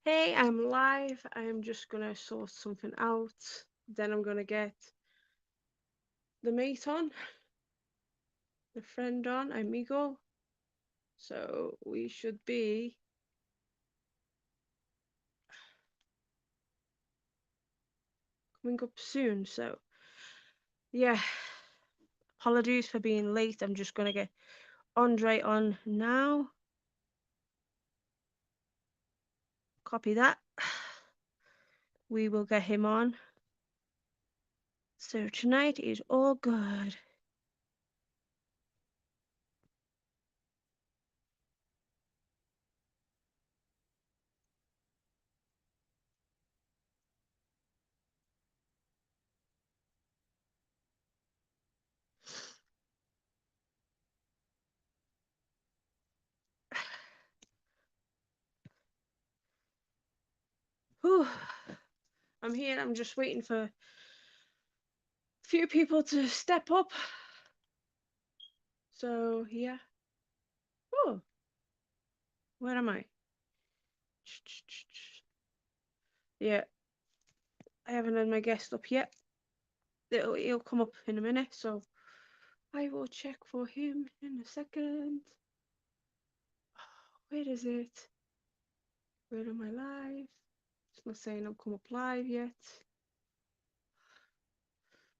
Hey, I'm live. I'm just gonna sort something out. Then I'm gonna get the mate on, the friend on, amigo. So we should be coming up soon. So yeah, apologies for being late. I'm just gonna get Andre on now. Copy that. We will get him on. So tonight is all good. Whew. I'm here. I'm just waiting for a few people to step up. So yeah. Oh, where am I? Yeah, I haven't had my guest up yet. He'll come up in a minute, so I will check for him in a second. Where is it? Where am I live? It's not saying I'm come up live yet,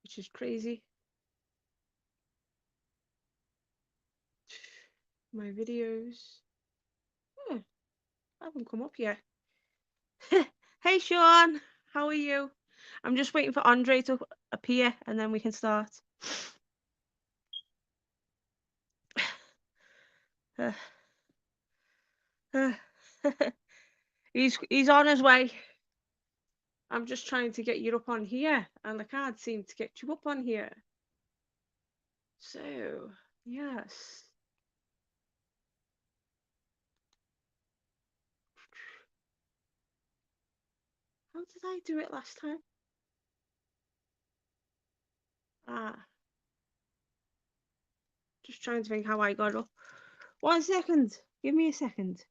which is crazy. My videos. Oh, I haven't come up yet. Hey Sean, how are you? I'm just waiting for Andre to appear and then we can start. He's on his way. I'm just trying to get you up on here, and I can't seem to get you up on here. So, yes. How did I do it last time? Just trying to think how I got up. 1 second. Give me a second.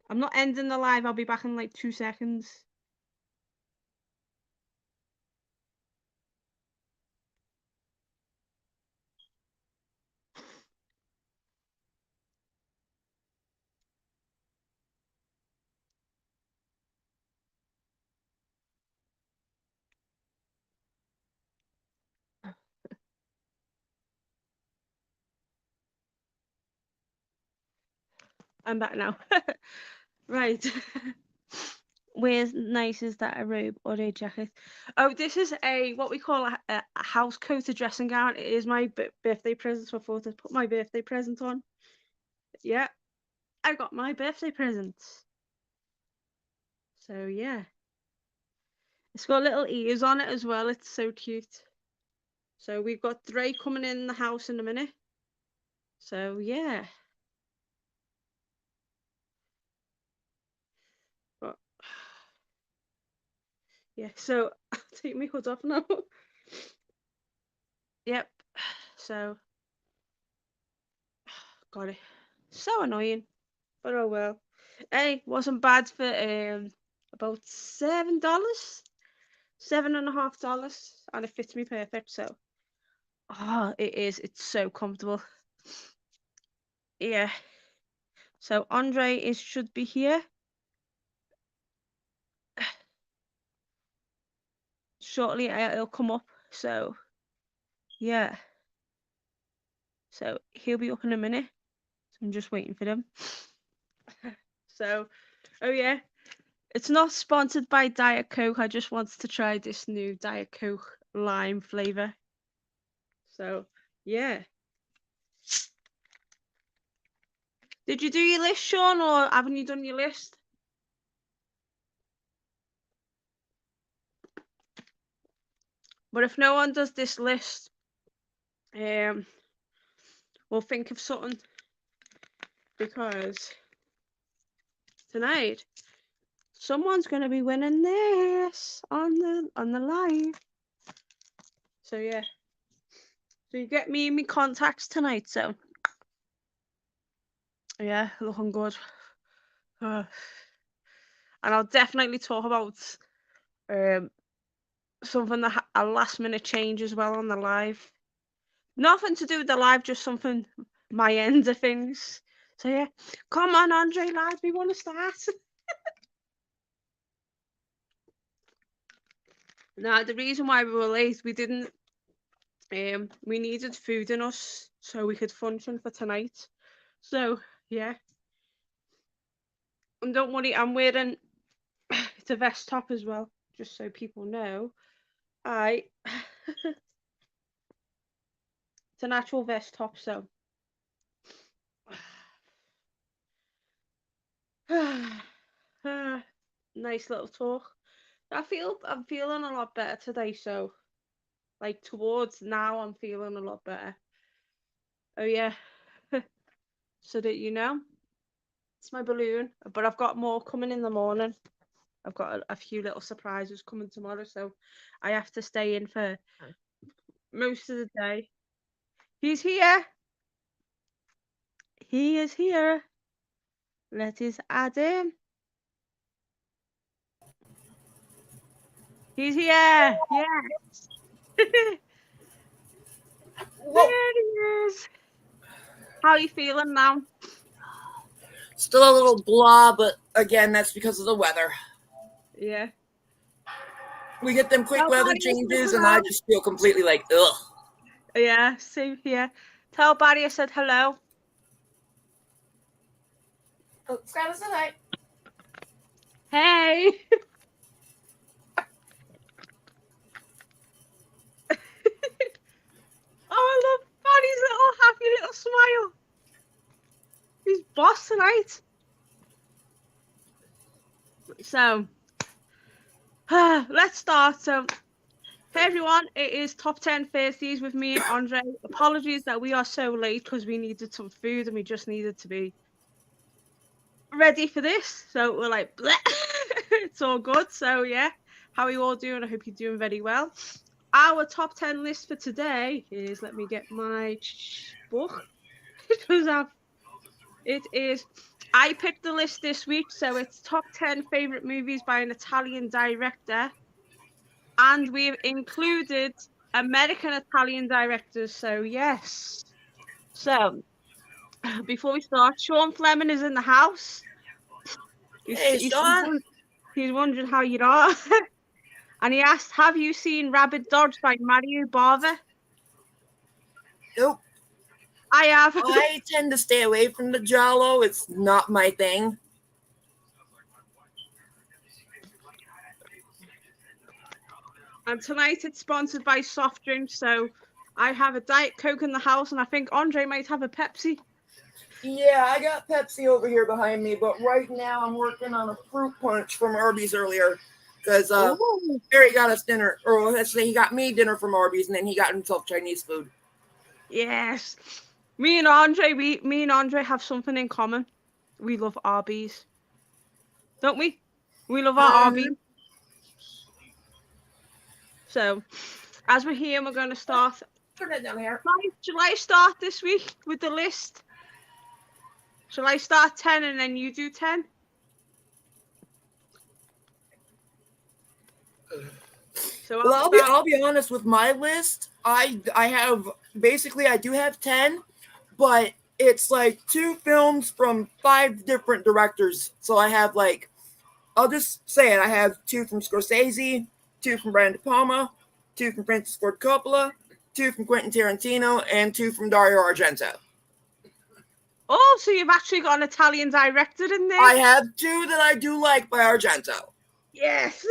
I'm not ending the live. I'll be back in like 2 seconds. I'm back now. Right. Where's nice is that a robe or a jacket? Oh, this is what we call a house coat, a dressing gown. It is my birthday present, so I thought I'd put my birthday present on. Yeah, I got my birthday present. So yeah, it's got little ears on it as well. It's so cute. So we've got Dre coming in the house in a minute. So yeah. But yeah, so I'll take my hood off now. Yep. So got it. So annoying. But oh well. Hey, wasn't bad for about $7. $7.50, and it fits me perfect, so it is. It's so comfortable. Yeah. So Andre should be here shortly. He'll come up. So yeah. So he'll be up in a minute. So I'm just waiting for him. So, oh yeah, it's not sponsored by Diet Coke. I just wanted to try this new Diet Coke lime flavor. So yeah. Did you do your list, Sean, or haven't you done your list? But if no one does this list, we'll think of something, because tonight someone's going to be winning this on the live. So yeah. So you get me in my contacts tonight. So yeah, looking good. and I'll definitely talk about something that a last minute change as well on the live. Nothing to do with the live, just something my end of things. So yeah, come on, André, lads, we want to start. Now the reason why we were late, we didn't. We needed food in us so we could function for tonight. So yeah, and don't worry, I'm wearing it's a vest top as well, just so people know. It's an actual vest top, so nice little talk. I'm feeling a lot better today, so like towards now I'm feeling a lot better. Oh yeah. So that you know, it's my balloon, but I've got more coming in the morning. I've got a few little surprises coming tomorrow, so I have to stay in for most of the day. He's here. He is here. Let us add him. He's here. Yes. There he is. How are you feeling now? Still a little blah, but again, that's because of the weather. Yeah. We get them quick Tell weather Barry I said changes, and hello. I just feel completely like, ugh. Yeah, same here. Tell Barry I said hello. Oh, Skyla said hi. Hey. Oh, I love Barry's little happy little smile. He's boss tonight. So, let's start. So, hey everyone, it is Top 10 Thursdays with me and André. Apologies that we are so late because we needed some food and we just needed to be ready for this. So we're like, bleh. It's all good. So yeah, how are you all doing? I hope you're doing very well. Our top 10 list for today is, let me get my book because I picked the list this week, so it's top 10 favorite movies by an Italian director, and we've included American Italian directors. So yes. So before we start, Sean Fleming is in the house. Hey, Sean. He's wondering how you are. And he asked, have you seen Rabid Dogs by Mario Bava? Nope. I have. I tend to stay away from the Giallo. It's not my thing. And tonight it's sponsored by soft drinks, so I have a Diet Coke in the house, and I think André might have a Pepsi. Yeah, I got Pepsi over here behind me, but right now I'm working on a fruit punch from Arby's earlier because Barry got us dinner, or let's say he got me dinner from Arby's, and then he got himself Chinese food. Yes. Me and André have something in common. We love Arby's. Don't we? We love our Arby's. So, as we're here, we're going to start. Put it down here. Shall I start this week with the list? Shall I start 10 and then you do 10? So well, I'll be honest with my list. I do have 10, but it's like 2 films from 5 different directors. So I have I'll just say it. I have 2 from Scorsese, 2 from Brian De Palma, 2 from Francis Ford Coppola, 2 from Quentin Tarantino, and 2 from Dario Argento. Oh, so you've actually got an Italian director in there? I have 2 that I do like by Argento. Yes.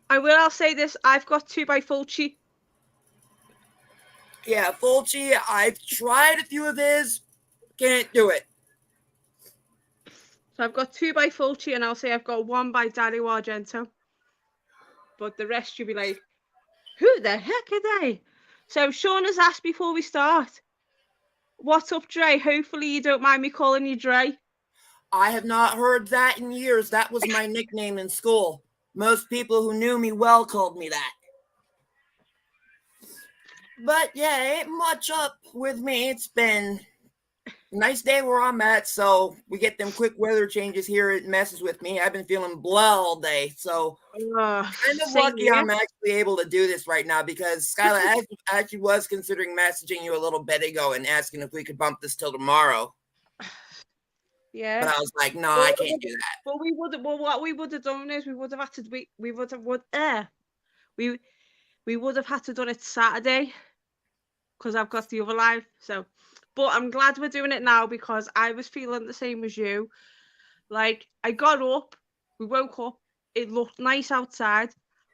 I'll say this. I've got 2 by Fulci. Yeah, Fulci. I've tried a few of his. Can't do it. So I've got 2 by Fulci, and I'll say I've got 1 by Dario Argento. But the rest you'll be like, who the heck are they? So Sean has asked before we start, what's up, Dre? Hopefully you don't mind me calling you Dre. I have not heard that in years. That was my nickname in school. Most people who knew me well called me that. But yeah, ain't much up with me. It's been Nice day where I'm at, so we get them quick weather changes here. It messes with me. I've been feeling blah all day, so kind of Same lucky here. I'm actually able to do this right now because Skyla actually was considering messaging you a little bit ago and asking if we could bump this till tomorrow. But Yeah. I was like, no, But, I can't do that. but we would. Well, what we would have done is we would have had to. We would have we we would have had to done it Saturday because I've got the other live. So, but I'm glad we're doing it now because I was feeling the same as you. Like I got up, we woke up. It looked nice outside.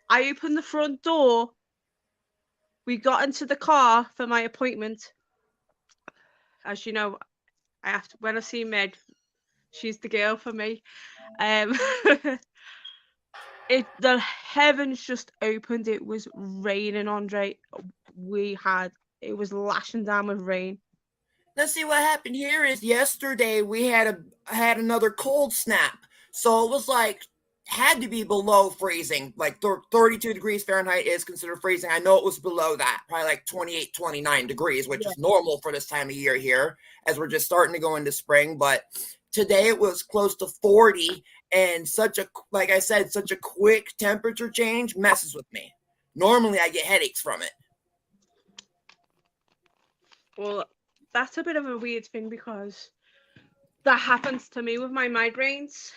I opened the front door. We got into the car for my appointment. As you know, I have to, when I see Meg, she's the girl for me. Um, the heavens just opened. It was raining, Andre. It was lashing down with rain. Now, see what happened here is yesterday we had another cold snap, so it was like had to be below freezing. Like 32 degrees Fahrenheit is considered freezing. I know it was below that, probably like 28, 29 degrees, which Yeah. is normal for this time of year here, as we're just starting to go into spring. But today it was close to 40, and like I said, such a quick temperature change messes with me. Normally, I get headaches from it. Well, that's a bit of a weird thing because that happens to me with my migraines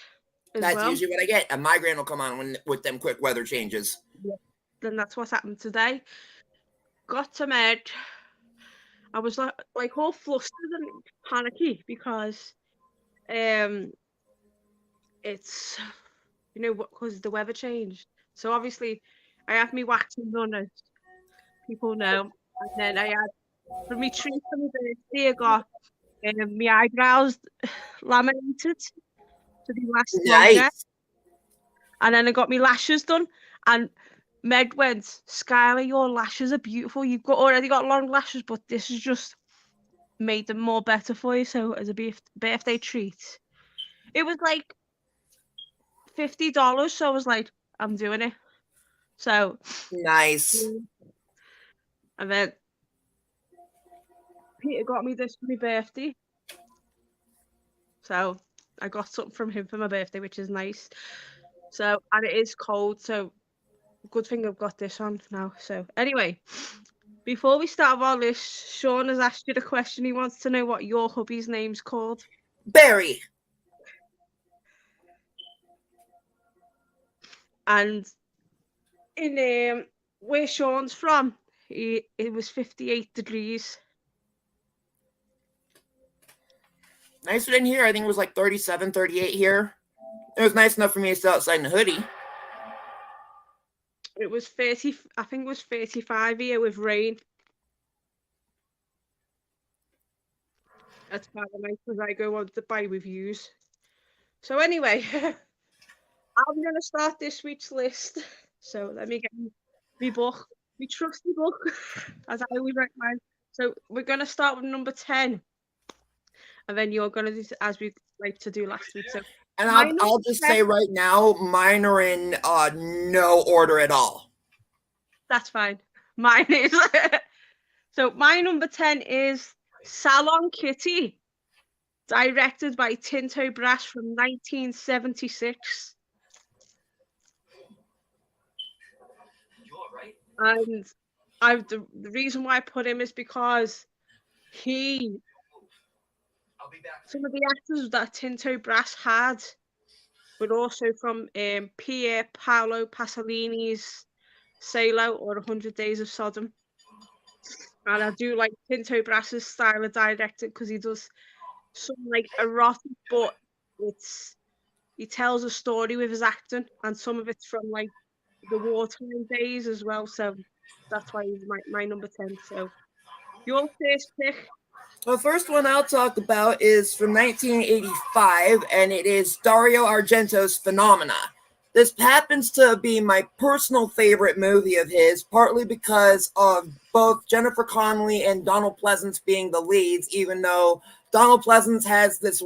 as That's well. usually what I get. A migraine will come on with them quick weather changes. Yeah. Then that's what's happened today. Got to bed. I was like all flustered and panicky because it's because the weather changed. So obviously I had me waxing done as people know, and then I had for me treat for my birthday I got my eyebrows laminated so they last longer, Nice. and then I got my lashes done. And Meg went, Skyla, your lashes are beautiful. You've already got long lashes, but this has just made them more better for you. So as a birthday treat, it was like $50. So I was like, I'm doing it. So, Nice. and then Peter got me this for my birthday. So I got something from him for my birthday, which is nice. So, and it is cold. So good thing I've got this on now. So anyway, before we start our list, Sean has asked you the question. He wants to know what your hubby's name's called. Barry. And in where Sean's from, it was 58 degrees. Nicer than here. I think it was like 37, 38 here. It was nice enough for me to stay outside in the hoodie. It was 30, I think it was 35 here with rain. That's kind of nice because I go on to buy reviews. So anyway, I'm going to start this week's list. So let me get my book, my trusty book, as I always recommend. So we're going to start with number 10. And then you're going to do as we like to do last week. So And I'll just say right now, mine are in no order at all. That's fine. Mine is. So my number 10 is Salon Kitty, directed by Tinto Brass from 1976. And the reason why I put him is because some of the actors that Tinto Brass had were also from Pier Paolo Pasolini's Salo or 100 Days of Sodom. And I do like Tinto Brass's style of directing because he does some like erotic, but he tells a story with his acting, and some of it's from like the wartime days as well. So that's why he's my number 10. So your first pick. The first one I'll talk about is from 1985, and it is Dario Argento's Phenomena. This happens to be my personal favorite movie of his, partly because of both Jennifer Connelly and Donald Pleasance being the leads, even though Donald Pleasance has this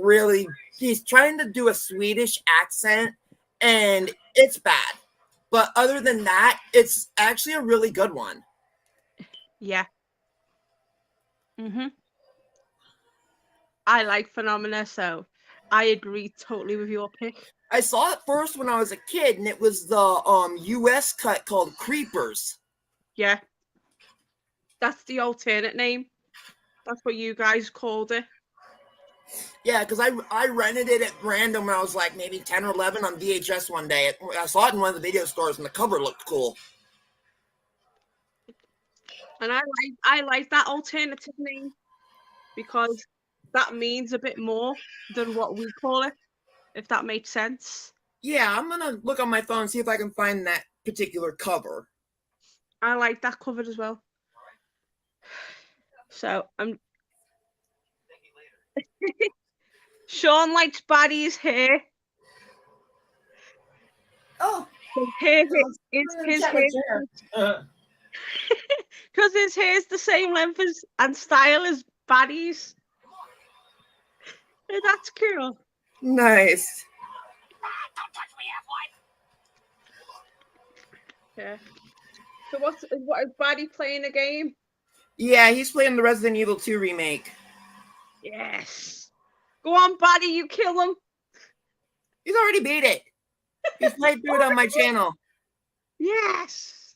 he's trying to do a Swedish accent, and it's bad. But other than that, it's actually a really good one. Yeah. I like Phenomena, so I agree totally with your pick. I saw it first when I was a kid, and it was the US cut called Creepers. Yeah, that's the alternate name. That's what you guys called it. Yeah, because I rented it at random when I was like maybe 10 or 11 on VHS one day. I saw it in one of the video stores, and the cover looked cool. And I like that alternative name because that means a bit more than what we call it, if that makes sense. Yeah, I'm gonna look on my phone and see if I can find that particular cover. I like that cover as well. So Sean likes Barry's hair. Oh, His hair because his hair's the same length as and style as Barry's. That's cool. Nice. Yeah. So what is Barry playing a game? Yeah, he's playing the Resident Evil 2 remake. Yes. Go on, Barry, you kill him. He's already beat it. He's played through it on my channel. Yes.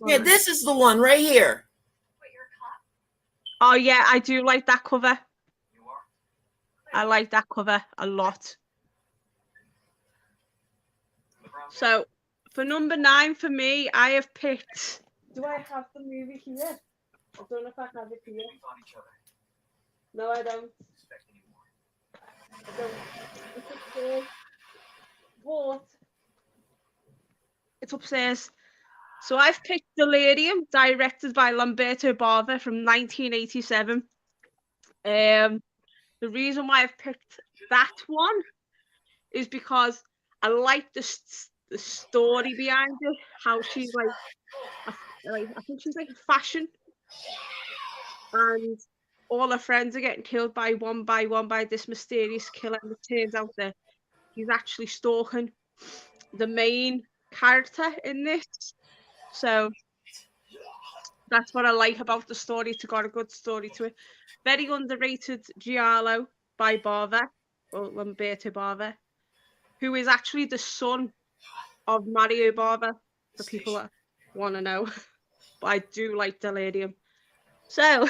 Yeah, this is the one right here. Oh yeah, I do like that cover. I like that cover a lot. So for number 9 for me, I have picked. Do I have the movie here? I don't know if I have it here. No, I don't. It's upstairs. But it's upstairs. So I've picked Delirium, directed by Lamberto Bava from 1987. The reason why I've picked that one is because I like the story behind it. How she's I think she's like fashion, and all her friends are getting killed by one by this mysterious killer. And it turns out that he's actually stalking the main character in this. So that's what I like about the story. It's got a good story to it. Very underrated Giallo by Bava, or Lamberto Bava, who is actually the son of Mario Bava, for people that want to know. But I do like Delirium. So,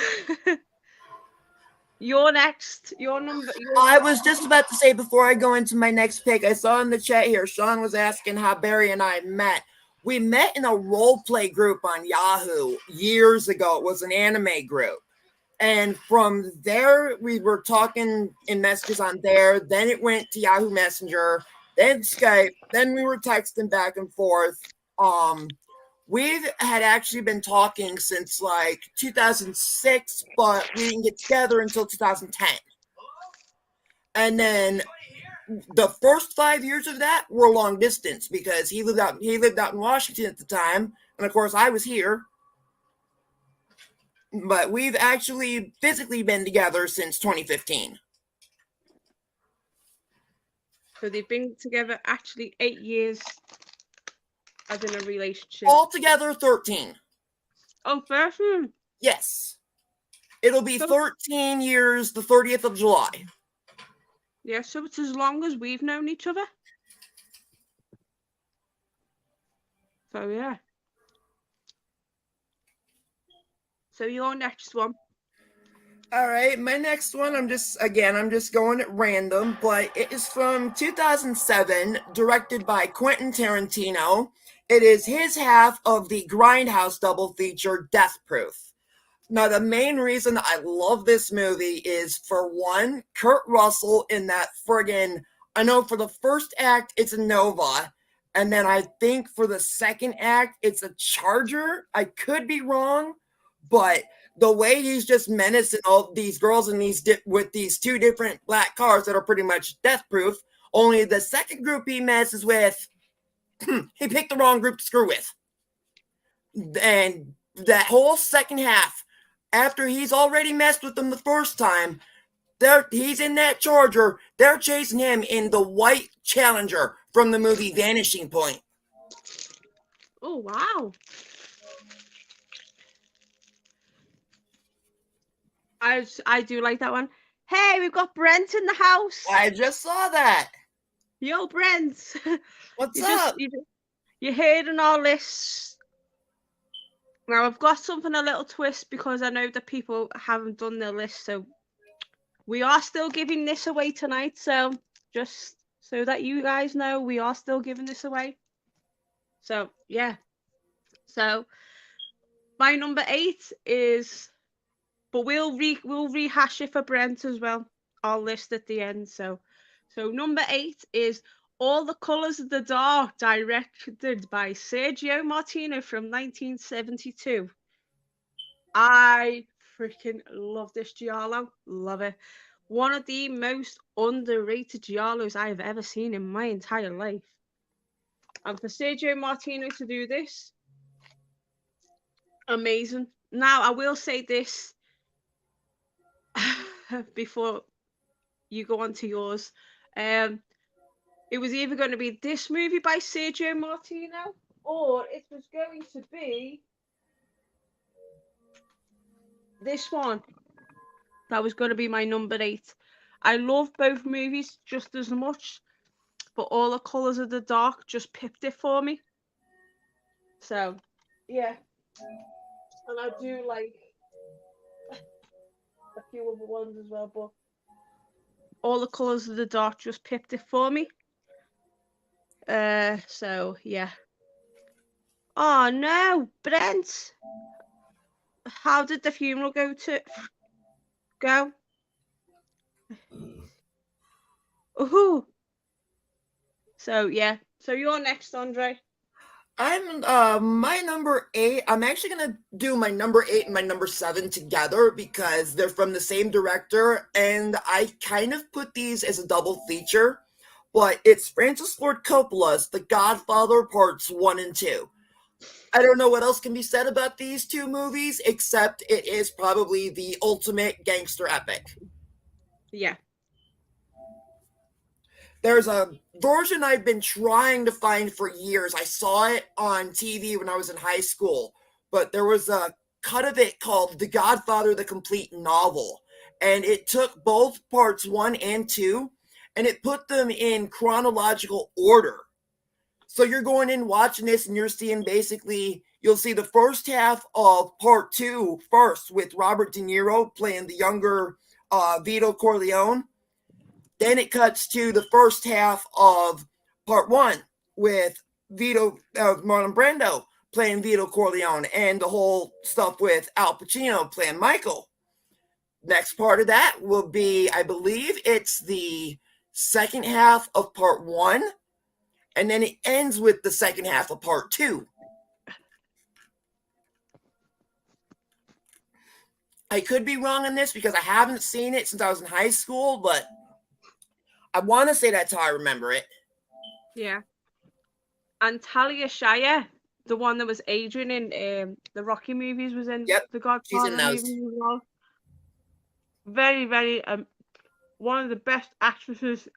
you're next. Your number. I was just about to say before I go into my next pick, I saw in the chat here, Sean was asking how Barry and I met. We met in a role play group on Yahoo years ago. It was an anime group. And from there, we were talking in messages on there. Then it went to Yahoo Messenger, then Skype. Then we were texting back and forth. We had actually been talking since like 2006, but we didn't get together until 2010. And then the first 5 years of that were long distance because he lived out in Washington at the time, and of course I was here. But we've actually physically been together since 2015. So they've been together actually 8 years as in a relationship. Altogether 13. Oh, 13. Yes. It'll be 13 years the 30th of July. Yeah, so it's as long as we've known each other. So yeah. So your next one. All right, my next one, I'm just going at random, but it is from 2007, directed by Quentin Tarantino. It is his half of the Grindhouse double feature, Death Proof. Now, the main reason I love this movie is, for one, Kurt Russell in that friggin', I know for the first act, it's a Nova, and then I think for the second act, it's a Charger. I could be wrong, but the way he's just menacing all these girls in with these two different black cars that are pretty much death proof. Only the second group he messes with, he picked the wrong group to screw with. And that whole second half, after he's already messed with them the first time, he's in that Charger. They're chasing him in the white Challenger from the movie Vanishing Point. Oh, wow. I do like that one. Hey, we've got Brent in the house. I just saw that. Yo, Brent. What's you just up? you heard in our lists. Now I've got something a little twist because I know that people haven't done their list, so we are still giving this away tonight. So just so that you guys know, we are still giving this away. So yeah. So my number 8 is, but we'll rehash it for Brent as well. Our list at the end. So number 8 is All the Colors of the Dark, directed by Sergio Martino from 1972. I freaking love this giallo. Love it. One of the most underrated giallos I have ever seen in my entire life. And for Sergio Martino to do this, amazing. Now, I will say this before you go on to yours. It was either going to be this movie by Sergio Martino, or it was going to be this one. That was going to be my number 8. I love both movies just as much, but All the Colors of the Dark just pipped it for me. So, yeah. And I do like a few other ones as well, but All the Colors of the Dark just pipped it for me. So yeah. Oh no, Brent. How did the funeral go? Ooh. So yeah. So you're next, Andre. I'm my number 8. I'm actually gonna do my number 8 and my number 7 together because they're from the same director, and I kind of put these as a double feature. But it's Francis Ford Coppola's The Godfather Parts 1 and 2. I don't know what else can be said about these two movies, except it is probably the ultimate gangster epic. Yeah. There's a version I've been trying to find for years. I saw it on TV when I was in high school, but there was a cut of it called The Godfather, the Complete Novel. And it took both parts 1 and 2 and it put them in chronological order. So you're going in watching this and you're seeing basically, you'll see the first half of part 2 first with Robert De Niro playing the younger Vito Corleone. Then it cuts to the first half of part 1 with Marlon Brando playing Vito Corleone and the whole stuff with Al Pacino playing Michael. Next part of that will be, I believe it's the second half of part 1, and then it ends with the second half of part 2. I could be wrong on this because I haven't seen it since I was in high school, but I want to say that's how I remember it. Yeah. And Talia Shire, the one that was Adrian in the Rocky movies, was in Yep, the she's in Godfather those. movies as well. Very, very one of the best actresses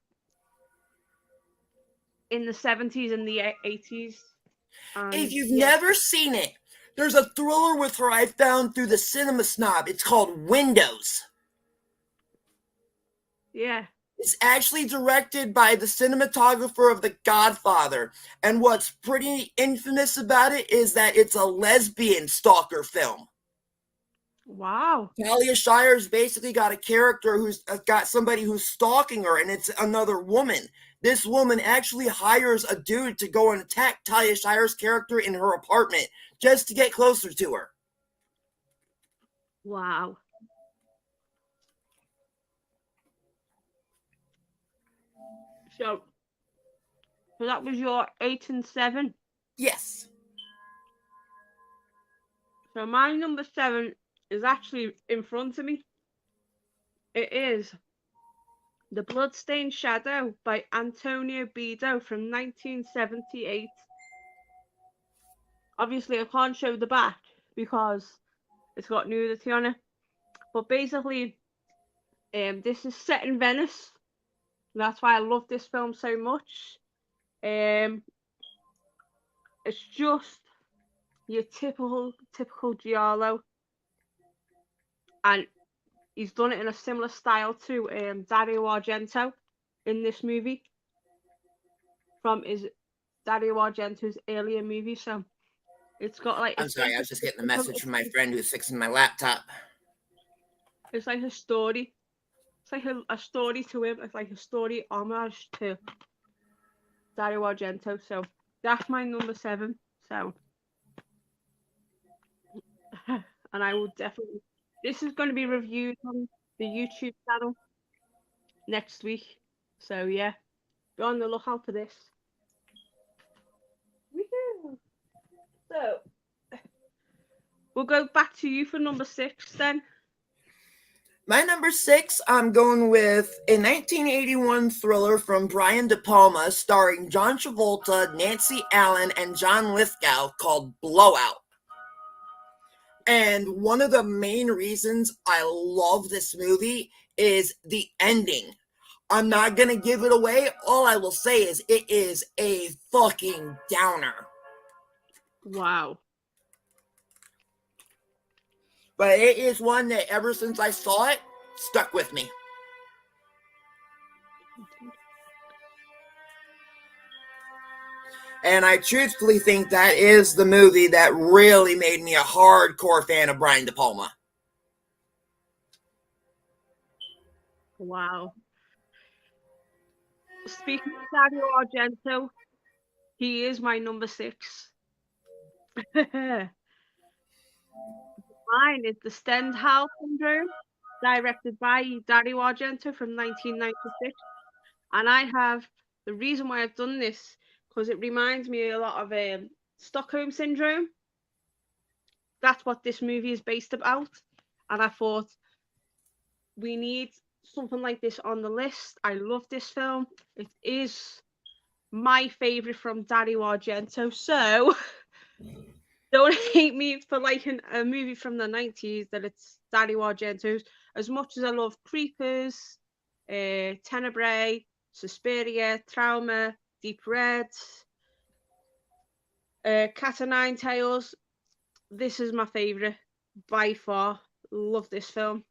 in the 70s and the 80s. If you've Yeah. never seen it, there's a thriller with her I found through the Cinema Snob. It's called Windows. Yeah. It's actually directed by the cinematographer of The Godfather. And what's pretty infamous about it is that it's a lesbian stalker film. Wow. Talia Shire's basically got a character who's got somebody who's stalking her, and it's another woman. This woman actually hires a dude to go and attack Talia Shire's character in her apartment just to get closer to her. Wow. So that was your 8 and 7. Yes. So my number 7 is actually in front of me. It is The Bloodstained Shadow by Antonio Bido from 1978. Obviously, I can't show the back because it's got nudity on it. But basically, this is set in Venice. That's why I love this film so much. It's just your typical giallo, and He's done it in a similar style to Dario Argento in this movie from his Dario Argento's earlier movie. So it's got like I'm sorry, I was just getting a message from my friend who's fixing my laptop. it's like a story. It's like a story to him. It's like a story homage to Dario Argento. So that's my number 7. So, and I will definitely. This is going to be reviewed on the YouTube channel next week. So yeah, be on the lookout for this. Woo-hoo. So we'll go back to you for number 6 then. My number 6, I'm going with a 1981 thriller from Brian De Palma starring John Travolta, Nancy Allen, and John Lithgow called Blowout. And one of the main reasons I love this movie is the ending. I'm not going to give it away. All I will say is it is a fucking downer. Wow. But it is one that ever since I saw it, stuck with me. And I truthfully think that is the movie that really made me a hardcore fan of Brian De Palma. Wow. Speaking of Dario Argento, he is my number 6. Mine is The Stendhal Syndrome, directed by Dario Argento from 1996. And I have, the reason why I've done this, because it reminds me a lot of Stockholm Syndrome. That's what this movie is based about. And I thought, we need something like this on the list. I love this film. It is my favourite from Dario Argento. So don't hate me for liking a movie from the 90s that it's Dario Argento's. As much as I love Creepers, Tenebrae, Suspiria, Trauma, Deep Red, Cat o' Nine Tails, this is my favourite by far. Love this film.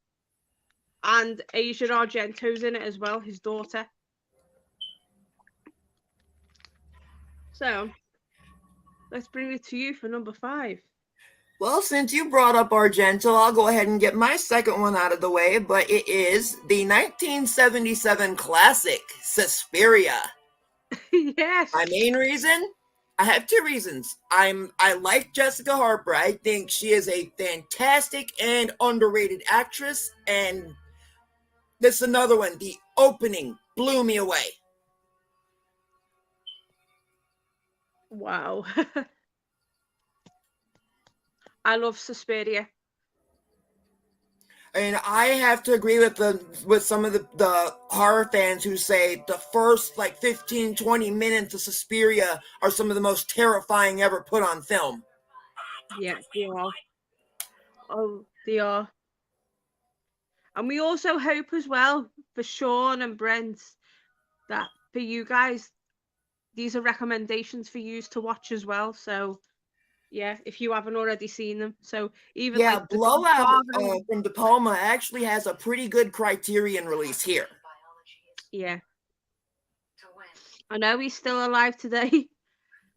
And Asia Argento's in it as well, his daughter. So let's bring it to you for number 5. Well, since you brought up Argento, I'll go ahead and get my second one out of the way, but it is the 1977 classic, Suspiria. Yes. My main reason? I have 2 reasons. I like Jessica Harper. I think she is a fantastic and underrated actress, and this is another one. The opening blew me away. Wow. I love Suspiria. And I have to agree with some of the horror fans who say the first like 15, 20 minutes of Suspiria are some of the most terrifying ever put on film. Yeah, they are. Oh, they are. And we also hope as well for Sean and Brent that for you guys, these are recommendations for you to watch as well. So yeah, if you haven't already seen them. So even like the Blowout from De Palma actually has a pretty good Criterion release here. Yeah. I know he's still alive today.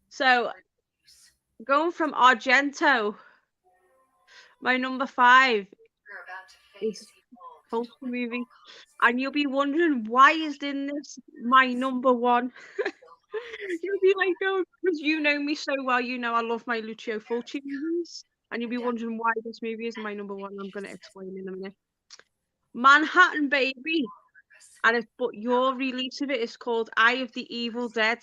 So going from Argento, my number 5 is Culture movie. And you'll be wondering, why is this my number 1? You'll be like, oh, because you know me so well, you know I love my Lucio Fulci movies. And you'll be wondering why this movie is my number 1. I'm going to explain in a minute. Manhattan Baby. But your release of it is called Eye of the Evil Dead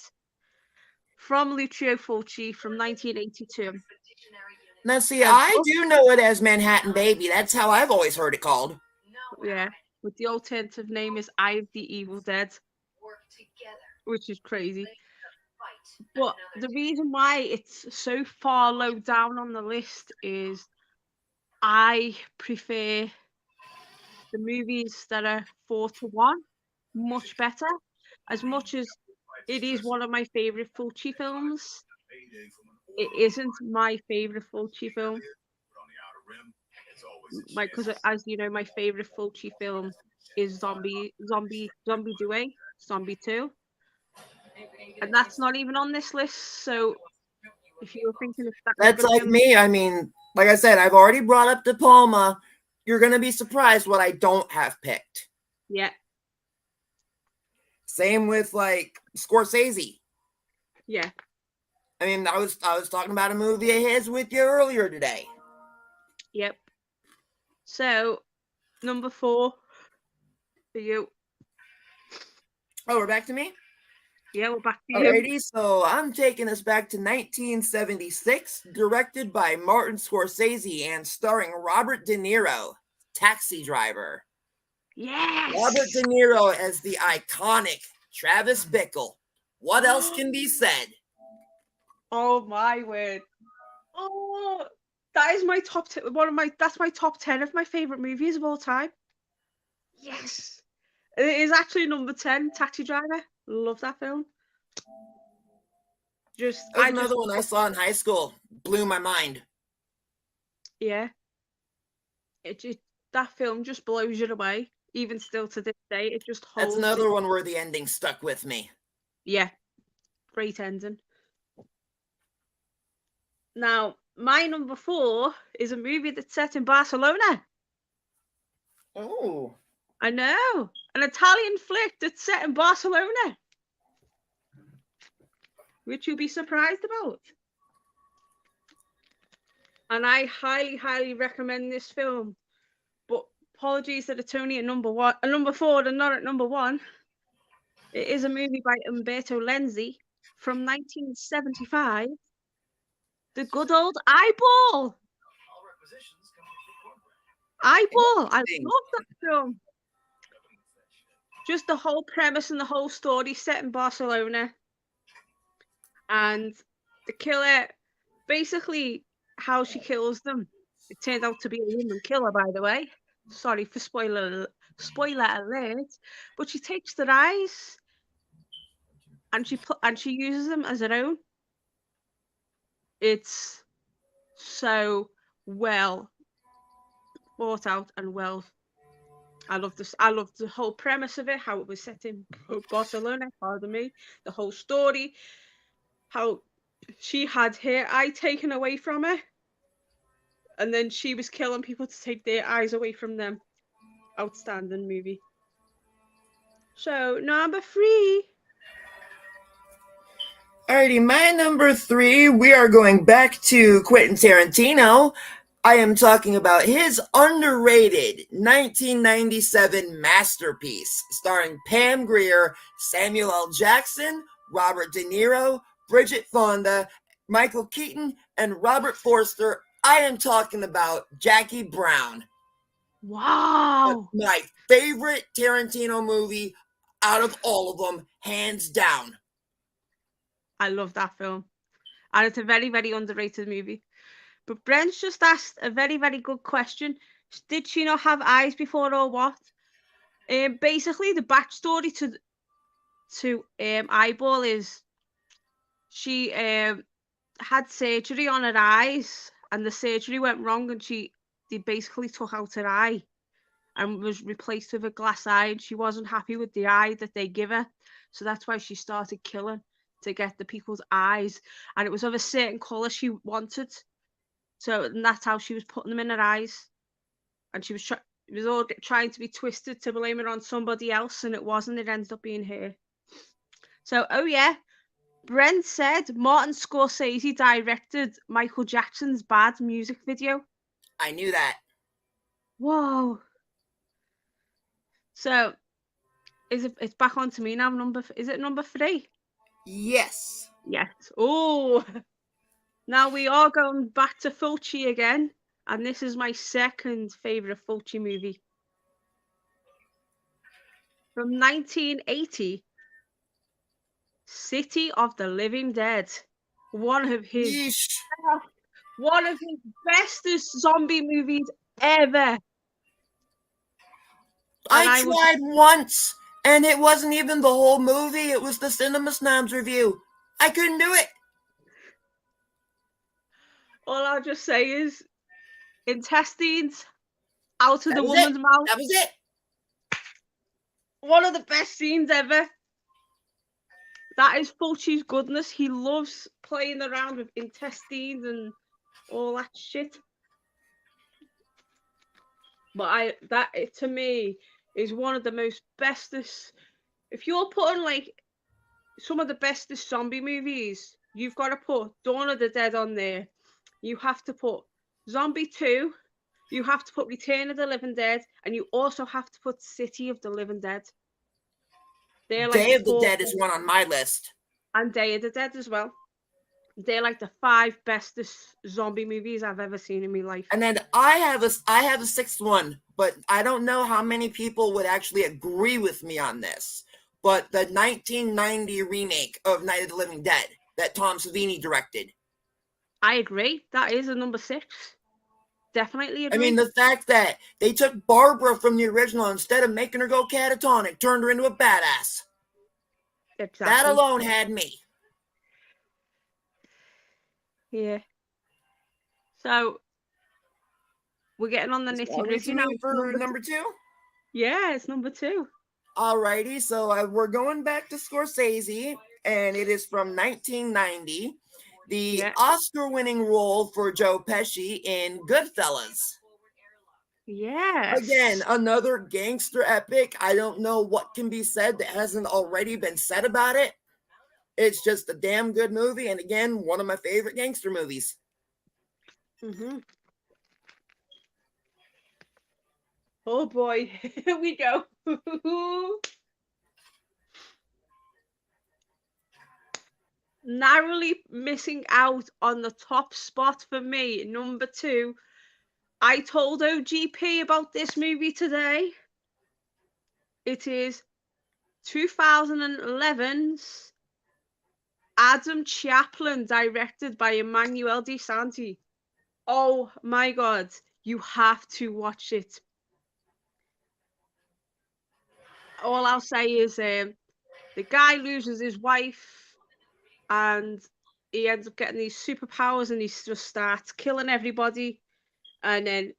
from Lucio Fulci from 1982. Now, see, I do know it as Manhattan Baby. That's how I've always heard it called. Yeah, but the alternative name is Eye of the Evil Dead, which is crazy. But the reason why it's so far low down on the list is I prefer the movies that are 4-1 much better. As much as it is one of my favorite Fulci films, it isn't my favorite Fulci film. because as you know, my favorite Fulci film is Zombie 2, and that's not even on this list. So if you were thinking if that was That's going to be like on, me. I mean, like I said, I've already brought up De Palma. You're going to be surprised what I don't have picked. yeah, Same with like Scorsese. yeah, I mean, I was talking about a movie of his with you earlier today. yep. So number 4 for you. Oh, we're back to me? Yeah, we're back to you. Alrighty, so I'm taking us back to 1976, directed by Martin Scorsese and starring Robert De Niro, Taxi Driver. Yes. Robert De Niro as the iconic Travis Bickle. What else can be said? Oh my word. Oh, that is my top that's my top 10 of my favorite movies of all time. Yes. It is actually number 10, Taxi Driver. Love that film. That was another one I saw in high school. Blew my mind. Yeah. That film just blows you away. Even still to this day, it just That's holds. another one where the ending stuck with me. Yeah. Great ending. Now, my number 4 is a movie that's set in Barcelona. Oh. I know. An Italian flick that's set in Barcelona. Which you'll be surprised about. And I highly, highly recommend this film. But apologies that it's only at number 4 and not at number 1. It is a movie by Umberto Lenzi from 1975. The good old Eyeball. Eyeball. I love that film. Just the whole premise and the whole story set in Barcelona. And the killer, basically how she kills them. It turned out to be a woman killer, by the way. Sorry for spoiler alert. But she takes their eyes and she uses them as her own. It's so well thought out and well. I love this. I love the whole premise of it, how it was set in Barcelona. Pardon me. The whole story, how she had her eye taken away from her, and then she was killing people to take their eyes away from them. Outstanding movie. So number 3. Alrighty, my number 3, we are going back to Quentin Tarantino. I am talking about his underrated 1997 masterpiece starring Pam Grier, Samuel L. Jackson, Robert De Niro, Bridget Fonda, Michael Keaton, and Robert Forster. I am talking about Jackie Brown. Wow. My favorite Tarantino movie out of all of them, hands down. I love that film. And it's a very, very underrated movie. But Brent's just asked a very, very good question. Did she not have eyes before or what? Basically, the backstory to Eyeball is she had surgery on her eyes, and the surgery went wrong, and they basically took out her eye and was replaced with a glass eye, and she wasn't happy with the eye that they give her, so that's why she started killing to get the people's eyes, and it was of a certain color she wanted. So and that's how she was putting them in her eyes, and she was it was all trying to be twisted to blame it on somebody else, and it wasn't. It ended up being her. So, oh yeah, Brent said Martin Scorsese directed Michael Jackson's Bad music video. I knew that. Whoa. So, it's back on to me now. Is it number 3? Yes. Yes. Oh. Now we are going back to Fulci again, and this is my second favorite Fulci movie. From 1980, City of the Living Dead. One of his bestest zombie movies ever. I tried once, and it wasn't even the whole movie. It was the Cinema Snobs review. I couldn't do it. All I'll just say is, intestines, out of the woman's mouth. That was it. One of the best scenes ever. That is Fulci's goodness. He loves playing around with intestines and all that shit. But that to me is one of the most bestest. If you're putting like some of the bestest zombie movies, you've got to put Dawn of the Dead on there. You have to put Zombie 2. You have to put Return of the Living Dead, and you also have to put City of the Living Dead. They're like Day of the Dead is one on my list. And Day of the Dead as well. They're like the 5 bestest zombie movies I've ever seen in my life. And then I have a 6th one, but I don't know how many people would actually agree with me on this. But the 1990 remake of Night of the Living Dead that Tom Savini directed. I agree. That is a number 6. Definitely agree. I mean, the fact that they took Barbara from the original, instead of making her go catatonic, turned her into a badass. Exactly. That alone had me. Yeah. So we're getting on the nitty-gritty now. For number 2? Yeah, it's number 2. Alrighty, so we're going back to Scorsese, and it is from 1990. The Oscar-winning role for Joe Pesci in Goodfellas. Yes. Again, another gangster epic. I don't know what can be said that hasn't already been said about it. It's just a damn good movie, and again, one of my favorite gangster movies. Mm-hmm. Oh boy, here we go. Narrowly missing out on the top spot for me, number 2. I told OGP about this movie today. It is 2011's Adam Chaplin, directed by Emmanuel De Santi. Oh my God, you have to watch it. All I'll say is the guy loses his wife and he ends up getting these superpowers and he just starts killing everybody. And then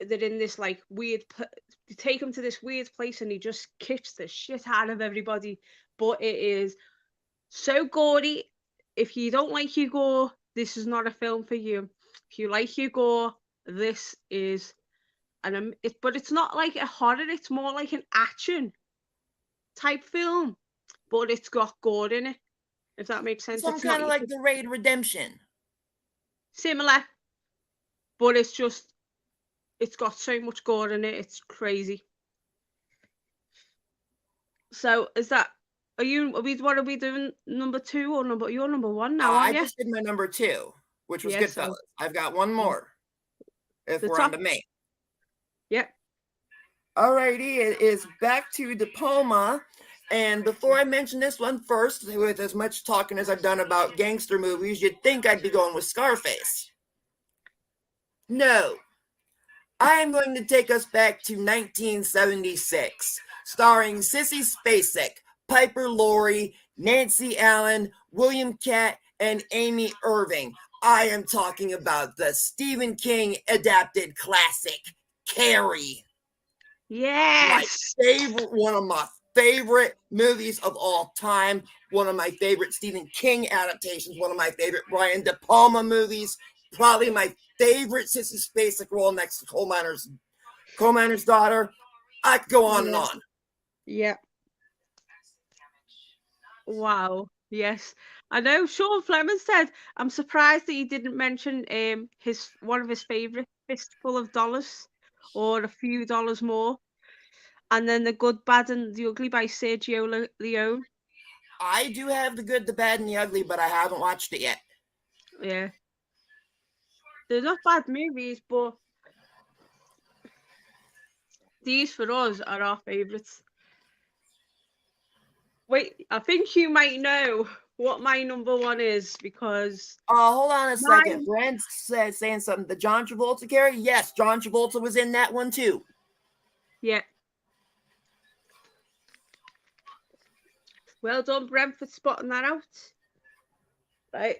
they're in this like weird, they take him to this weird place and he just kicks the shit out of everybody. But it is so gory. If you don't like your gore, this is not a film for you. If you like your gore, this is but it's not like a horror, it's more like an action type film, but it's got gore in it, if that makes sense. It's kind of like The Raid Redemption. Similar, but it's got so much gore in it, it's crazy. So what are we doing, number 2 or you're number 1 now, aren't you? I just did my number 2, which was Goodfellas. So I've got one more, if we're on to me. Yep. Alrighty, it is back to De Palma. And before I mention this one first, with as much talking as I've done about gangster movies, you'd think I'd be going with Scarface. No. I am going to take us back to 1976, starring Sissy Spacek, Piper Laurie, Nancy Allen, William Catt, and Amy Irving. I am talking about the Stephen King adapted classic, Carrie. Yes. One of my favorite movies of all time. One of my favorite Stephen King adaptations. One of my favorite Brian De Palma movies. Probably my favorite Sissy Spacek role next to Coal Miner's Daughter. I could go on and on. Yeah. Wow. Yes. I know Sean Fleming said, I'm surprised that he didn't mention one of his favorite, Fistful of Dollars, or A Few Dollars More, and then The Good, Bad and the Ugly by Sergio Leone. I do have The Good, the Bad and the Ugly, but I haven't watched it yet. Yeah. They're not bad movies, but these for us are our favorites. Wait, I think you might know what my number 1 is, because hold on a second. Brent's saying something. The John Travolta Carrie? Yes, John Travolta was in that one too. Yeah. Well done, Brent, for spotting that out. Right.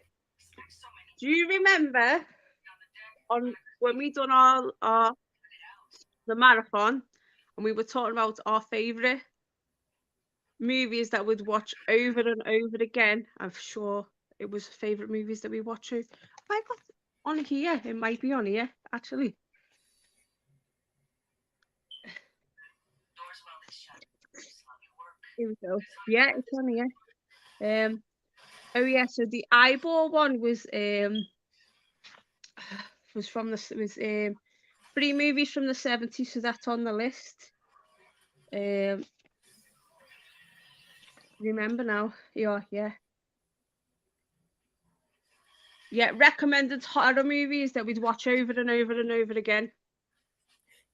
Do you remember when we done our the marathon, and we were talking about our favourite movies that we'd watch over and over again. I'm sure it was favourite movies that we watch. Have I got on here? It might be on here, actually. Here we go. Yeah, it's on here. Oh yeah, so the eyeball one was from the was 3 movies from the 70s, so that's on the list. Remember now? Yeah. Yeah, recommended horror movies that we'd watch over and over and over again.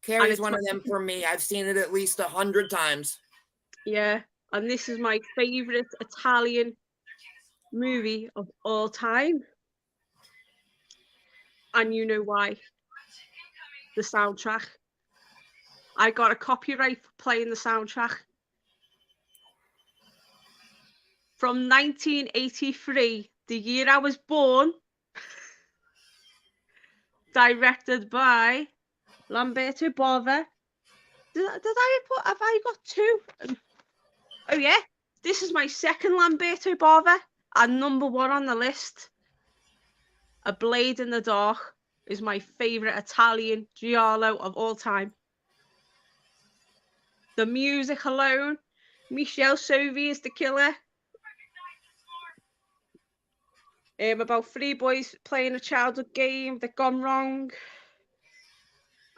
Carrie's one of them for me. I've seen it at least 100 times. Yeah, and this is my favourite Italian movie of all time. And you know why. The soundtrack. I got a copyright for playing the soundtrack. From 1983, the year I was born. Directed by Lamberto Bava. Have I got 2? Oh yeah, this is my second Lamberto Bava and number 1 on the list. A Blade in the Dark is my favourite Italian giallo of all time. The music alone, Michele Soavi is the killer. About 3 boys playing a childhood game that gone wrong.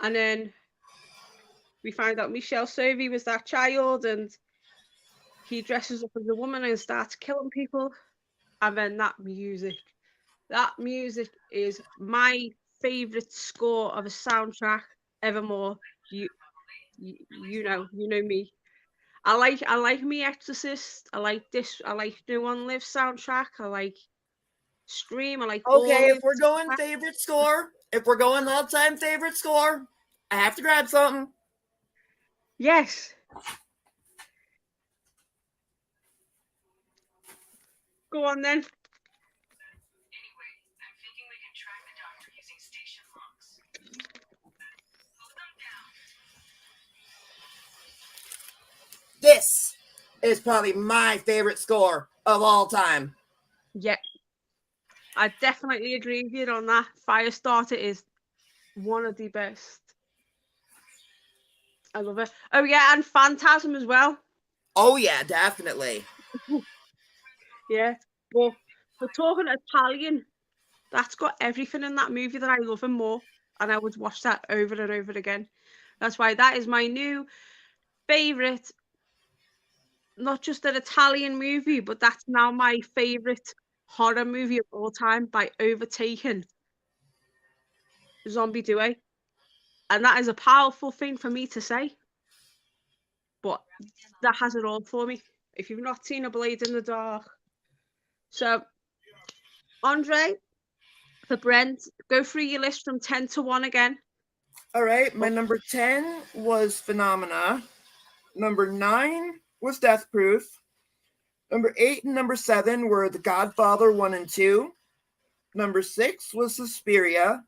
And then we find out Michele Soavi was that child, and he dresses up as a woman and starts killing people. And then that music is my favourite score of a soundtrack evermore. You know me. I like me Exorcist. I like this. I like No One Lives soundtrack. I like Scream. I like Okay, if we're going favorite score, if we're going all-time favorite score, I have to grab something. Yes. Go on then. Anyway, I'm thinking we can track the doctor using station logs. Hold them down. This is probably my favorite score of all time. Yeah. I definitely agree with you on that. Firestarter is one of the best. I love it. Oh yeah, and Phantasm as well. Oh yeah, definitely. Yeah. But for talking Italian, that's got everything in that movie that I love and more. And I would watch that over and over again. That's why that is my new favourite, not just an Italian movie, but that's now my favourite horror movie of all time by overtaking Zombie Due. And that is a powerful thing for me to say. But that has it all for me. If you've not seen A Blade in the Dark. So, Andre, for Brent, go through your list from 10 to 1 again. All right, my number 10 was Phenomena. Number 9 was Death Proof. Number 8 and number 7 were The Godfather 1 and 2. Number 6 was Suspiria.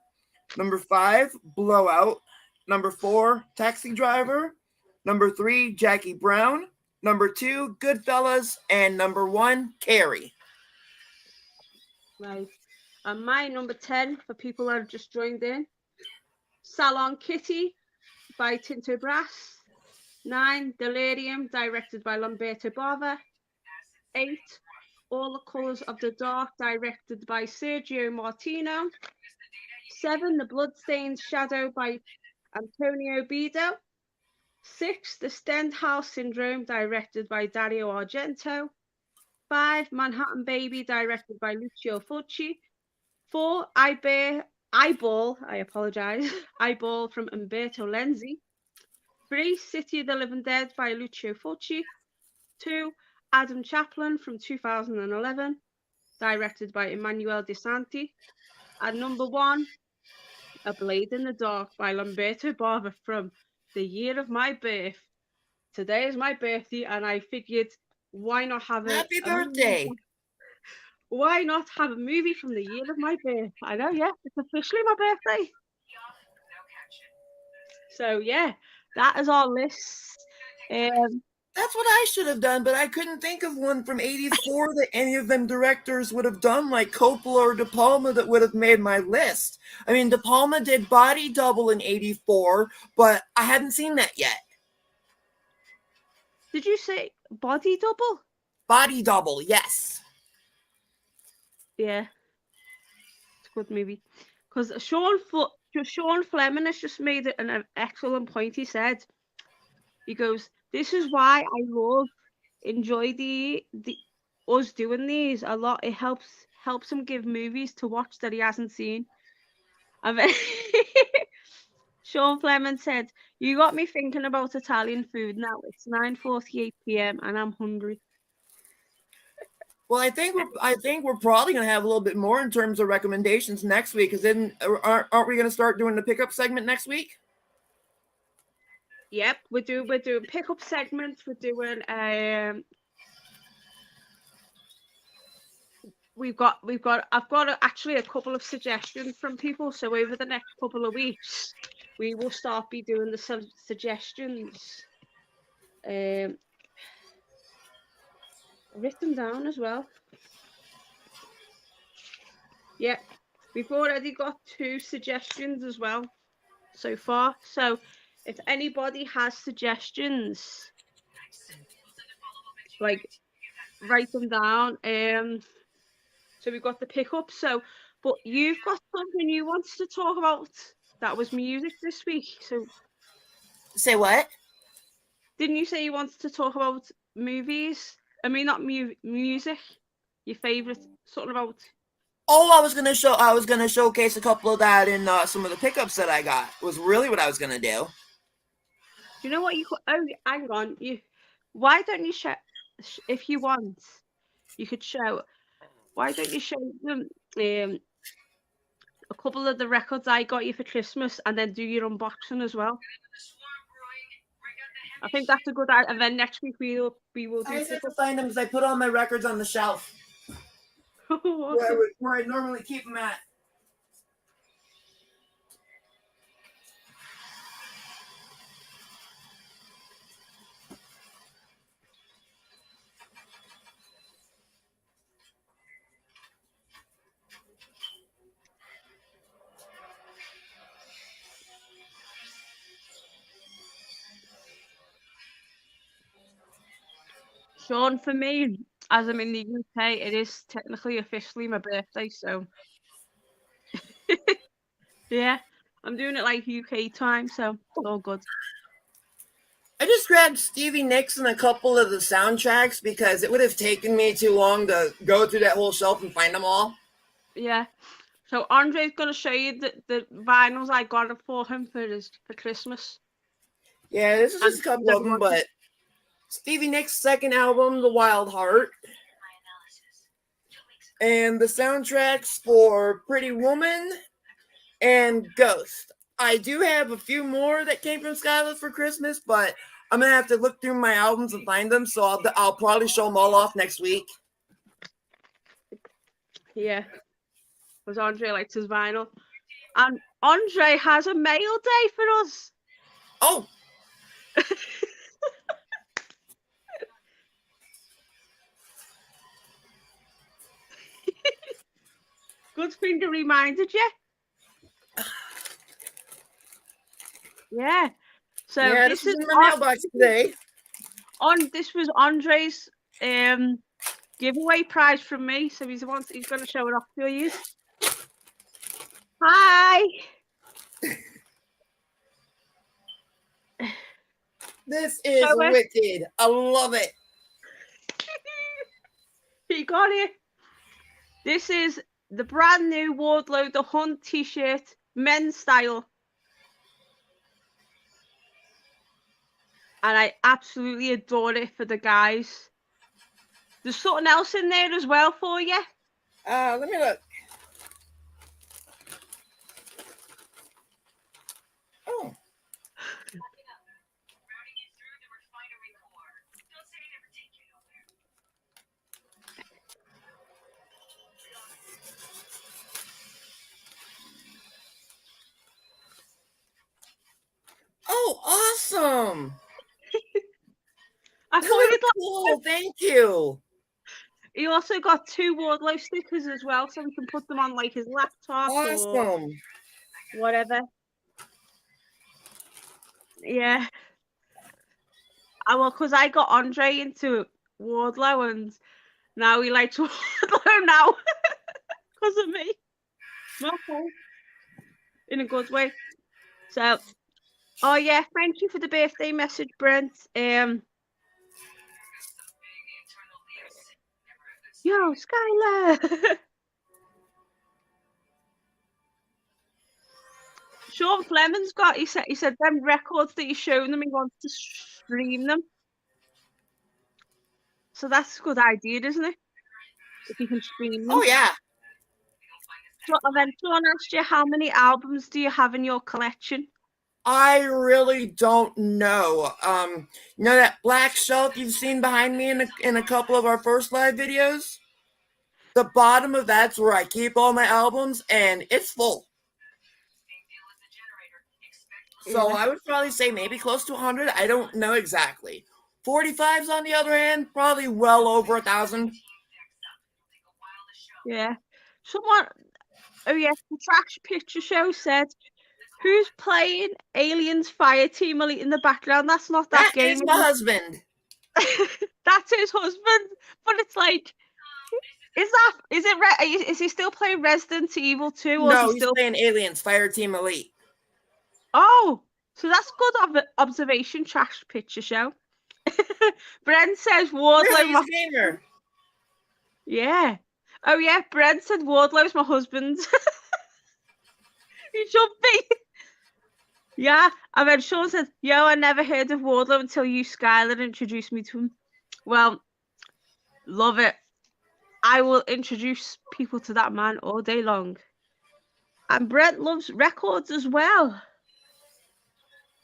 Number 5, Blowout. Number 4, Taxi Driver. Number 3, Jackie Brown. Number 2, Goodfellas. And number 1, Carrie. Right. And my number 10, for people that have just joined in, Salon Kitty by Tinto Brass. 9, Delirium, directed by Lamberto Bava. 8, All the Colours of the Dark, directed by Sergio Martino. 7, The Bloodstained Shadow by Antonio Bido. 6, The Stenhouse Syndrome, directed by Dario Argento. 5, Manhattan Baby, directed by Lucio Fulci. 4, Eyeball, I apologise, Eyeball from Umberto Lenzi. 3, City of the Living Dead by Lucio Fulci. 2, Adam Chaplin from 2011, directed by Emanuele De Santi. And number 1, A Blade in the Dark by Lamberto Bava from the year of my birth. Today is my birthday, and I figured, why not have Happy birthday! Why not have a movie from the year of my birth? I know, yeah, it's officially my birthday. So yeah, that is our list. That's what I should have done, but I couldn't think of one from '84 that any of them directors would have done, like Coppola or De Palma, that would have made my list. I mean, De Palma did Body Double in '84, but I hadn't seen that yet. Did you say Body Double? Body Double, yes. Yeah, it's a good movie. Because Sean Fleming has just made an excellent point. He goes, "This is why I enjoy the us doing these a lot. It helps him give movies to watch that he hasn't seen." And then Sean Fleming said, "You got me thinking about Italian food now. It's 9:48 p.m. and I'm hungry." Well, I think we're probably going to have a little bit more in terms of recommendations next week, because then aren't we going to start doing the pickup segment next week? Yep, we're doing pickup segments. We're doing I've got actually a couple of suggestions from people. So over the next couple of weeks, we will start be doing the suggestions. I've written down as well. Yeah, we've already got 2 suggestions as well so far. So if anybody has suggestions, like write them down. So we've got the pickup. So, but you've got something you wanted to talk about. That was music this week. So Say what? didn't you say you wanted to talk about movies? I mean, not music. Your favorite, something about. Oh, I was gonna showcase a couple of that in some of the pickups that I got. Was really what I was gonna do. Do you know what you could? Oh, hang on. Why don't you show? If you want, you could show. Why don't you show them a couple of the records I got you for Christmas, and then do your unboxing as well? I think that's a good idea. And then next week we will do. I just have to find them because I put all my records on the shelf Awesome. where I normally keep them at. Sean, for me, as I'm in the UK, it is technically officially my birthday, so yeah, I'm doing it like UK time, so it's all good. I just grabbed Stevie Nicks and a couple of the soundtracks because it would have taken me too long to go through that whole shelf and find them all. Yeah. So Andre's gonna show you the vinyls I got for him for Christmas. Yeah, this is just a couple of them, but Stevie Nicks' second album, The Wild Heart, and the soundtracks for Pretty Woman and Ghost. I do have a few more that came from Skyla for Christmas, but I'm gonna have to look through my albums and find them, so I'll probably show them all off next week. Yeah, because Andre likes his vinyl, and Andre has a mail day for us. Oh. Good thing to reminded you. Yeah. So yeah, this is in my mailbox today. This was Andre's giveaway prize from me, so he's going to show it off to you. Hi. This is wicked. I love it. You got it. This is the brand new Wardlow The Hunt t-shirt, men's style. And I absolutely adore it for the guys. There's something else in there as well for you. Let me look. Oh. awesome. I They thought look you'd like. cool. Thank you. He also got 2 Wardlow stickers as well, so we can put them on like his laptop or Awesome. whatever. Yeah. Well, because I got Andre into Wardlow, and now he likes Wardlow now because of me. Okay. In a good way. So, oh yeah, thank you for the birthday message, Brent. Yo, Skyla. Sean Fleming's got. He said them records that you showing them, he wants to stream them. So that's a good idea, isn't it? If you can stream them. Oh yeah. So, and then Sean asked you, how many albums do you have in your collection? I really don't know. You know that black shelf you've seen behind me in a couple of our first live videos? The bottom of that's where I keep all my albums, and it's full. So Yeah. I would probably say maybe close to 100. I don't know exactly. 45s, on the other hand, probably well over 1,000. Yeah. Someone, oh yeah, the Trash Picture Show said, who's playing Aliens Fire Team Elite in the background? That's not that That game. is my husband. That's his husband. But it's like, is he still playing Resident Evil 2? Or No, is he he's still playing Aliens Fire Team Elite. Oh, so that's good observation, Trash Picture Show. Brent says Wardlow. Really, he's a gamer. Yeah. Oh yeah, Brent said Wardlow's my husband. He should be. Yeah. And then Sean said, yo, I never heard of Wardlow until you, Skyla, introduced me to him. Well, love it. I will introduce people to that man all day long. And Brent loves records as well.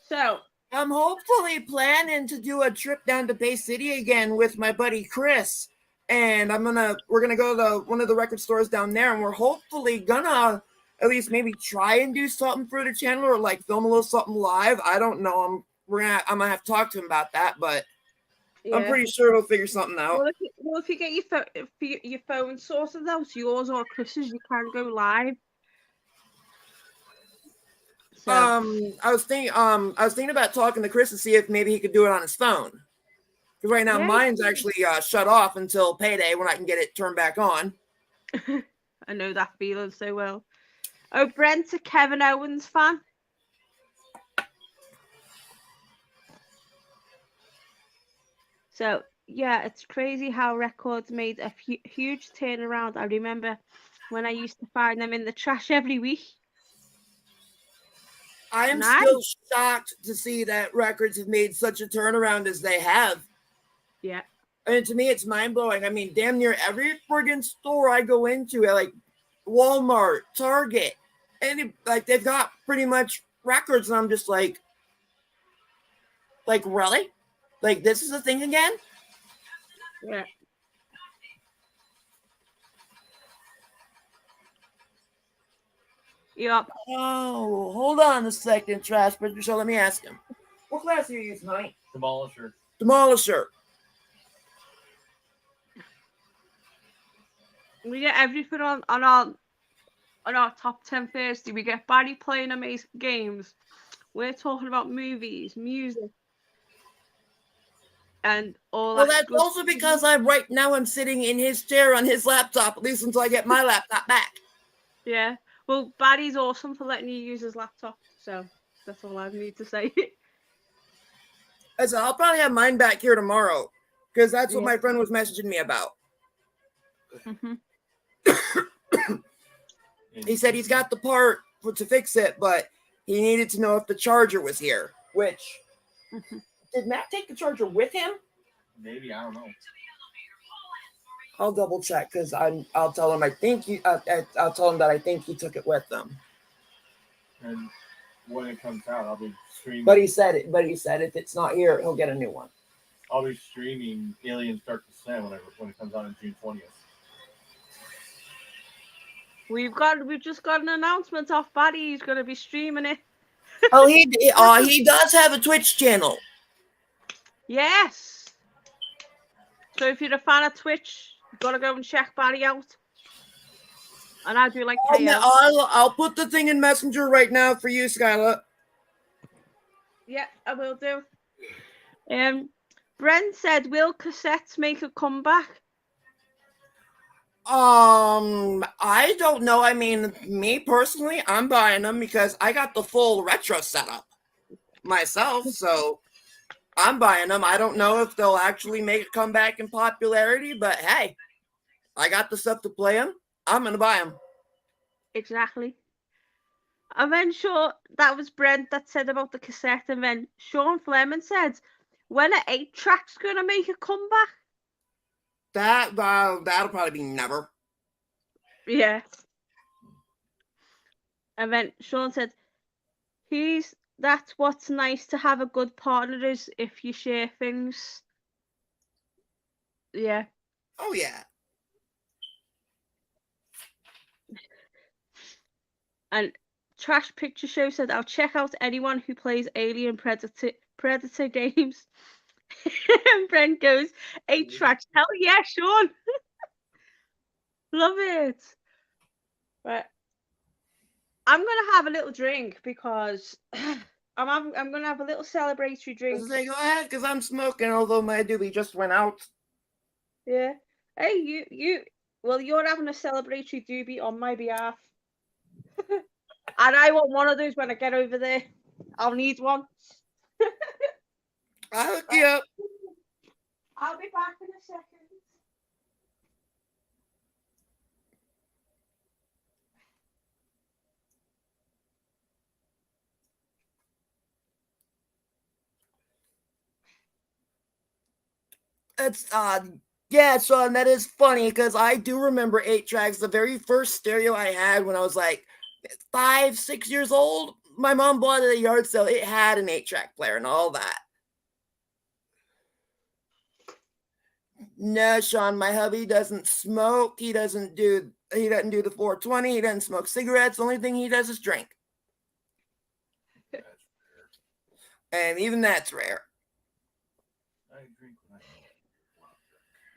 So I'm hopefully planning to do a trip down to Bay City again with my buddy Chris. And we're gonna go to one of the record stores down there, and we're hopefully gonna at least maybe try and do something for the channel, or like film a little something live. I don't know. I'm gonna have to talk to him about that, but yeah. I'm pretty sure we'll figure something out. Well, if you get your phone sorted out, yours or Chris's, you can go live. So, I was thinking about talking to Chris to see if maybe he could do it on his phone. Because right now mine's actually shut off until payday when I can get it turned back on. I know that feeling so well. Oh, Brent's a Kevin Owens fan. So yeah, it's crazy how records made a huge turnaround. I remember when I used to find them in the trash every week. I am still shocked to see that records have made such a turnaround as they have. Yeah. And to me, it's mind-blowing. I mean, damn near every friggin' store I go into, like Walmart, Target, like they've got pretty much records, and I'm just like really? Like, this is a thing again? Yeah. Yep. Oh, hold on a second, Trash Picture Show. Let me ask him. What class are you using tonight? Demolisher. Demolisher. We get everything on our top 10 Thursday. We get Barry playing amazing games. We're talking about movies, music, and all that. Well, that's also because I'm sitting in his chair on his laptop, at least until I get my laptop back. Yeah. Well, Barry's awesome for letting you use his laptop, so that's all I need to say. I said, I'll probably have mine back here tomorrow, because that's what my friend was messaging me about. Mm-hmm. He said he's got the part to fix it, but he needed to know if the charger was here, which... Did Matt take the charger with him? Maybe, I don't know. I'll double check, because I'll tell him I'll tell him that I think he took it with them. And when it comes out, I'll be streaming. But he said if it's not here, he'll get a new one. I'll be streaming Aliens Dark Descent when it comes out on June 20th. We've just got an announcement off Barry. He's going to be streaming it. Oh, he does have a Twitch channel. Yes. So if you're a fan of Twitch, you gotta go and check Barry out. And I do like KO. I'll put the thing in Messenger right now for you, Skyla. Yeah, I will do. Brent said, "Will cassettes make a comeback?" I don't know. I mean, me personally, I'm buying them because I got the full retro setup myself, so I'm buying them. I don't know if they'll actually make a comeback in popularity, but hey, I got the stuff to play them. I'm gonna buy them. Exactly. And then that was Brent that said about the cassette, and then Sean Fleming said, "When are 8-tracks gonna make a comeback?" That'll probably be never. Yeah. And then Sean said, "That's what's nice to have a good partner is if you share things." Yeah. Oh yeah. And Trash Picture Show said, "I'll check out anyone who plays Alien Predator games." And Brent goes, 8-tracks. Hell yeah, Sean. Love it. Right. I'm gonna have a little drink because I'm gonna have a little celebratory drink. Say, go ahead, because I'm smoking, although my doobie just went out. Yeah. Hey, you're having a celebratory doobie on my behalf. And I want one of those when I get over there. I'll need one. I'll hook you up. I'll be back in a second. It's yeah, Sean, that is funny because I do remember 8-tracks. The very first stereo I had when I was like 5, 6 years old, my mom bought it at a yard sale. It had an 8-track player and all that. No, Sean, my hubby doesn't smoke. He doesn't do the 420. He doesn't smoke cigarettes. The only thing he does is drink. And even that's rare. I drink when I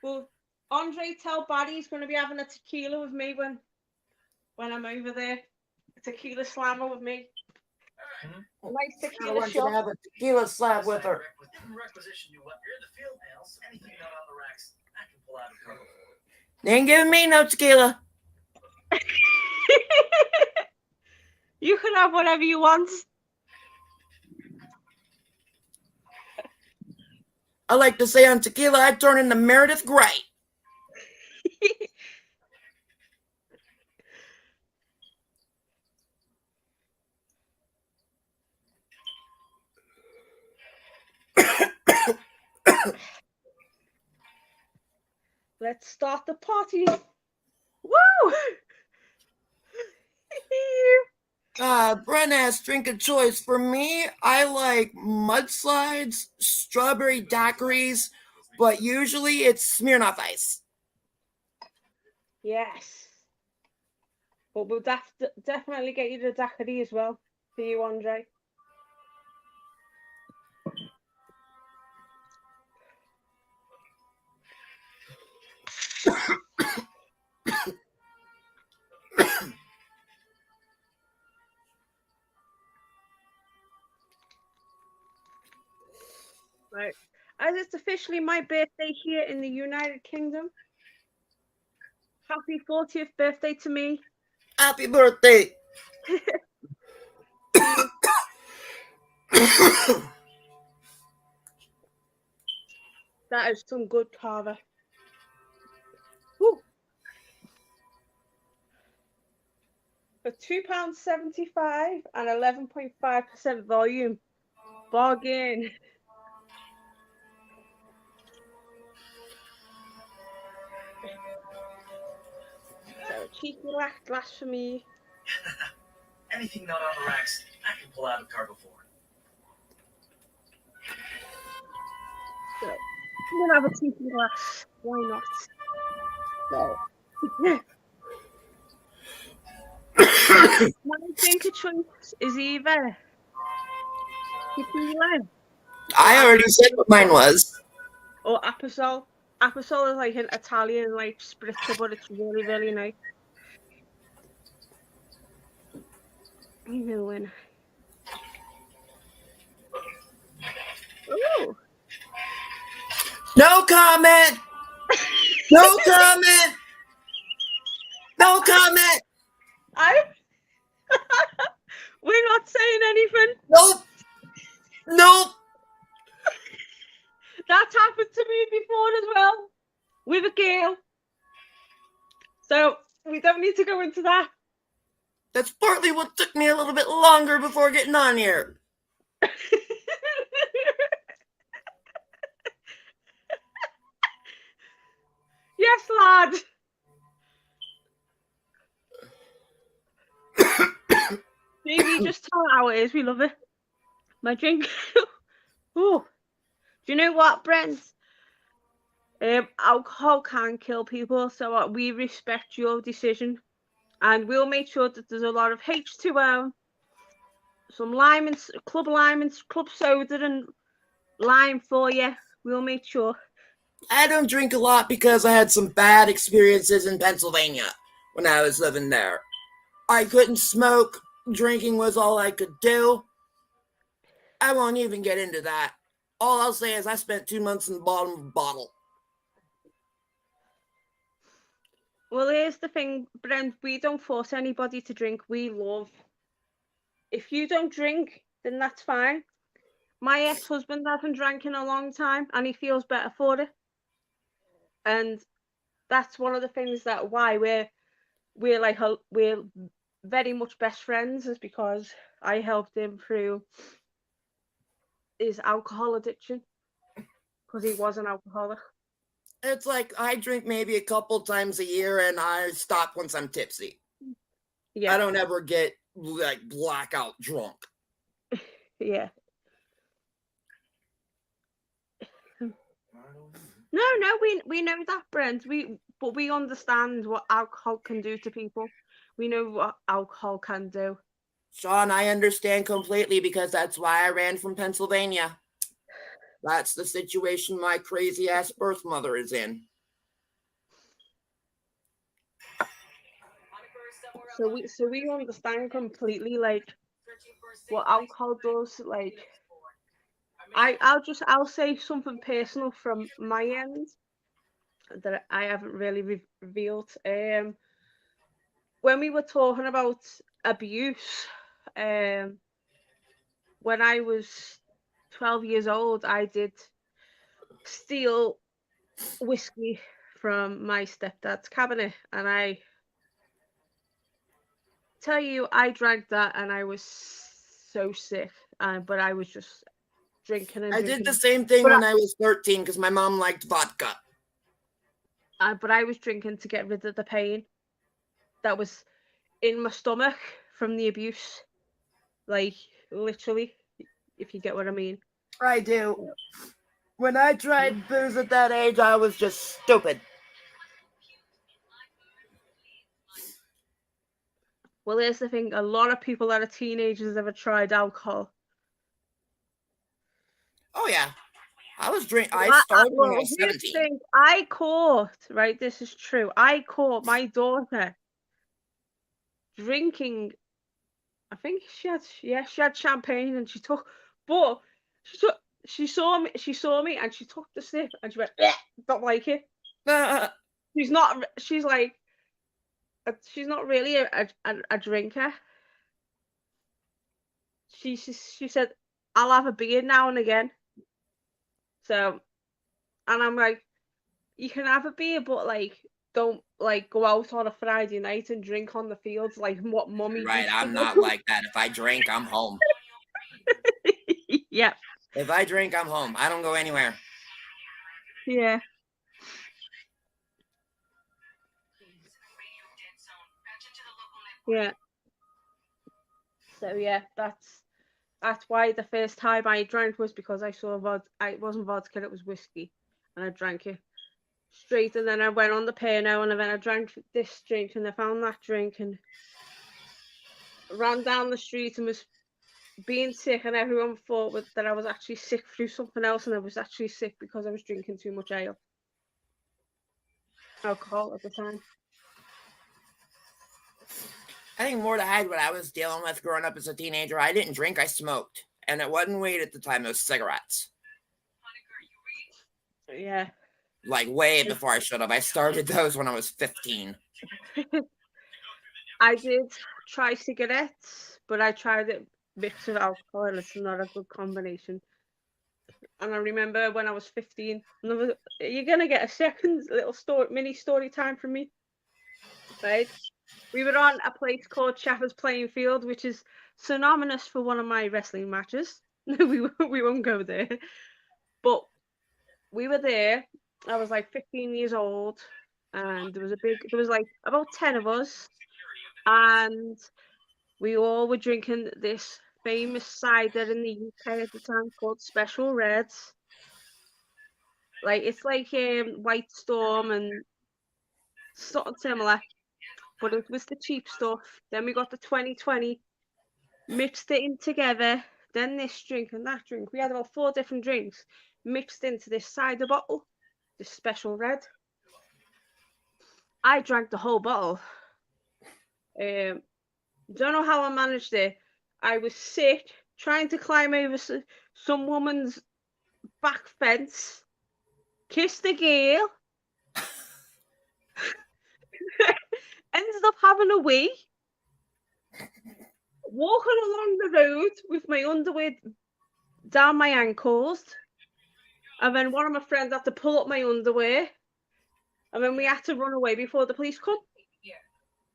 Well, Andre, tell Barry he's going to be having a tequila with me when I'm over there. A tequila slammer with me. A nice I tequila want you to shot. have a tequila slab with her. Requisition you up. You're in the field now, so anything not on the racks, I can pull out of cargo. They ain't giving me no tequila. You can have whatever you want. I like to say on tequila, I turn into Meredith Grey. Let's start the party. Woo! Brent asks drink of choice. For me, I like mudslides, strawberry daiquiris, but usually it's Smirnoff Ice. Yes. But we'll definitely get you the daiquiri as well for you, Andre. Right. As it's officially my birthday here in the United Kingdom, happy 40th birthday to me. Happy birthday. That is some good carver. Woo. For £2.75 and 11.5% volume. Bargain. So a cheeky glass for me. Anything not on the racks, I can pull out of cargo for. So I'm gonna have a cheeky glass. Why not? So my drink of choice is either Tequila lime I already said what mine was. or Aperol. Aperol is like an Italian like spritzer, but it's really, really nice. I'm gonna win. Ooh. No comment. No comment. No comment. I. We're not saying anything. Nope. Nope. That's happened to me before as well with a girl. So we don't need to go into that. That's partly what took me a little bit longer before getting on here. Yes, lad. Maybe just tell it how it is. We love it. My drink. Ooh. Do you know what, Brent? Alcohol can kill people, so we respect your decision, and we'll make sure that there's a lot of H2O, some lime and club soda and lime for you. We'll make sure. I don't drink a lot because I had some bad experiences in Pennsylvania when I was living there. I couldn't smoke. Drinking was all I could do. I won't even get into that. All I'll say is I spent 2 months in the bottom of a bottle. Well, here's the thing, Brent. We don't force anybody to drink. We love. If you don't drink, then that's fine. My ex-husband hasn't drank in a long time, and he feels better for it. And that's one of the things that why we're very much best friends, is because I helped him through his alcohol addiction because he was an alcoholic. It's like I drink maybe a couple times a year and I stop once I'm tipsy. Yeah. I don't ever get like blackout drunk. Yeah. No, we know that, Brent. But we understand what alcohol can do to people. We know what alcohol can do. Sean, I understand completely because that's why I ran from Pennsylvania. That's the situation my crazy ass birth mother is in. So we understand completely like what alcohol does. Like I'll say something personal from my end that I haven't really revealed. When we were talking about abuse, when I was 12 years old, I did steal whiskey from my stepdad's cabinet, and I tell you, I drank that, and I was so sick. But I was just drinking and I drinking. did the same thing But when I was 13 because my mom liked vodka. But I was drinking to get rid of the pain that was in my stomach from the abuse. Like, literally, if you get what I mean. I do. When I tried booze at that age, I was just stupid. Well, here's the thing. A lot of people that are teenagers ever tried alcohol. Oh, yeah. I started when I was 17. I caught, right, this is true. I caught my daughter drinking, I think she had champagne, and she saw me and she took the sip and she went, don't like it. She's not really a drinker. She said, I'll have a beer now and again. So, and I'm like, you can have a beer, but like, don't like go out on a Friday night and drink on the fields like what mummy. Right, I'm not like that. If I drink, I'm home. Yeah. If I drink, I'm home. I don't go anywhere. Yeah. Yeah. So yeah, that's why the first time I drank was because I saw it wasn't vodka, it was whiskey, and I drank it straight. And then I went on the Pernod, and then I drank this drink, and I found that drink, and ran down the street and was being sick, and everyone thought that I was actually sick through something else, and I was actually sick because I was drinking too much alcohol at the time. I think more to hide what I was dealing with growing up as a teenager. I didn't drink, I smoked. And it wasn't weed at the time, it was cigarettes. Yeah. Like way before I should have. I started those when I was 15. I did try cigarettes, but I tried it mixed with alcohol, and it's not a good combination. And I remember when I was 15, you're gonna get a second little mini story time from me, right? We were on a place called Shaffer's Playing Field, which is synonymous for one of my wrestling matches. We won't go there, but we were there. I was like 15 years old, and there was like about 10 of us, and we all were drinking this famous cider in the UK at the time called Special Reds. Like it's like White Storm and something similar, but it was the cheap stuff. Then we got the 2020, mixed it in together. Then this drink and that drink. We had about 4 different drinks mixed into this cider bottle, this Special Red. I drank the whole bottle. Don't know how I managed it. I was sick, trying to climb over some woman's back fence, kissed a girl, ended up having a wee, walking along the road with my underwear down my ankles, and then one of my friends had to pull up my underwear, and then we had to run away before the police come.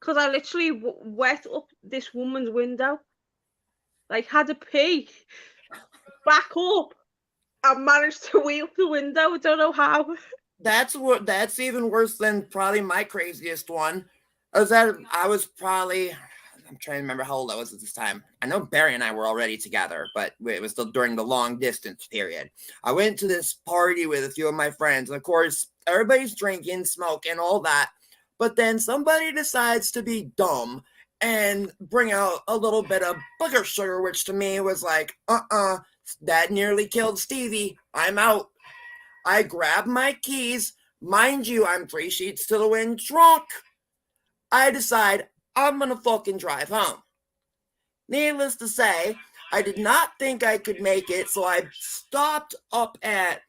Because I literally wet up this woman's window, like had to pee, back up, and managed to wheel the window. I don't know how. That's even worse than probably my craziest one. I'm trying to remember how old I was at this time. I know Barry and I were already together, but it was still during the long distance period. I went to this party with a few of my friends, and of course, everybody's drinking, smoking, all that. But then somebody decides to be dumb and bring out a little bit of booger sugar, which to me was like, that nearly killed Stevie. I'm out. I grab my keys. Mind you, I'm 3 sheets to the wind drunk. I decide I'm gonna fucking drive home. Needless to say, I did not think I could make it, so I stopped up at,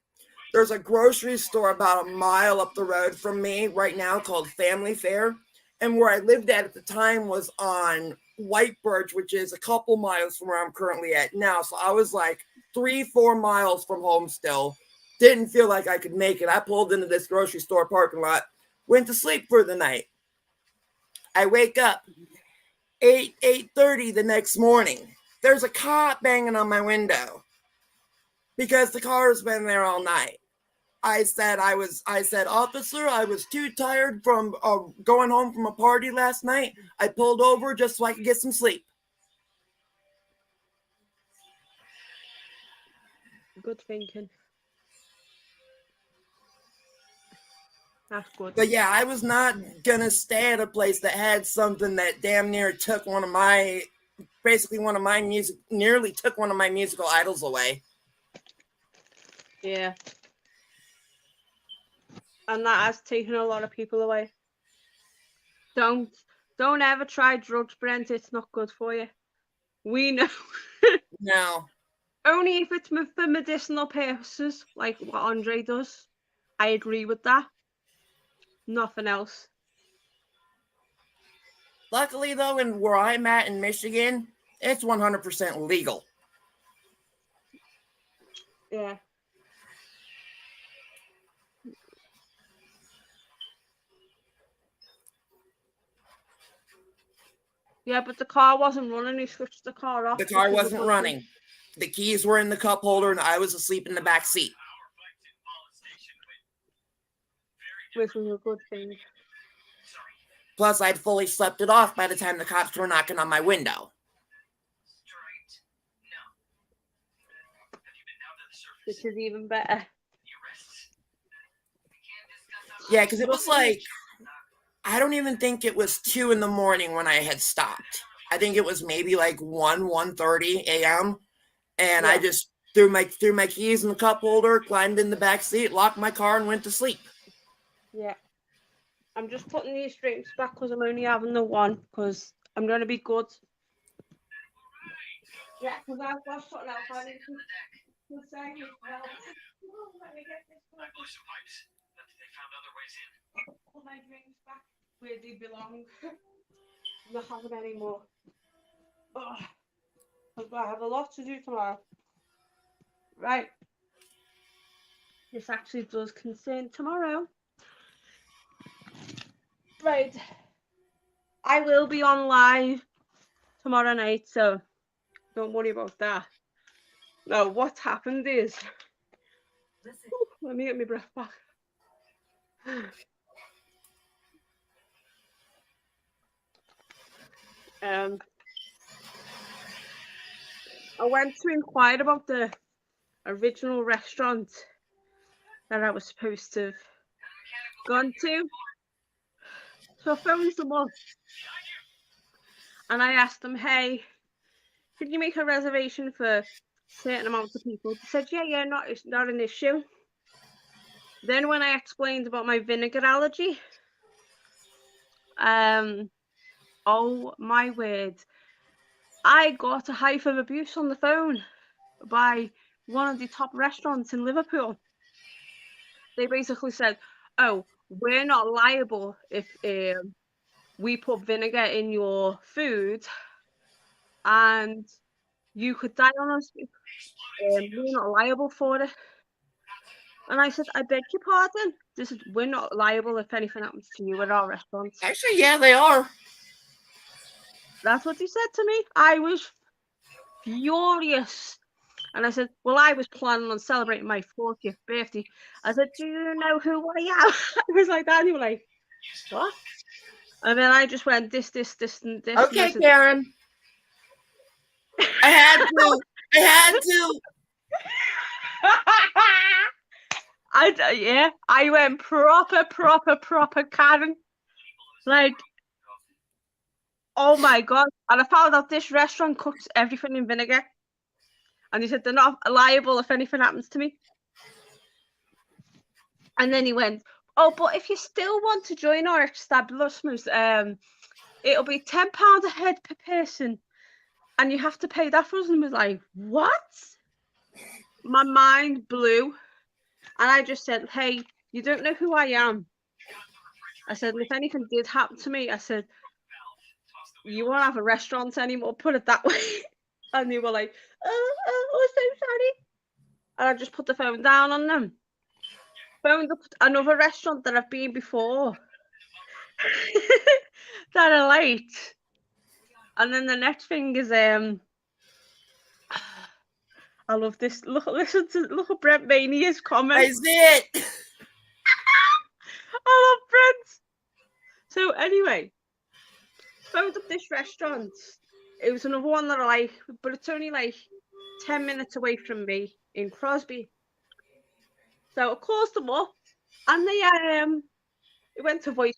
there's a grocery store about a mile up the road from me right now called Family Fare. And where I lived at the time was on White Birch, which is a couple miles from where I'm currently at now. So I was like 3-4 miles from home still. Didn't feel like I could make it. I pulled into this grocery store parking lot, went to sleep for the night. I wake up 8:30 the next morning. There's a cop banging on my window because the car's been there all night. I said, officer, I was too tired from going home from a party last night. I pulled over just so I could get some sleep. Good thinking. That's good. But yeah, I was not gonna stay at a place that had something that damn near took nearly took one of my musical idols away. Yeah. And that has taken a lot of people away. Don't ever try drugs, Brent. It's not good for you. We know. No. Only if it's for medicinal purposes, like what Andre does. I agree with that. Nothing else. Luckily, though, in where I'm at in Michigan, it's 100% legal. Yeah. Yeah, but the car wasn't running. He switched the car off. The car wasn't running. The keys were in the cup holder, and I was asleep in the back seat. Which was a good thing. Plus, I'd fully slept it off by the time the cops were knocking on my window. Which is even better. Yeah, because it was like, I don't even think it was 2 a.m. when I had stopped. I think it was maybe like 1:30 a.m. And I Yeah. just threw my keys in the cup holder, climbed in the back seat, locked my car, and went to sleep. Yeah. I'm just putting these drinks back because I'm only having the one because I'm going to be good. Yeah, because I've got something else I need to say as well. Let me get this I blew some pipes, but they found other ways in. put my drinks back where they belong. I'm not having any more. I have a lot to do tomorrow. Right. This actually does concern tomorrow. Right. I will be on live tomorrow night, so don't worry about that. No, what's happened is. Let me get my breath back. I went to inquire about the original restaurant that I was supposed to have gone to. So I phoned them up and I asked them, hey, can you make a reservation for a certain amount of people? They said, yeah, it's not an issue. Then when I explained about my vinegar allergy, oh my word, I got a hive of abuse on the phone by one of the top restaurants in Liverpool. They basically said, oh, we're not liable if we put vinegar in your food and you could die on us. We're not liable for it. And I said, I beg your pardon. We're not liable if anything happens to you at our restaurant. Actually, yeah, they are. That's what he said to me. I was furious. And I said, well, I was planning on celebrating my 40th birthday. I said, do you know who I am? I was like that. And he was like, what? And then I just went, this, and this. Okay, and Karen. I had to. I went proper Karen. Like, oh my God. And I found out this restaurant cooks everything in vinegar. And he said, they're not liable if anything happens to me. And then he went, oh, but if you still want to join our establishment, it'll be £10 a head per person. And you have to pay that for us. And I was like, what? My mind blew. And I just said, hey, you don't know who I am. I said, if anything did happen to me, I said, you won't have a restaurant anymore, put it that way. And they were like, oh, so sorry. And I just put the phone down on them. Phoned up another restaurant that I've been before. That are late. And then the next thing is, I love this. Look at Brent Mania's comment. I see it. I love Brent. So anyway, phoned up this restaurant. It was another one that I like, but it's only like 10 minutes away from me in Crosby. So I called them up, and they it went to voicemail.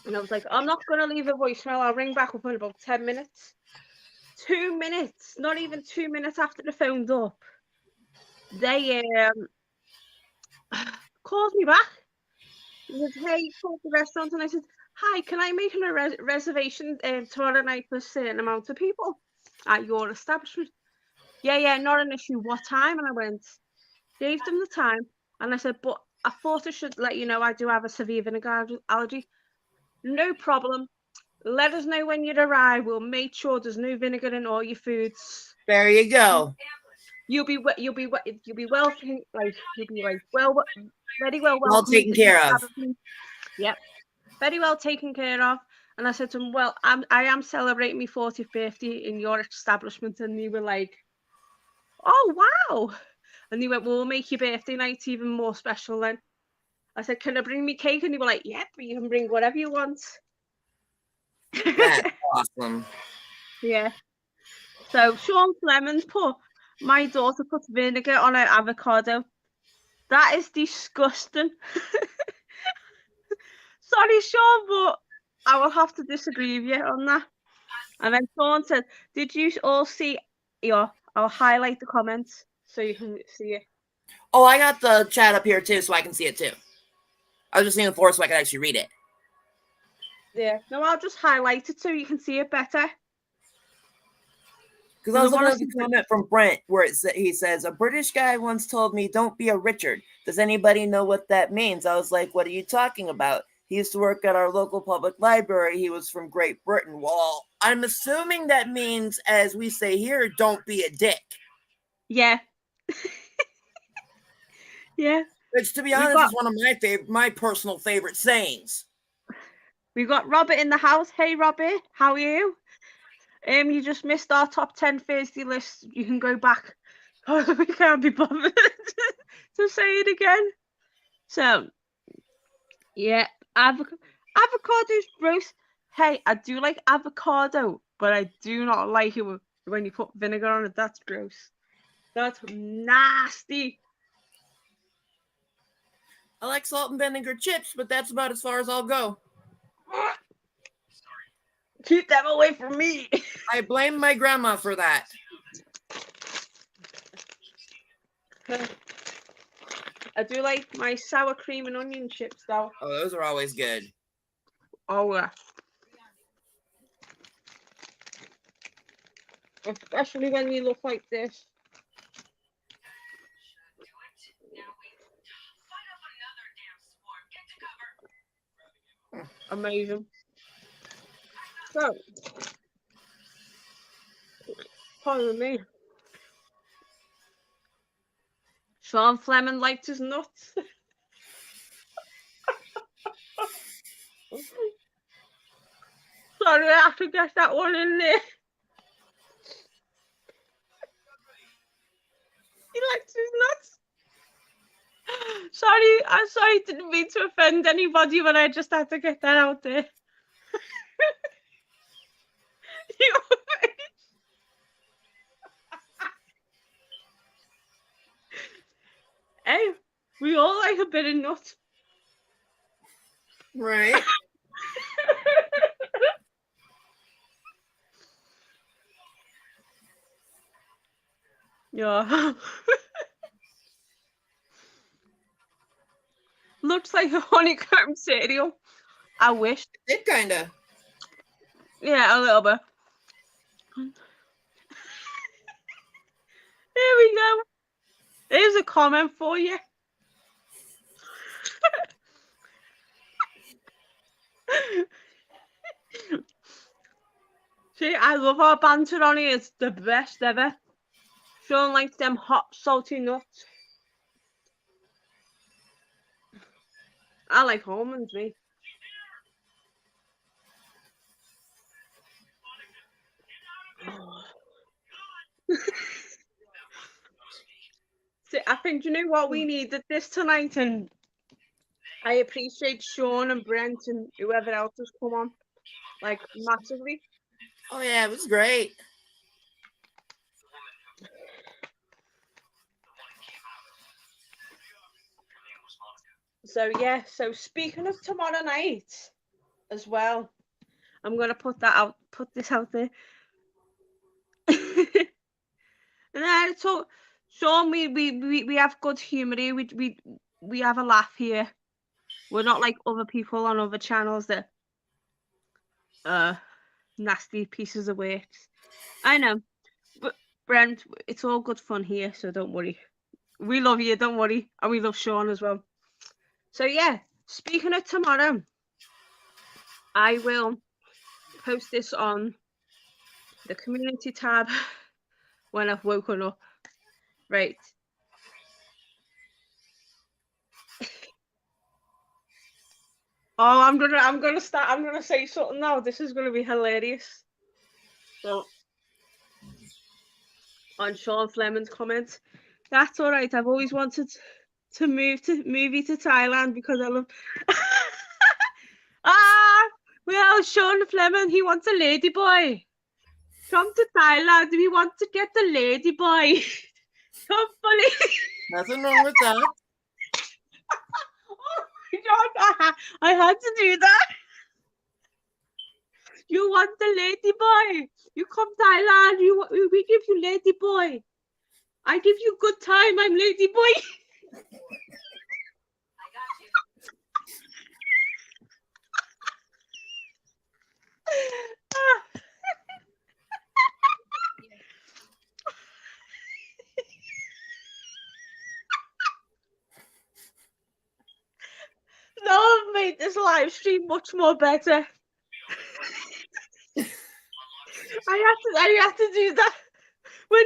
And I was like, I'm not gonna leave a voicemail. I'll ring back up in about 10 minutes. 2 minutes, not even 2 minutes after the phone's up, they called me back. He said, hey, called the restaurant, and I said, hi, can I make a reservation tomorrow night for a certain amount of people at your establishment? Yeah, not an issue. What time? And I went, gave them the time, and I said, but I thought I should let you know I do have a severe vinegar allergy. No problem. Let us know when you arrive. We'll make sure there's no vinegar in all your foods. There you go. You'll be well, very well taken care of. Yep, very well taken care of. And I said to him, well, I am celebrating my 40th birthday in your establishment. And they were like, oh, wow. And they went, well, we'll make your birthday night even more special then. I said, can I bring me cake? And they were like, yeah, but you can bring whatever you want. That's awesome. Yeah. So Sean Clemens my daughter puts vinegar on her avocado. That is disgusting. Sorry, Sean, but I will have to disagree with you on that. And then Sean said, "Did you all see?" I'll highlight the comments so you can see it. Oh, I got the chat up here too, so I can see it too. I was just seeing the floor so I could actually read it. Yeah. No, I'll just highlight it so you can see it better. Because I was looking at the comment from Brent where he says, "A British guy once told me, 'Don't be a Richard.' Does anybody know what that means?" I was like, "What are you talking about? He used to work at our local public library. He was from Great Britain." Well, I'm assuming that means, as we say here, don't be a dick. Yeah. Yeah. Which, to be honest, is one of my personal favorite sayings. We've got Robert in the house. Hey, Robert, how are you? You just missed our top 10 Thursday list. You can go back. Oh, we can't be bothered to say it again. So, yeah, avocado's gross. Hey, I do like avocado, but I do not like it when you put vinegar on it. That's gross. That's nasty. I like salt and vinegar chips, but that's about as far as I'll go. Keep them away from me. I blame my grandma for that. I do like my sour cream and onion chips, though. Oh, those are always good. Oh, yeah. Especially when you look like this. Amazing. So, pardon me. Sean Fleming liked his nuts. Sorry, I have to get that one in there. He likes his nuts. Sorry, I'm sorry, didn't mean to offend anybody, but I just had to get that out there. Hey, we all like a bit of nut. Right. Yeah. Looks like a honeycomb cereal. I wish. It kinda. Yeah, a little bit. There we go. There's a comment for you. See, I love our banter on here. It's the best ever. Sean likes them hot, salty nuts. I like almonds, me. See, I think, you know what, we needed this tonight, and I appreciate Sean and Brent and whoever else has come on, like, massively. Oh, yeah, it was great. So, yeah, so speaking of tomorrow night as well, I'm going to put this out there. And then so, Sean, we have good humour here. We have a laugh here. We're not like other people on other channels that nasty pieces of work. I know, but Brent, it's all good fun here, so don't worry. We love you, don't worry, and we love Sean as well. So yeah, speaking of tomorrow, I will post this on the community tab when I've woken up. Right. Oh, I'm gonna say something now. This is gonna be hilarious. So, on Sean Fleming's comment, that's all right. I've always wanted to move to Thailand because I love. Well, Sean Fleming, he wants a lady boy. Come to Thailand. We want to get the lady boy. Come, buddy. Nothing wrong with that. Oh my God, I had to do that. want the lady boy. You come Thailand, we give you lady boy. I give you good time, I'm lady boy. I got you. No, I've made this live stream much more better. I had to do that when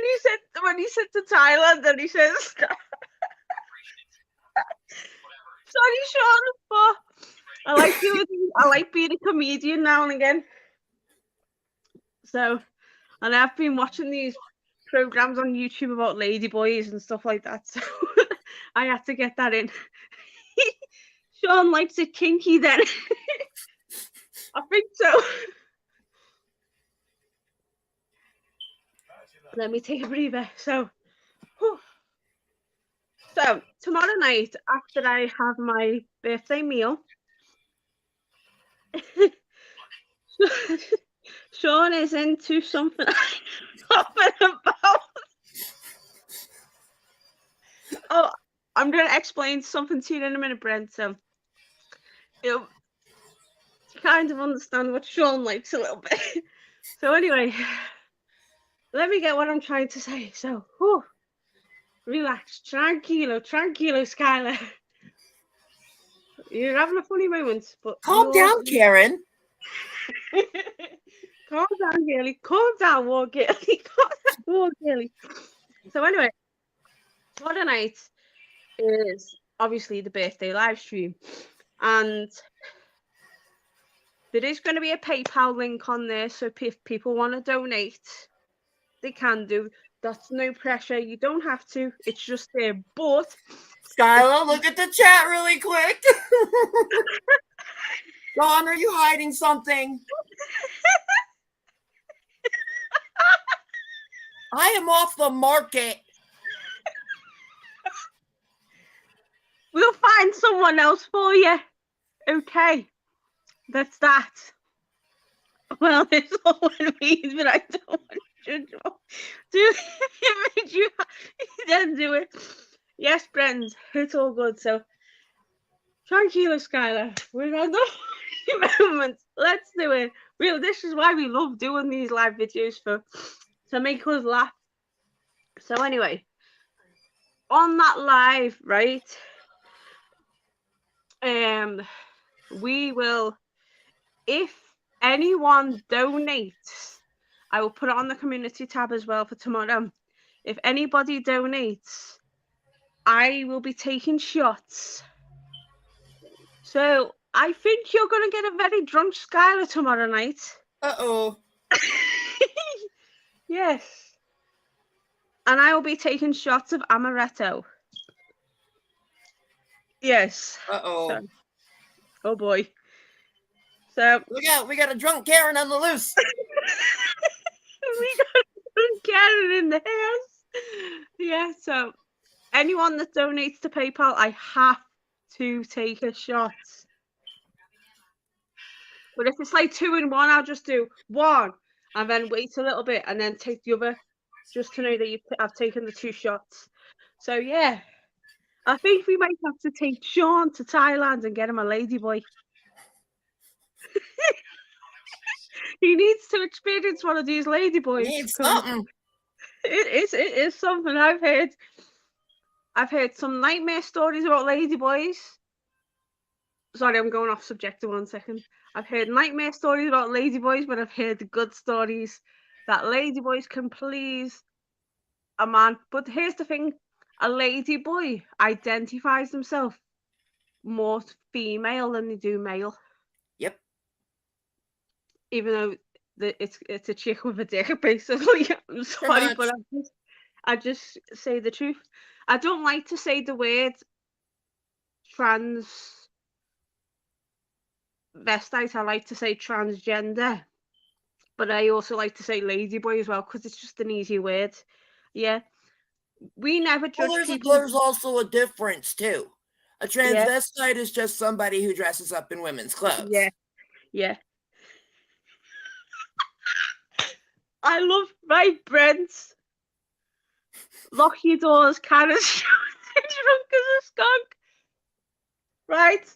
he said to Thailand and he says sorry Sean, but I like being a comedian now and again. So, and I've been watching these programs on YouTube about ladyboys and stuff like that, so I had to get that in. Sean likes it kinky then. I think so. Let me take a breather. So tomorrow night after I have my birthday meal, Sean is into something I'm talking about. Oh, I'm going to explain something to you in a minute, Brent. So you'll kind of understand what Sean likes a little bit. So anyway, let me get what I'm trying to say. So, relax, tranquilo, Skyla. You're having a funny moment, but Calm down, Karen. Calm down, girly. Calm down, war girly. Calm down, war girly. So anyway, tomorrow night is obviously the birthday live stream, and there is going to be a PayPal link on there, so if people want to donate, they can do. That's no pressure. You don't have to. It's just there. But Skyla, look at the chat really quick. Dawn, are you hiding something? I am off the market. we'll find someone else for you. Okay. That's that. Well, it's all one means, but I don't want to do it. You then do it. Yes, friends, it's all good. So, tranquilo, Skylar. We're on the moment. Let's do it. This is why we love doing these live videos to make us laugh. So anyway, on that live, right? We will, if anyone donates, I will put it on the community tab as well for tomorrow. If anybody donates, I will be taking shots. So I think you're going to get a very drunk Skylar tomorrow night. Uh-oh. Yes. And I will be taking shots of amaretto. Yes. Uh-oh. So, oh boy. So we got a drunk Karen on the loose. we got a Karen in the house. Yeah, so anyone that donates to PayPal, I have to take a shot. But if it's like 2 in 1, I'll just do 1 and then wait a little bit and then take the other, just to know that I've taken the 2 shots. So yeah, I think we might have to take Sean to Thailand and get him a ladyboy. He needs to experience one of these ladyboys. He needs something. It is something. I've heard some nightmare stories about ladyboys. Sorry, I'm going off subject for 1 second. I've heard nightmare stories about ladyboys, but I've heard the good stories that ladyboys can please a man. But here's the thing, a ladyboy identifies himself more female than they do male. Yep. Even though it's a chick with a dick, basically. I'm sorry, but I just say the truth. I don't like to say the word transvestite. I like to say transgender, but I also like to say ladyboy as well because it's just an easy word. Yeah, we never judge people. There's also a difference too. A transvestite is just somebody who dresses up in women's clothes. Yeah. I love right, Brent. Lock your doors, Kara's drunk as a skunk. Right.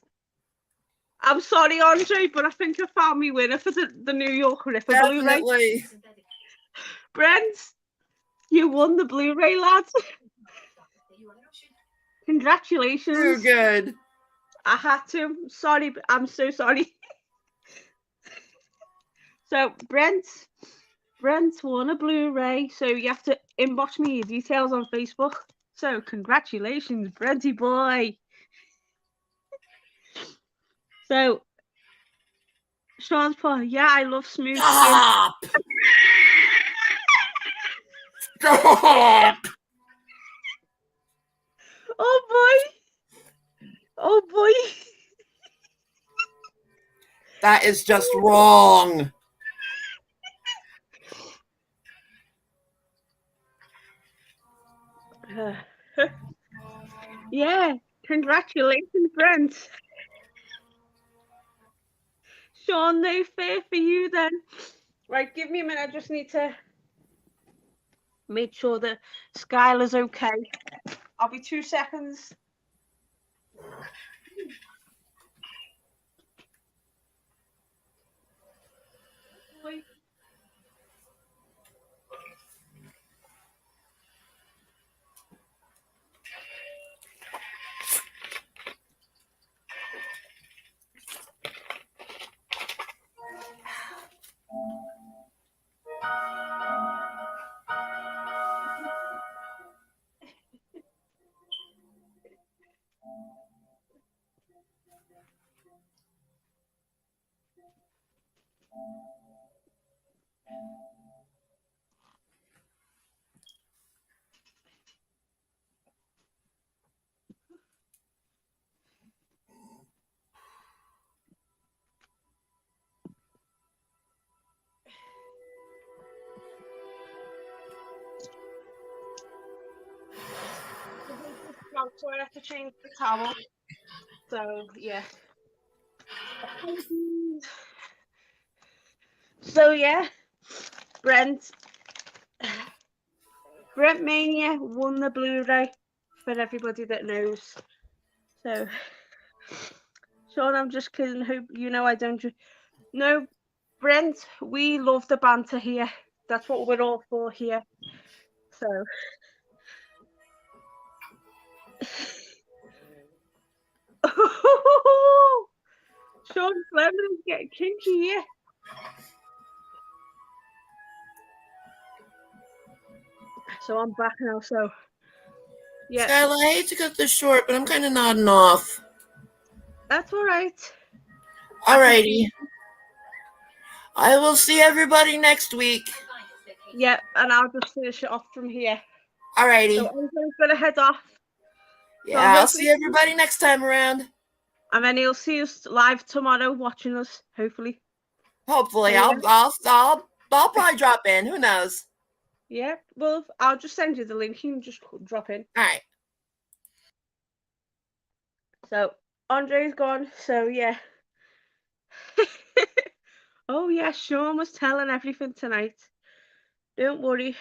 I'm sorry, Andre, but I think I found me winner for the New York Ripper Blu-ray. Definitely. Brent, you won the Blu-ray, lads. Congratulations. Too good. I had to. Sorry, I'm so sorry. So Brent won a Blu-ray. So you have to inbox me your details on Facebook. So congratulations, Brenty boy. So Sean's put, yeah, I love smooth skin. Stop. Stop. Oh boy. Oh boy. That is just wrong. Yeah, congratulations, Brent. Sean, no fair for you then. Right, give me a minute. I just need to make sure that Skyla's okay. I'll be 2 seconds. So I have to change the towel. So yeah. So yeah, Brent Mania won the Blu-ray for everybody that knows. So Sean, I'm just kidding. Hope you know I don't. No, Brent, we love the banter here. That's what we're all for here. So. Sean Fleming's getting kinky here. So I'm back now. So yeah, Skyla, I hate to cut this short, but I'm kind of nodding off. that's all right. Alrighty. I will see everybody next week. Yeah, and I'll just finish it off from here. Alrighty. So I'm gonna head off. Yeah, I'll see everybody next time around. And then he'll see us live tomorrow, watching us. Hopefully. Hopefully, So, I'll probably drop in. Who knows? Yeah, well, I'll just send you the link. You can just drop in. All right. So Andre's gone. So yeah. Oh yeah, Sean was telling everything tonight. Don't worry.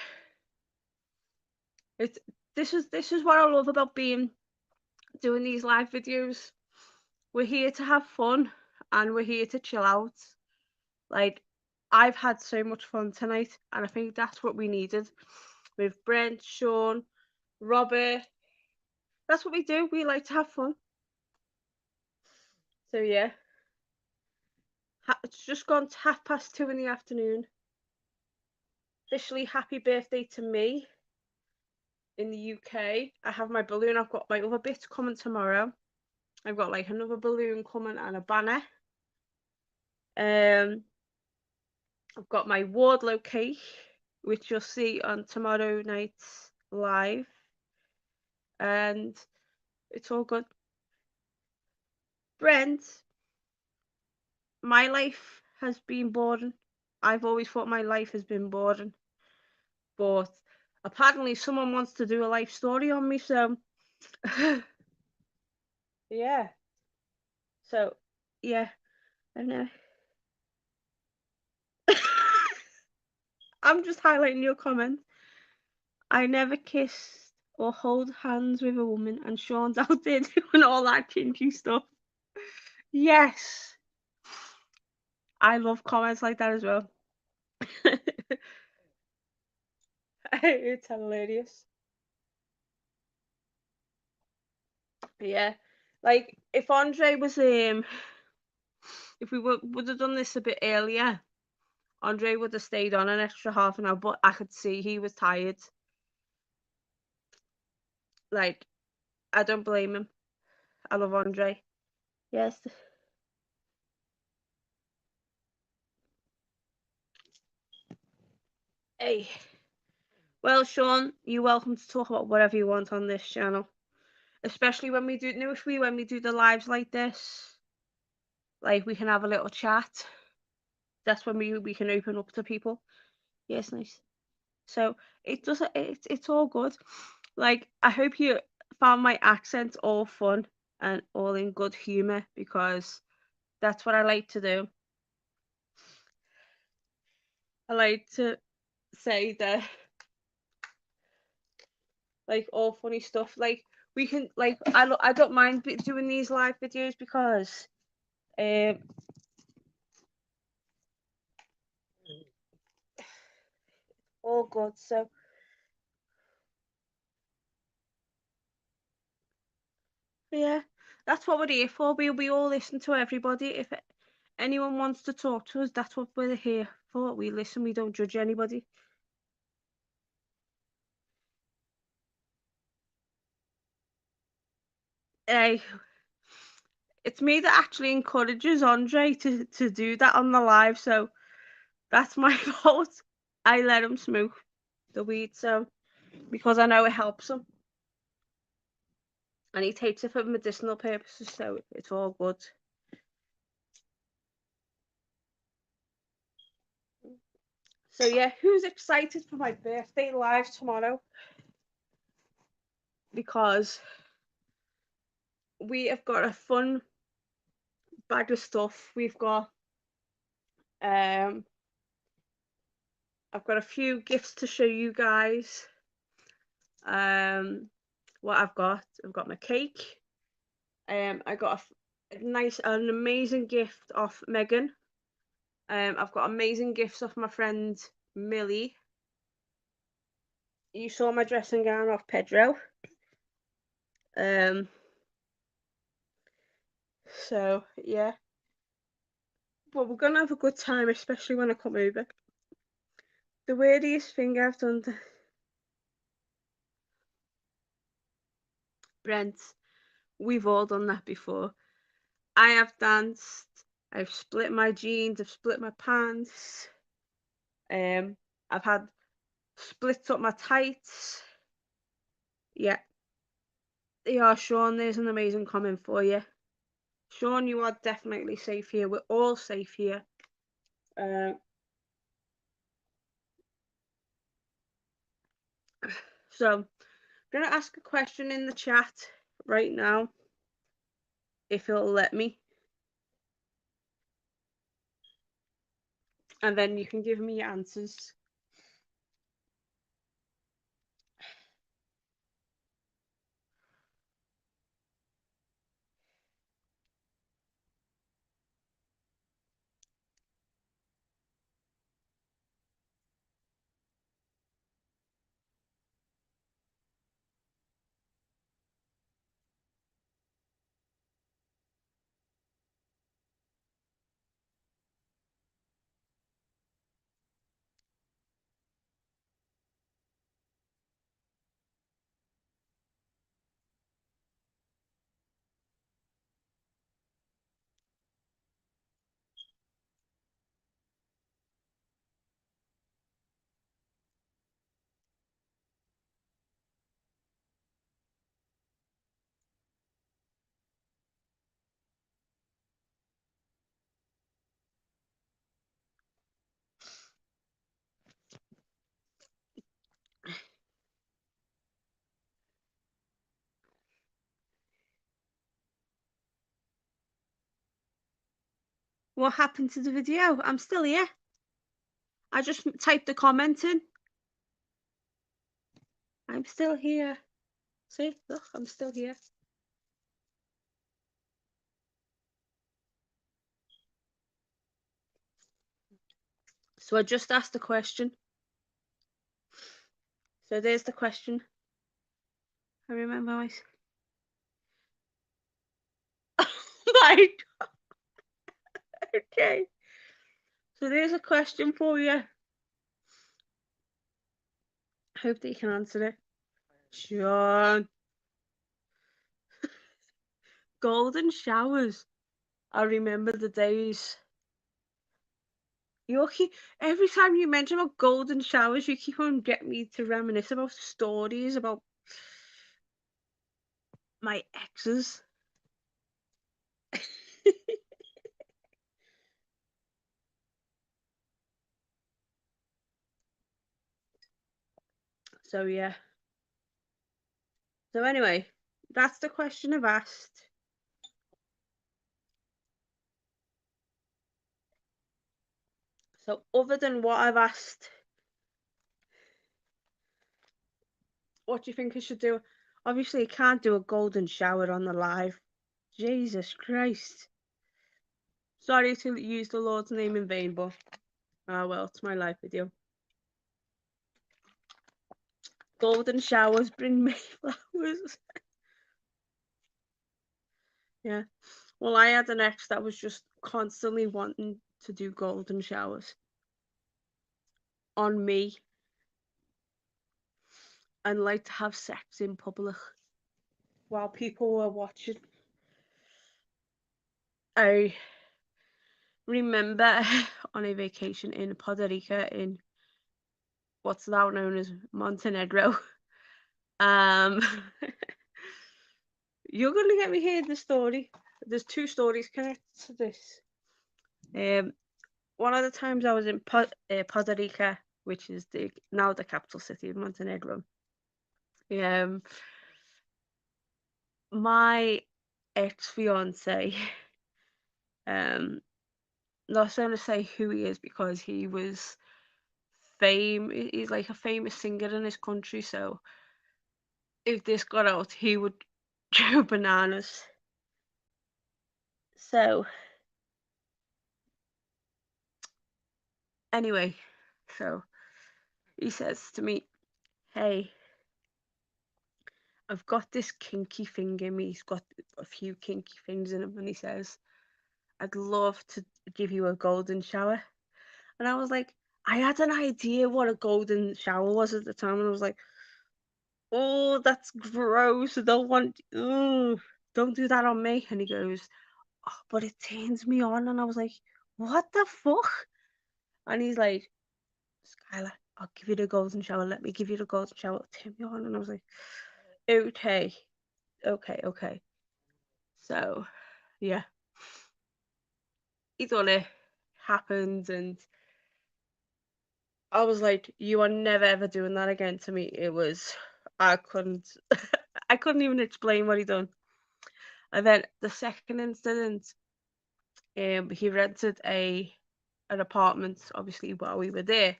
This is what I love about doing these live videos. We're here to have fun and we're here to chill out. Like, I've had so much fun tonight, and I think that's what we needed with Brent, Sean, Robert. That's what we do. We like to have fun. So yeah, it's just gone to 2:30 in the afternoon. Officially, happy birthday to me in the UK. I have my balloon. I've got my other bits coming tomorrow. I've got like another balloon coming and a banner. I've got my Wardlow cake, which you'll see on tomorrow night's live. And it's all good. Brent, my life has been boring. I've always thought my life has been boring. But apparently someone wants to do a life story on me, so yeah. So yeah, I don't know. I'm just highlighting your comment. I never kissed or hold hands with a woman, and Sean's out there doing all that kinky stuff. Yes, I love comments like that as well. It's hilarious. Yeah, like if Andre was if we would have done this a bit earlier, Andre would have stayed on an extra half an hour, but I could see he was tired. Like, I don't blame him. I love Andre. Yes. Hey. Well, Sean, you're welcome to talk about whatever you want on this channel. Especially when we do when we do the lives like this. Like, we can have a little chat. That's when we can open up to people. Yes, nice. So it's all good. Like, I hope you found my accent all fun and all in good humor, because that's what I like to do. I like to say that, like, all funny stuff. Like, we can, like, I don't mind doing these live videos because all good. So yeah, that's what we're here for. We all listen to everybody. If anyone wants to talk to us, that's what we're here for. We listen. We don't judge anybody. Hey, it's me that actually encourages Andre to do that on the live, so that's my fault. I let him smoke the weed, so because I know it helps him, and he takes it for medicinal purposes, so it's all good. So yeah, who's excited for my birthday live tomorrow? Because we have got a fun bag of stuff. We've got I've got a few gifts to show you guys. What I've got my cake. I got an amazing gift off Megan. I've got amazing gifts off my friend Millie. You saw my dressing gown off Pedro. So yeah, but we're gonna have a good time, especially when I come over. The weirdest thing I've done to Brent, we've all done that before. I have danced. I've split my jeans. I've split my pants. I've had splits up my tights. Yeah. Yeah, Sean, there's an amazing comment for you. Sean, you are definitely safe here. We're all safe here. So, I'm going to ask a question in the chat right now, if it'll let me. And then you can give me your answers. What happened to the video? I'm still here. I just typed the comment in. I'm still here. See, look, I'm still here. So I just asked the question. So there's the question. I remember my. My. Okay. So there's a question for you. Hope that you can answer it. Sean. Golden showers. I remember the days. Every time you mention about golden showers, you keep on getting me to reminisce about stories about my exes. So yeah. So anyway, that's the question I've asked. So other than what I've asked, what do you think I should do? Obviously, I can't do a golden shower on the live. Jesus Christ. Sorry to use the Lord's name in vain, but well, it's my life video. Golden showers bring me flowers. Yeah. Well, I had an ex that was just constantly wanting to do golden showers on me and like to have sex in public while people were watching. I remember on a vacation in Puerto Rico in what's now known as Montenegro. Um, you're gonna get me hearing the story. There's two stories connected to this. One of the times I was in Puerto Rico, which is now the capital city of Montenegro. My ex-fiance, not going to say who he is because he was he's like a famous singer in his country, so if this got out, he would go bananas. So anyway, so he says to me, hey, I've got this kinky thing in me. He's got a few kinky things in him, and he says, I'd love to give you a golden shower. And I was like, I had an idea what a golden shower was at the time, and I was like, oh, that's gross. I don't want, don't do that on me. And he goes, oh, but it turns me on. And I was like, what the fuck? And he's like, Skyla, I'll give you the golden shower. Let me give you the golden shower. Turn me on. And I was like, okay. So, yeah. He done it. Happened. And I was like, you are never ever doing that again to me. I couldn't, I couldn't even explain what he done. And then the second incident, he rented an apartment, obviously, while we were there,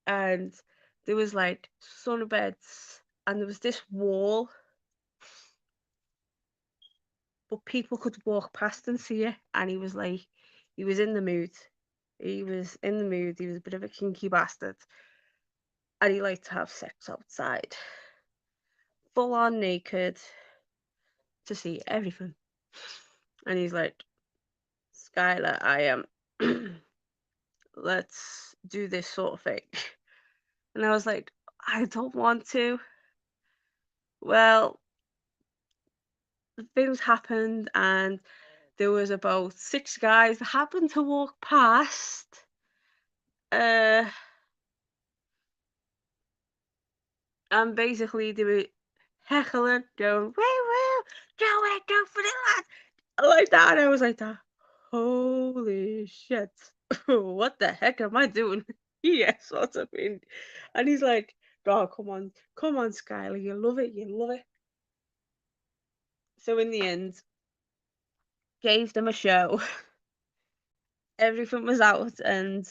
and there was like sunbeds, and there was this wall, but people could walk past and see it. And he was like, he was in the mood. He was in the mood. He was a bit of a kinky bastard, and he liked to have sex outside, full on naked, to see everything. And he's like, Skylar, I am. Let's do this sort of thing. And I was like, I don't want to. Well, things happened, and there was about 6 guys that happened to walk past. And basically they were heckling, going, woo, do it, go for it, lad. Like that. And I was like that. Holy shit. What the heck am I doing? Yeah, sort of thing. And he's like, oh, come on, Skylar, you love it. So in the end, gave them a show. Everything was out, and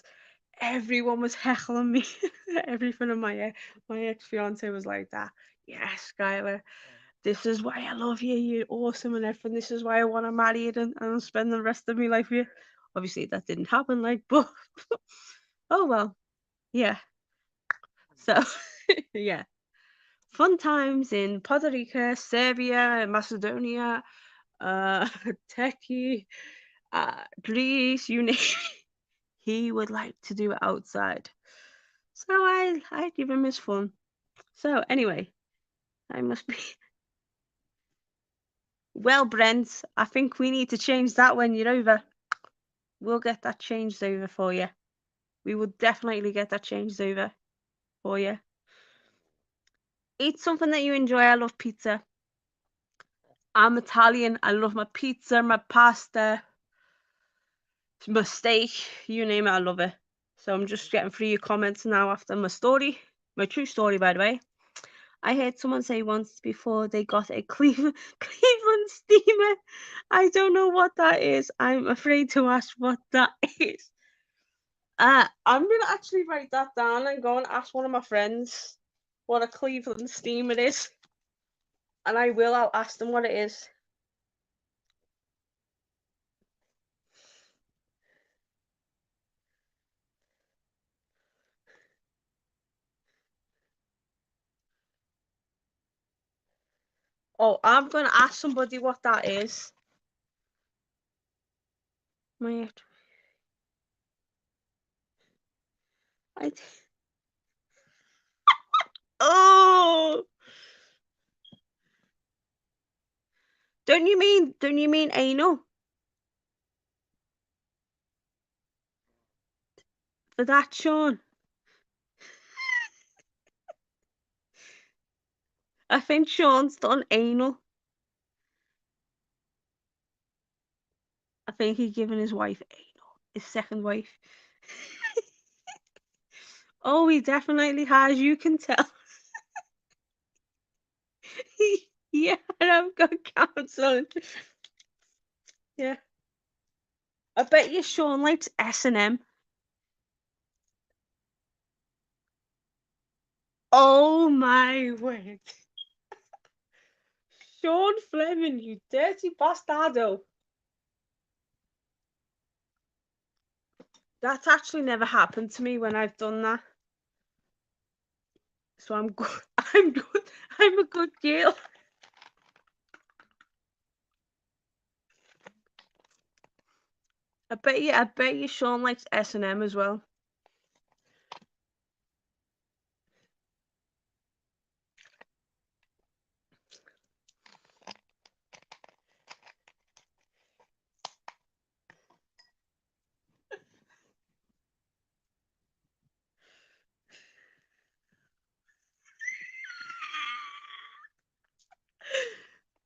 everyone was heckling me. Everything in my ex-fiance was like that. Yes, Skylar, this is why I love you. You're awesome and everything. This is why I want to marry you and spend the rest of my life with you. Obviously, that didn't happen, like, but oh well. Yeah. So, yeah. Fun times in Puerto Rico, Serbia, Macedonia, Turkey, Greece, you name it. He would like to do it outside. So I give him his fun. So anyway, I must be. Well, Brent, I think we need to change that when you're over. We'll get that changed over for you. We will definitely get that changed over for you. Eat something that you enjoy. I love pizza. I'm Italian. I love my pizza, my pasta, my steak, you name it, I love it. So I'm just getting through your comments now after my story. My true story, by the way. I heard someone say once before they got a Cleveland steamer. I don't know what that is. I'm afraid to ask what that is. I'm gonna actually write that down and go and ask one of my friends what a Cleveland steamer is. And I will, I'll ask them what it is. Oh, I'm gonna ask somebody what that is. Oh, don't you mean anal? For that, Sean. I think Sean's done anal. I think he's given his wife anal. His second wife. Oh, he definitely has. You can tell. Yeah, I've got counselling. Yeah. I bet you Sean likes S&M. Oh my word. Sean Fleming, you dirty bastardo. That's actually never happened to me when I've done that. So I'm good. I'm good. I'm a good girl. I bet you Sean likes S&M as well.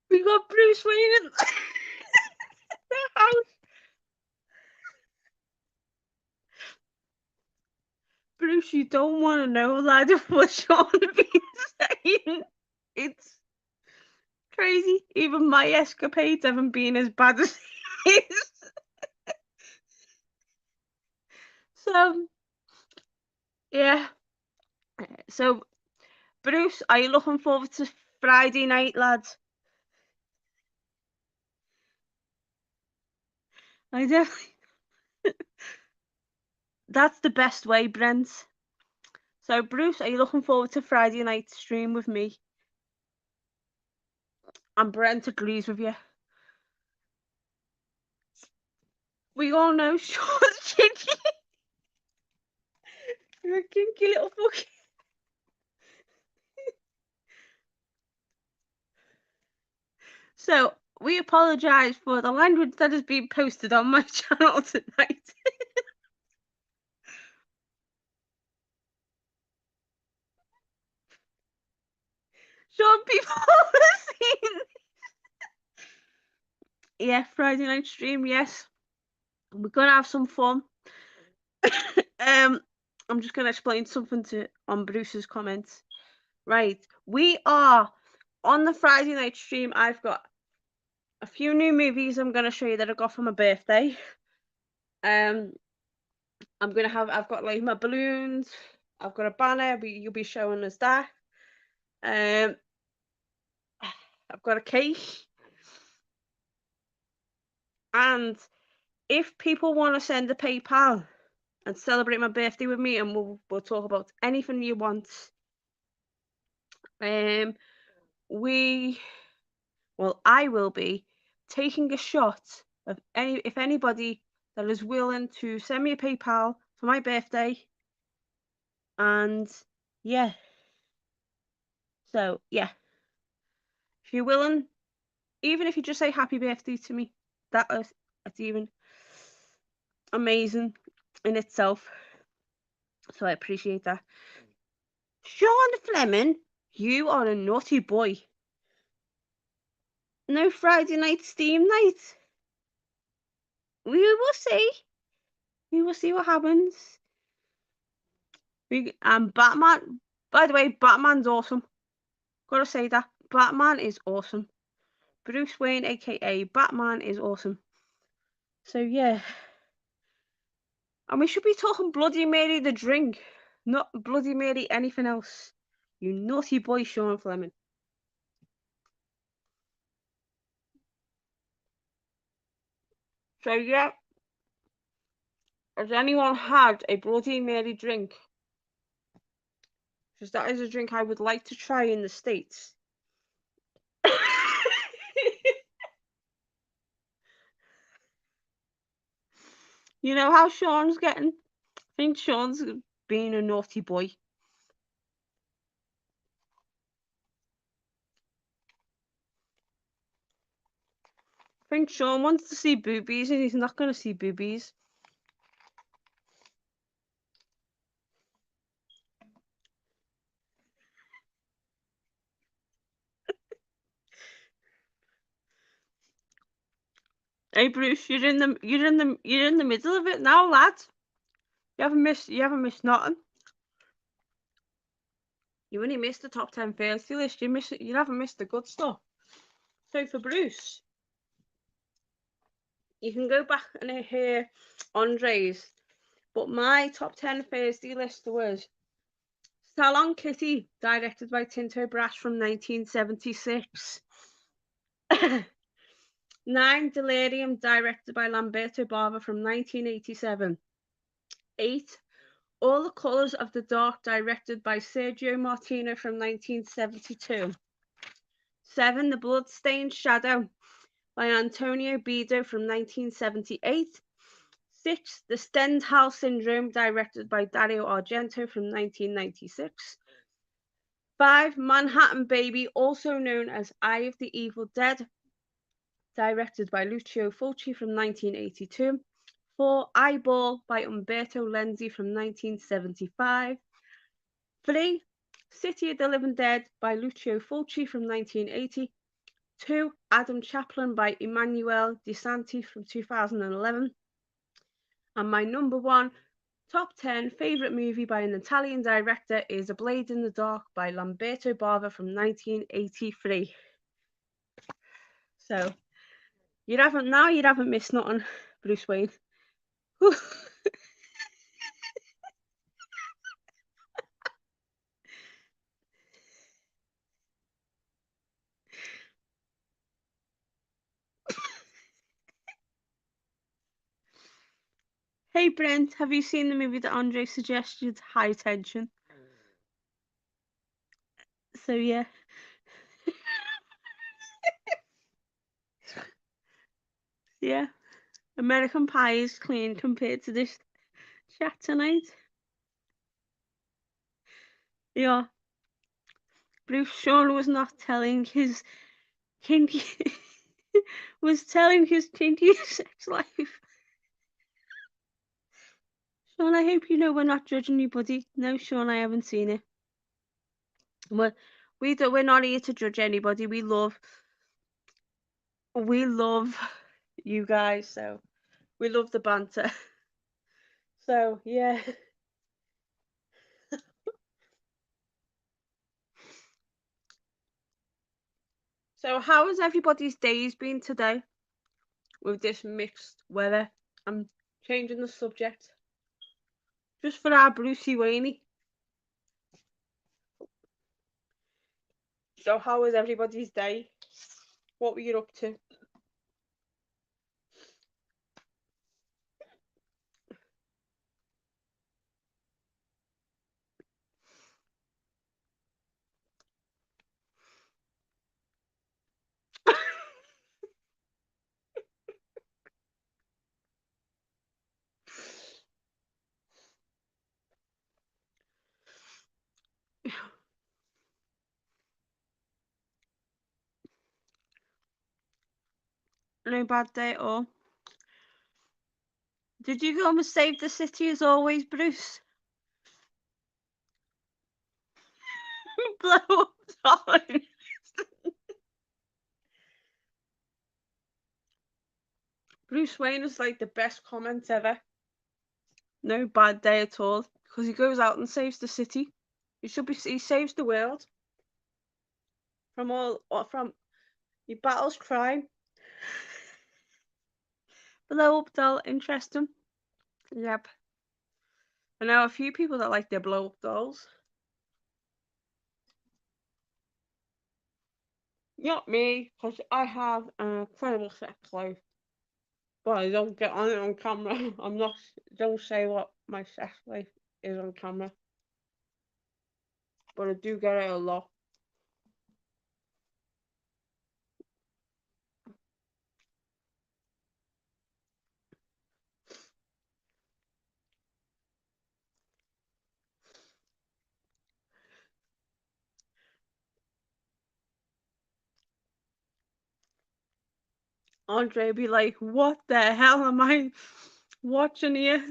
We got Bruce Wayne in the house. Bruce, you don't want to know, lad, what Sean been saying. It's crazy. Even my escapades haven't been as bad as his. So, yeah. So, Bruce, are you looking forward to Friday night, lads? I definitely. That's the best way, Brent. So, Bruce, are you looking forward to Friday night stream with me? And Brent agrees with you. We all know Sean's kinky. You're a kinky little fuck. So, we apologise for the language that has been posted on my channel tonight. Sean, people have seen. Yeah, Friday night stream, yes. We're going to have some fun. I'm just going to explain something on Bruce's comments. Right, we are on the Friday night stream. I've got a few new movies I'm going to show you that I got for my birthday. I've got like my balloons. I've got a banner. You'll be showing us that. I've got a cake. And if people want to send a PayPal and celebrate my birthday with me, and we'll talk about anything you want. I will be taking a shot of if anybody that is willing to send me a PayPal for my birthday. And yeah. So yeah. If you're willing, even if you just say happy birthday to me, that's even amazing in itself. So I appreciate that. Sean Fleming, you are a naughty boy. No Friday night Steam night. We will see. We will see what happens. Batman. By the way, Batman's awesome. Gotta say that. Batman is awesome. Bruce Wayne, aka Batman, is awesome. So yeah. And we should be talking Bloody Mary the drink, not Bloody Mary anything else. You naughty boy, Sean Fleming. So yeah. Has anyone had a Bloody Mary drink? Because that is a drink I would like to try in the States. You know how Sean's getting? I think Sean's being a naughty boy. I think Sean wants to see boobies and he's not going to see boobies. Hey Bruce, you're in the middle of it now, lad. You haven't missed nothing. You only missed the top 10 fantasy list. You haven't missed the good stuff. So for Bruce, you can go back and hear Andre's. But my top 10 fantasy list was Salon Kitty, directed by Tinto Brass from 1976. 9 Delirium, directed by Lamberto Bava from 1987. 8 All the Colors of the Dark, directed by Sergio Martino from 1972. 7 The Bloodstained Shadow by Antonio Bido from 1978. 6 The Stendhal Syndrome, directed by Dario Argento from 1996. 5 Manhattan Baby, also known as Eye of the Evil Dead, directed by Lucio Fulci from 1982. 4 Eyeball by Umberto Lenzi from 1975. 3 City of the Living Dead by Lucio Fulci from 1980. 2 Adam Chaplin by Emanuele De Santi from 2011. And my number 1 top 10 favourite movie by an Italian director is A Blade in the Dark by Lamberto Bava from 1983. So you haven't missed nothing, Bruce Wayne. Hey Brent, have you seen the movie that Andre suggested, High Tension? So yeah. Yeah. American Pie is clean compared to this chat tonight. Yeah. Bruce Sean was not telling his kinky was telling his kinky sex life. Sean, I hope you know we're not judging you, buddy. No, Sean, I haven't seen it. We're not here to judge anybody. We love you guys, so we love the banter. So yeah. So how has everybody's days been today with this mixed weather? I'm changing the subject. Just for our Brucey Wayne. So how was everybody's day? What were you up to? No bad day at all. Did you go and save the city as always, Bruce? Blow up time. Bruce Wayne is like the best comment ever. No bad day at all because he goes out and saves the city. He saves the world from he battles crime. Blow up doll, interesting. Yep. I know a few people that like their blow up dolls. Not me, because I have an incredible sex life. But I don't get on it on camera. Don't say what my sex life is on camera. But I do get it a lot. Andre be like, what the hell am I watching here?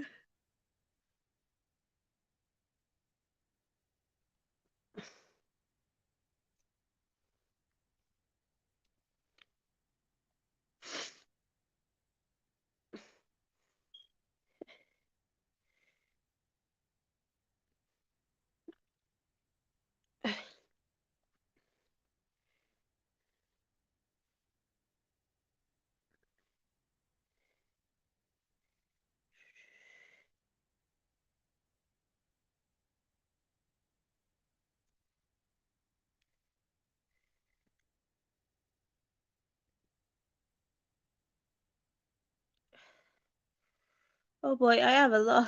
Oh boy, I have a lot.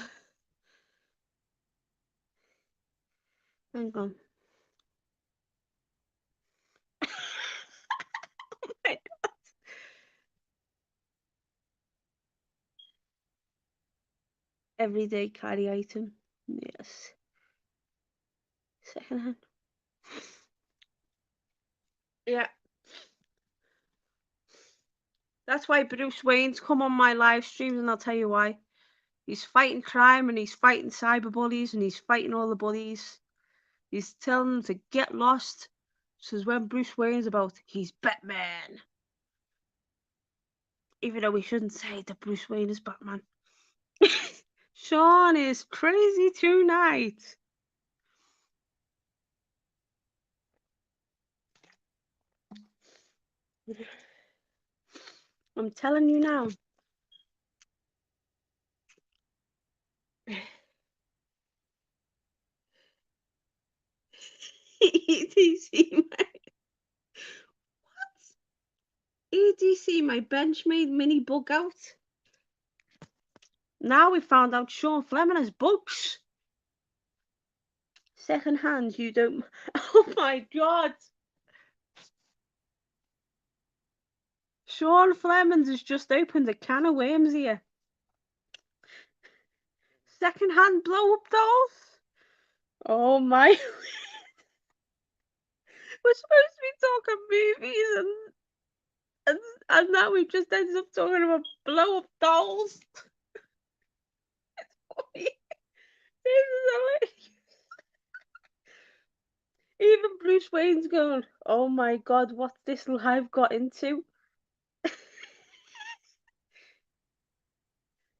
Hang on. Everyday carry item. Yes. Second hand. Yeah. That's why Bruce Wayne's come on my live streams, and I'll tell you why. He's fighting crime and he's fighting cyberbullies and he's fighting all the bullies. He's telling them to get lost. So when Bruce Wayne's about, he's Batman. Even though we shouldn't say that Bruce Wayne is Batman. Sean is crazy tonight. I'm telling you now. EDC my EDC my Benchmade mini bug out. Now we found out Sean Fleming has bugs. Second hand, you don't. Oh my god. Sean Fleming has just opened a can of worms here. Second hand blow up dolls. Oh my. We're supposed to be talking movies and now we've just ended up talking about blow up dolls. This is hilarious. Even Bruce Wayne's going, oh my god, what's this live got into?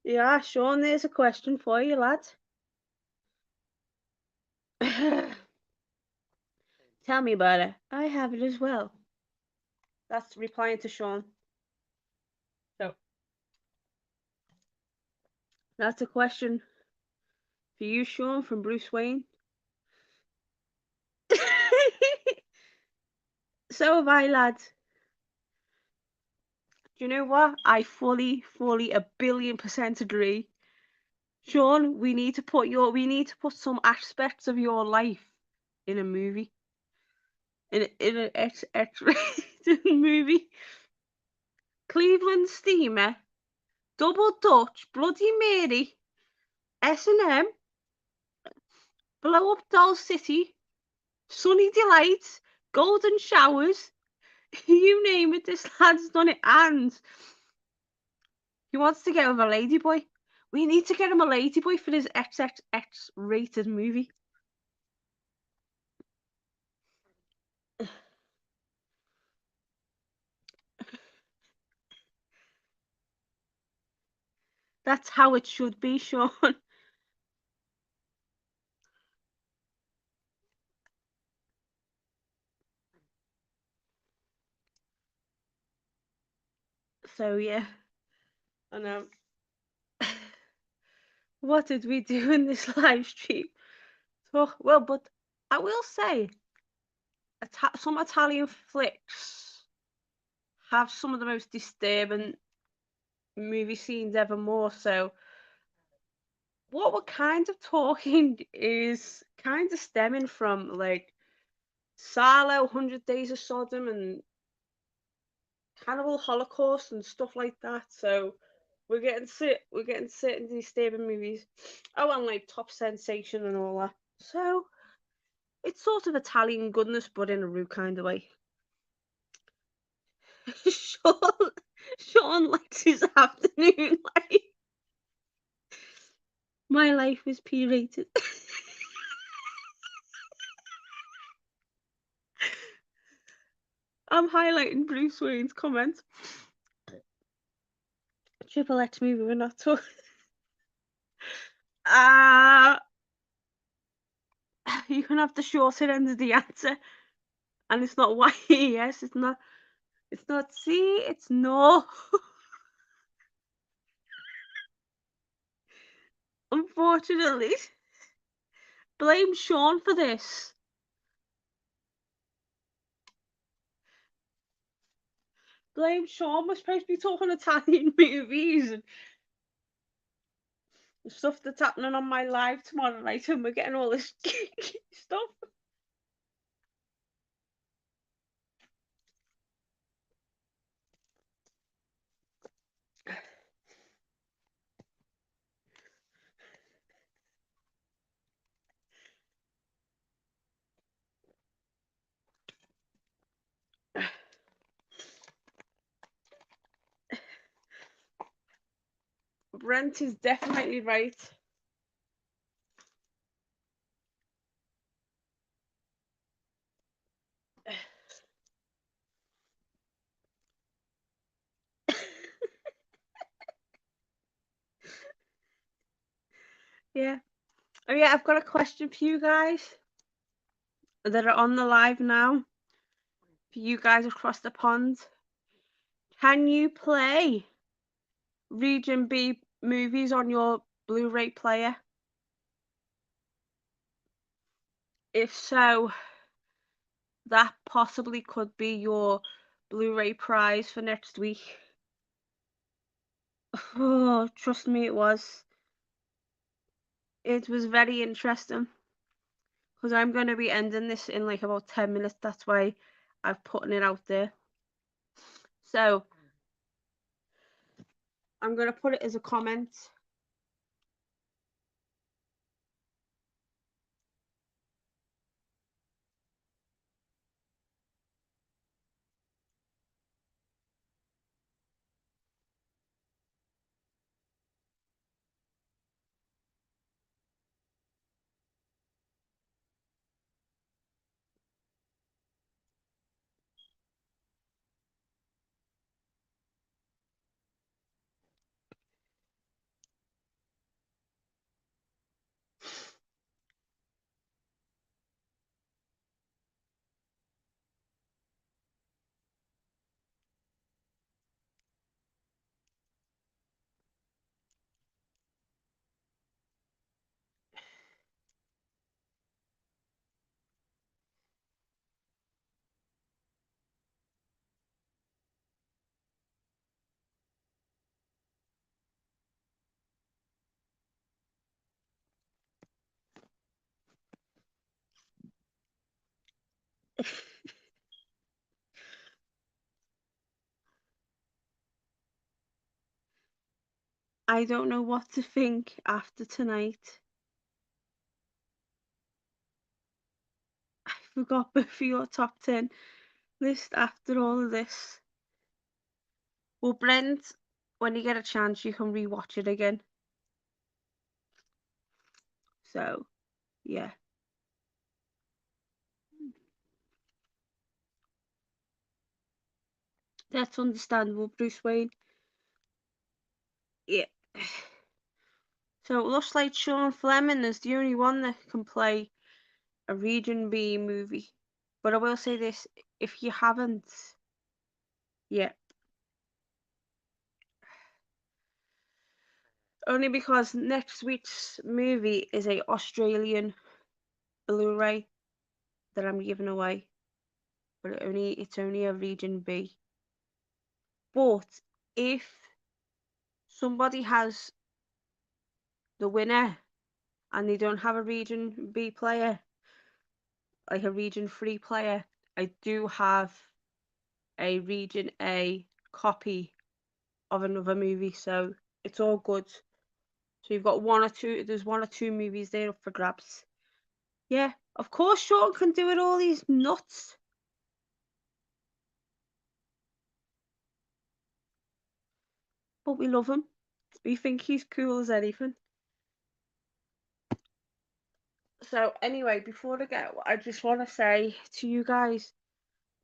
Yeah, Sean, there's a question for you, lad. Tell me about it. I have it as well. That's replying to Sean. So, that's a question For you, Sean, from Bruce Wayne. So have I, lad. Do you know what? I fully, 1,000,000,000% agree. Sean, we need to put some aspects of your life in a movie. In an X-rated movie. Cleveland Steamer, Double Dutch, Bloody Mary, S&M, Blow Up Doll City, Sunny Delights, Golden Showers. You name it, this lad's done it, and he wants to get with a ladyboy. We need to get him a ladyboy for his XXX rated movie. That's how it should be, Sean. So yeah, I know. What did we do in this live stream? Well, but I will say, some Italian flicks have some of the most disturbing movie scenes ever. More so, what we're kind of talking is kind of stemming from like Salo, 100 Days of Sodom, and Cannibal Holocaust and stuff like that. So we're getting certain disturbing movies. Oh, and like Top Sensation and all that. So it's sort of Italian goodness, but in a rude kind of way. Sean, Sean likes his afternoon life. My life is P-rated. I'm highlighting Bruce Wayne's comment. Triple X movie, we're not talking. You can have the shorter end of the answer, and it's not Y. Yes, it's not. It's not C. It's no. Unfortunately, blame Sean for this. Blame Sean. We're supposed to be talking Italian movies and stuff that's happening on my live tomorrow night, and we're getting all this stuff. Brent is definitely right. Yeah. Oh yeah, I've got a question for you guys that are on the live now. For you guys across the pond, can you play Region B movies on your Blu-ray player? If so, that possibly could be your Blu-ray prize for next week. Oh, trust me, it was. It was very interesting because I'm going to be ending this in like about 10 minutes. That's why I'm putting it out there. So I'm going to put it as a comment. I don't know what to think after tonight. I forgot both of your top 10 list after all of this. Well, Brent, when you get a chance, you can rewatch it again. So, yeah. That's understandable, Bruce Wayne. Yeah. So it looks like Sean Fleming is the only one that can play a Region B movie. But I will say this, if you haven't yet, only because next week's movie is a Australian Blu-ray that I'm giving away. But it's only a Region B. But if somebody has the winner and they don't have a Region B player, like a Region 3 player, I do have a Region A copy of another movie, so it's all good. So you've got there's one or two movies there up for grabs. Yeah, of course Sean can do it all, he's nuts. But we love him. We think he's cool as anything. So anyway, before I go, I just want to say to you guys,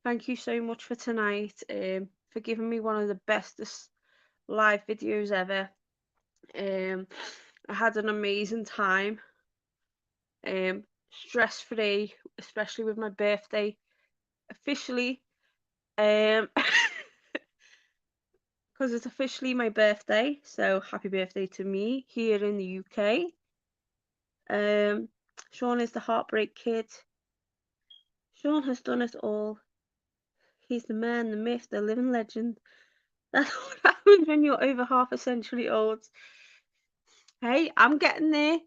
thank you so much for tonight, for giving me one of the bestest live videos ever. I had an amazing time, stress free, especially with my birthday officially, because it's officially my birthday. So happy birthday to me here in the UK. Sean is the heartbreak kid. Sean has done it all. He's the man, the myth, the living legend. That's what happens when you're over half a century old. Hey, I'm getting there.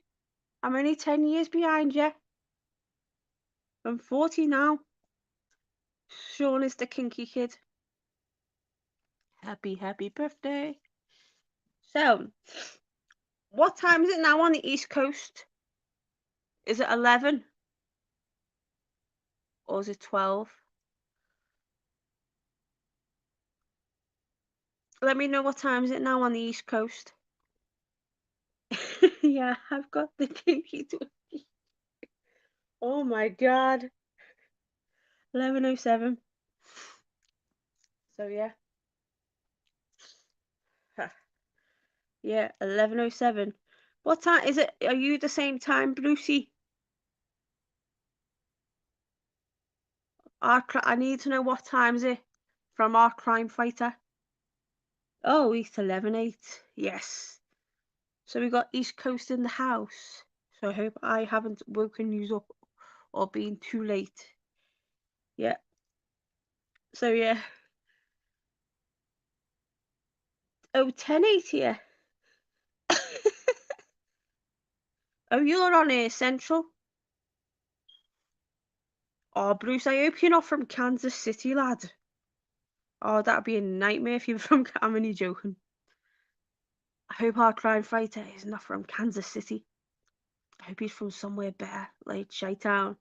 I'm only 10 years behind you. I'm 40 now. Sean is the kinky kid. Happy birthday. So, what time is it now on the East Coast? Is it 11? Or is it 12? Let me know what time is it now on the East Coast. Yeah, I've got the kinky twinkie. Oh my god. 11:07. So yeah. Yeah, 11:07. What time is it? Are you the same time, Brucey? I need to know what time is it from our crime fighter. Oh, it's 11:08. Yes. So we got East Coast in the house. So I hope I haven't woken you up or been too late. Yeah. So yeah. Oh, 10:08 here. Oh, you're on here, Central. Oh, Bruce, I hope you're not from Kansas City, lad. Oh, that'd be a nightmare if you're from. I'm only joking. I hope our crime fighter is not from Kansas City. I hope he's from somewhere better, like Chi-Town.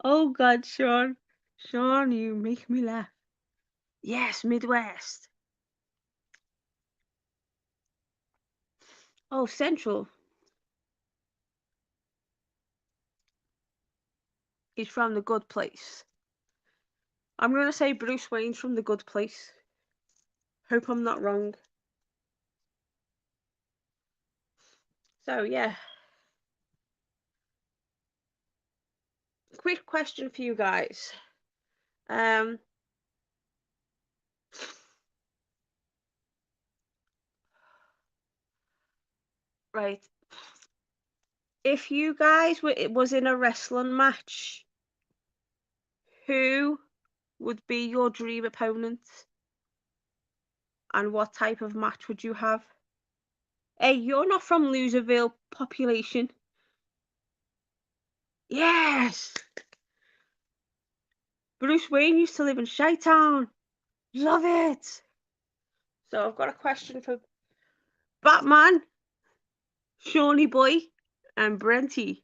Oh God, Sean. Sean, you make me laugh. Yes, Midwest. Oh, Central. He's from the good place. I'm gonna say Bruce Wayne's from the good place. Hope I'm not wrong. So yeah. Quick question for you guys. Right. If you guys was in a wrestling match, who would be your dream opponent? And what type of match would you have? Hey, you're not from Loserville population. Yes! Bruce Wayne used to live in Chi-Town. Love it! So I've got a question for Batman, Shawnee Boy, and Brenty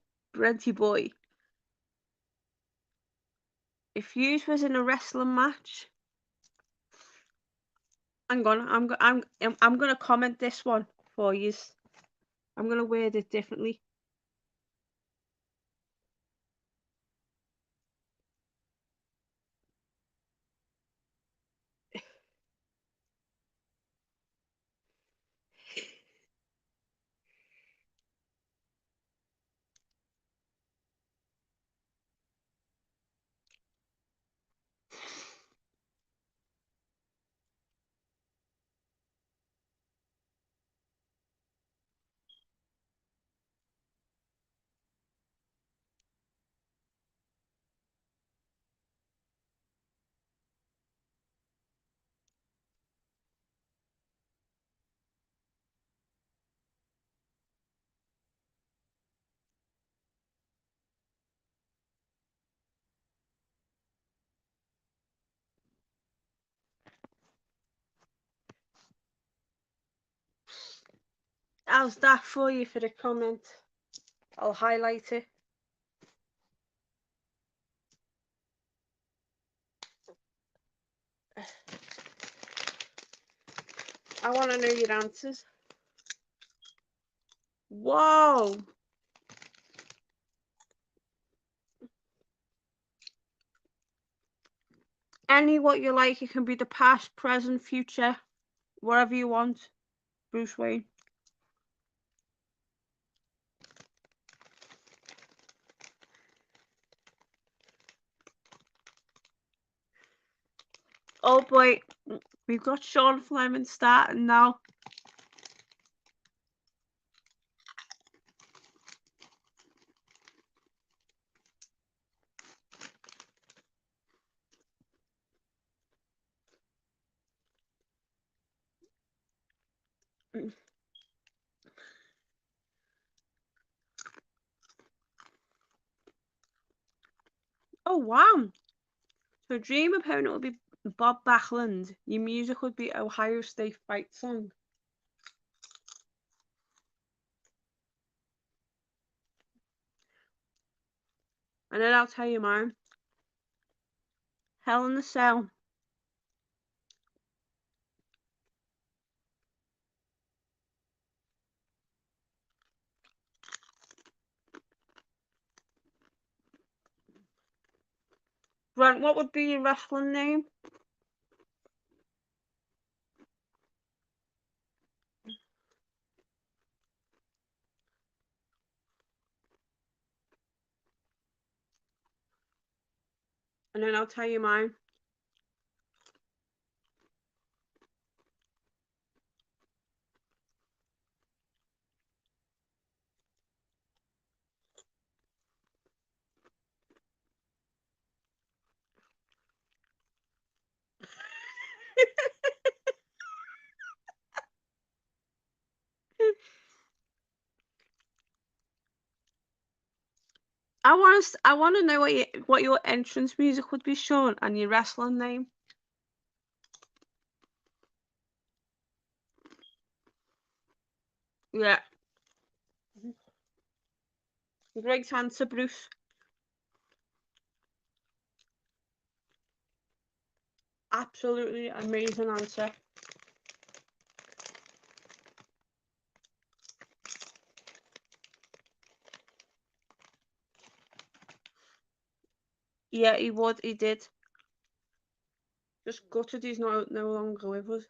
Boy. If you was in a wrestling match, I'm gonna comment this one for you. I'm gonna word it differently. How's that for you for the comment? I'll highlight it. I want to know your answers. Whoa! Any what you like. It can be the past, present, future, whatever you want. Bruce Wayne. Oh boy, we've got Sean Fleming starting now. Oh wow! So dream opponent would be Bob Backlund. Your music would be Ohio State fight song. And then I'll tell you mine. Hell in the Cell. Brent, what would be your wrestling name? And then I'll tell you mine. I want to know what your entrance music would be, Sean, and your wrestling name. Yeah. Great answer, Bruce. Absolutely amazing answer. Yeah, he would. He did. Just gutted he's no longer with us.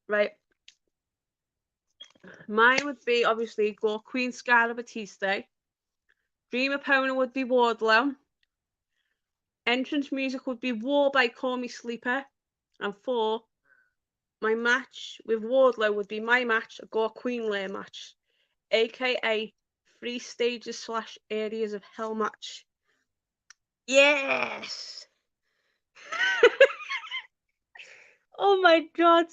Right. Mine would be obviously Queen Skyla Batiste. Dream opponent would be Wardlow. Entrance music would be War by Call Me Sleeper. And 4, my match with Wardlow would be my match, a Gore Queen Lair match, aka 3 stages / areas of hell match. Yes! Oh my god!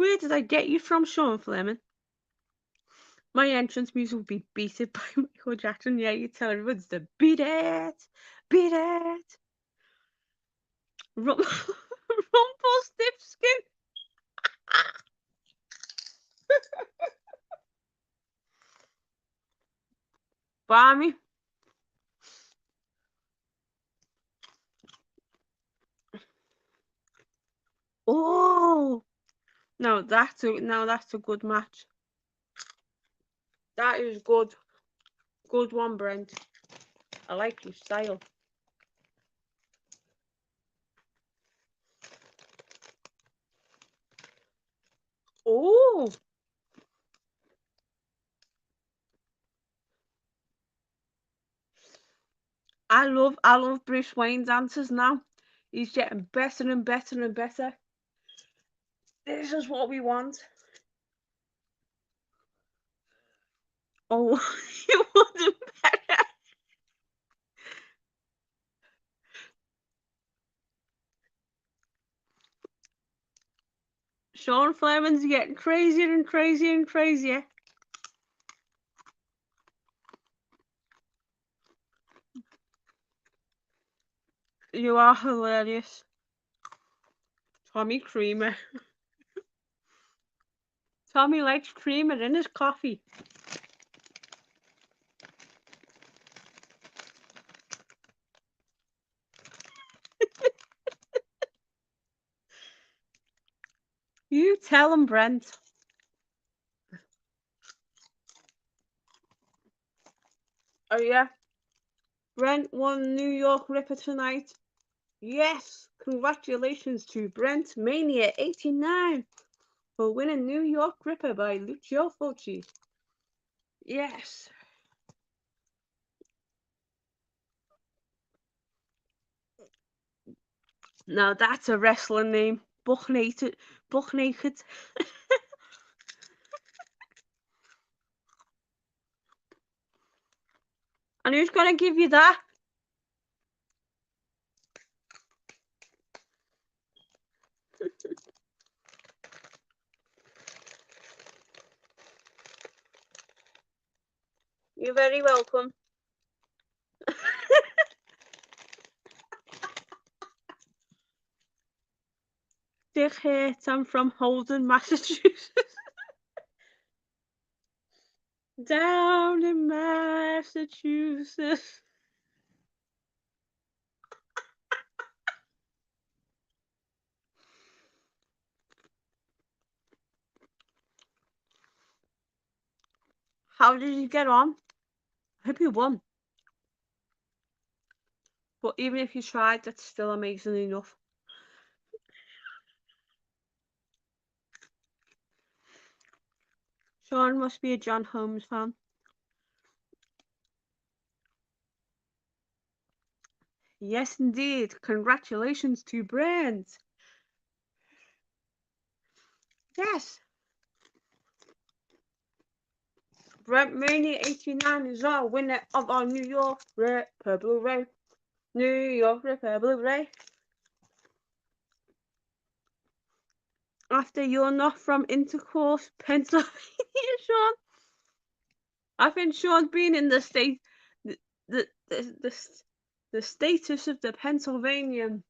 Where did I get you from, Sean Fleming? My entrance music would be Beat It by Michael Jackson. Yeah, you tell everyone to beat it. Beat it. Rumpelstiltskin. Barmy. Oh, no, that's a good match. That is good. Good one, Brent. I like your style. Oh, I love Bruce Wayne's answers now. He's getting better and better and better. This is what we want. Oh, you wasn't better. Sean Fleming's getting crazier and crazier and crazier. You are hilarious. Tommy Creamer. Tommy likes creamer in his coffee. You tell him, Brent. Oh yeah, Brent won New York Ripper tonight. Yes, congratulations to Brent Mania 89 for winning New York Ripper by Lucio Fulci. Yes. Now that's a wrestling name. Buck naked. Buck naked. And who's gonna give you that? You're very welcome. Dick hurt. I'm from Holden, Massachusetts. Down in Massachusetts. How did you get on? I hope you won. But even if you tried, that's still amazing enough. Sean must be a John Holmes fan. Yes, indeed. Congratulations to Brent. Yes. Brent Mania 89 is our winner of our New York Ripper Blu-ray. New York Ripper Blu-ray. After you're not from Intercourse, Pennsylvania, Sean. I think Sean's been in the state, the status of the Pennsylvania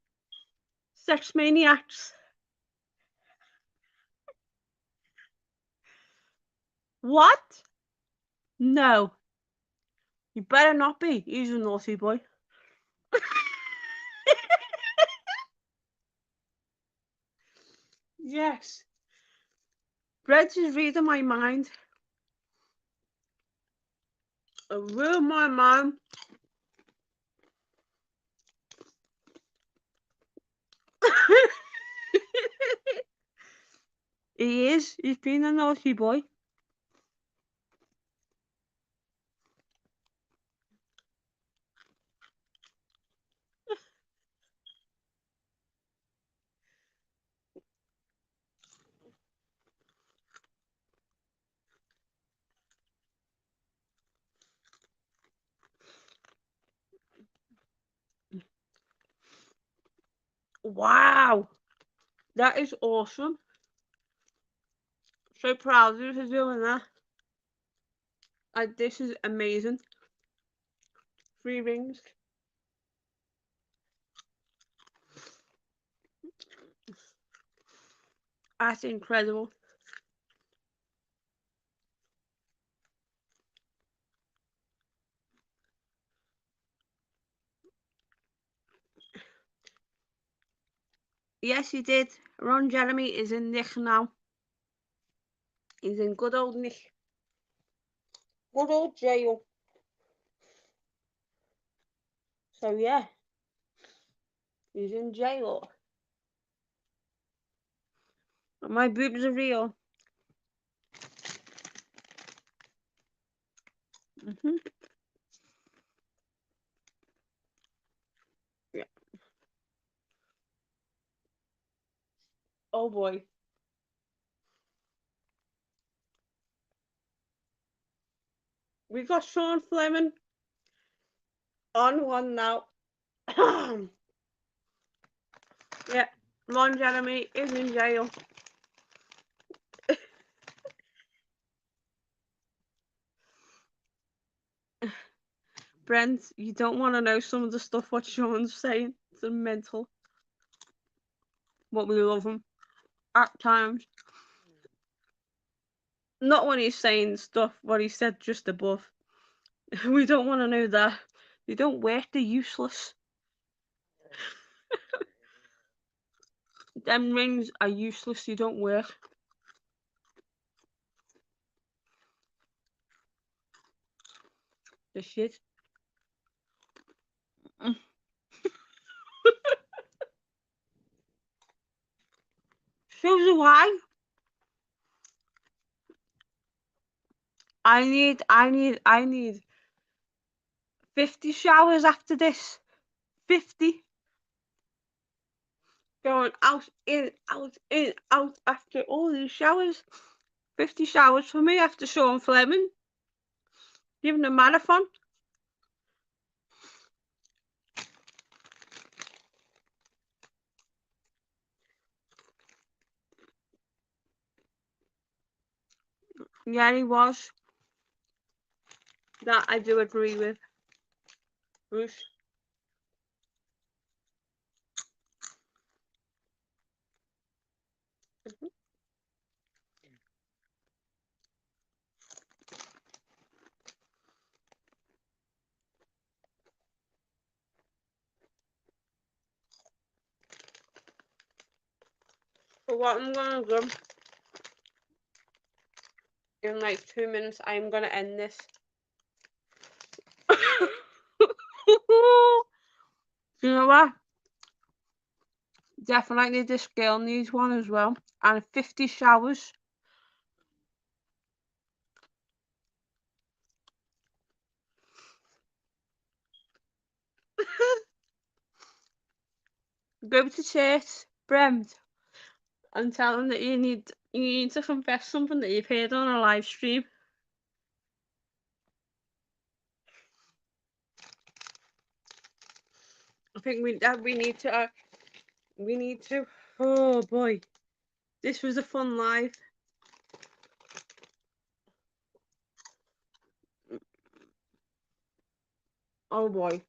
sex maniacs. What? No. You better not be. He's a naughty boy. Yes. Brett is reading my mind. Read my mind. He is. He's been a naughty boy. Wow. That is awesome. So proud of you for doing that. Like, this is amazing. 3 rings. That's incredible. Yes, he did. Ron Jeremy is in Nick now. He's in good old Nick. Good old jail. So yeah, he's in jail. My boobs are real. Yeah. Oh boy. We got Sean Fleming on one now. Yeah, Ron Jeremy is in jail. Brent, you don't want to know some of the stuff what Sean's saying. It's mental. But we love him at times. Not when he's saying stuff what he said just above. We don't want to know that. They don't work, they're useless. Them rings are useless, they don't work. The shit. So do I. I need 50 showers after this. 50. Going out, in, out after all these showers. 50 showers for me after Sean Fleming. Giving a marathon. Yeah, he was. That I do agree with. Bruce. So what I'm gonna do in like 2 minutes, I'm gonna end this. You know what? Definitely this girl needs one as well. And 50 showers. Go to church, Brent, and tell them that you need to confess something that you've heard on a live stream. I think we need to. Oh boy, this was a fun live. Oh boy.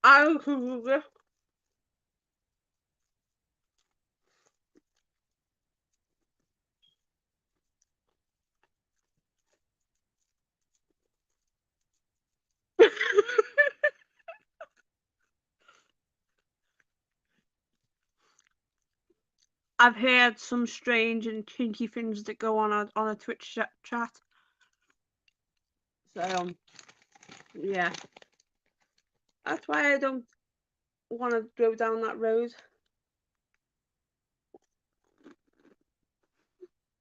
I I've heard some strange and kinky things that go on a Twitch chat. So yeah, that's why I don't want to go down that road.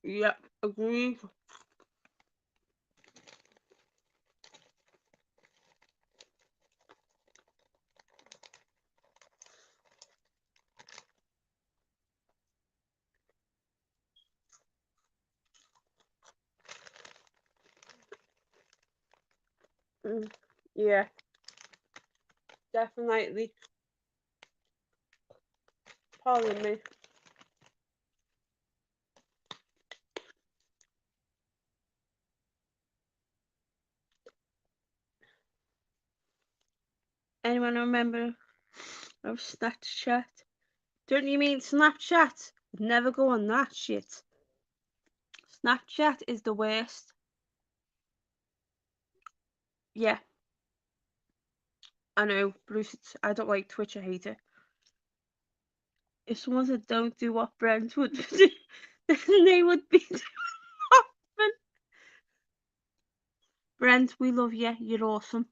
Yep, agree. Yeah, definitely. Pardon me. Anyone remember of Snapchat? Don't you mean Snapchat? I'd never go on that shit. Snapchat is the worst. Yeah, I know, Bruce. I don't like Twitch. I hate it. If someone said don't do what Brent would do, then they would be doing nothing. Brent, we love you. You're awesome.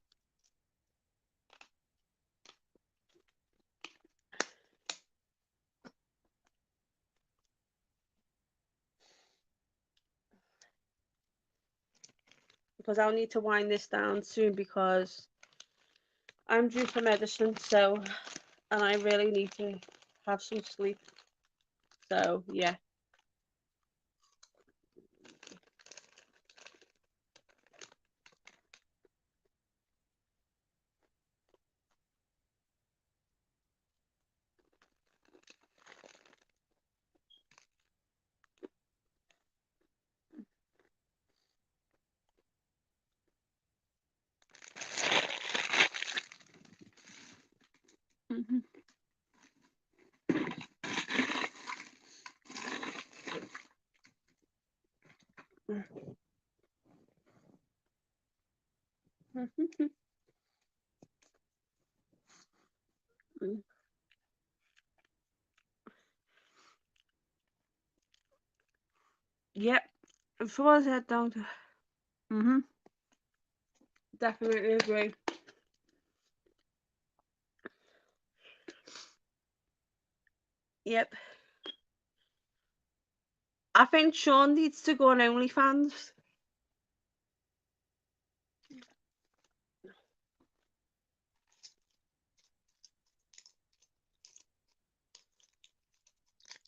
Because I'll need to wind this down soon because I'm due for medicine, so, and I really need to have some sleep. So, yeah. Mhm. Yep. If someone's head down to. Definitely agree. Yep. I think Sean needs to go on OnlyFans.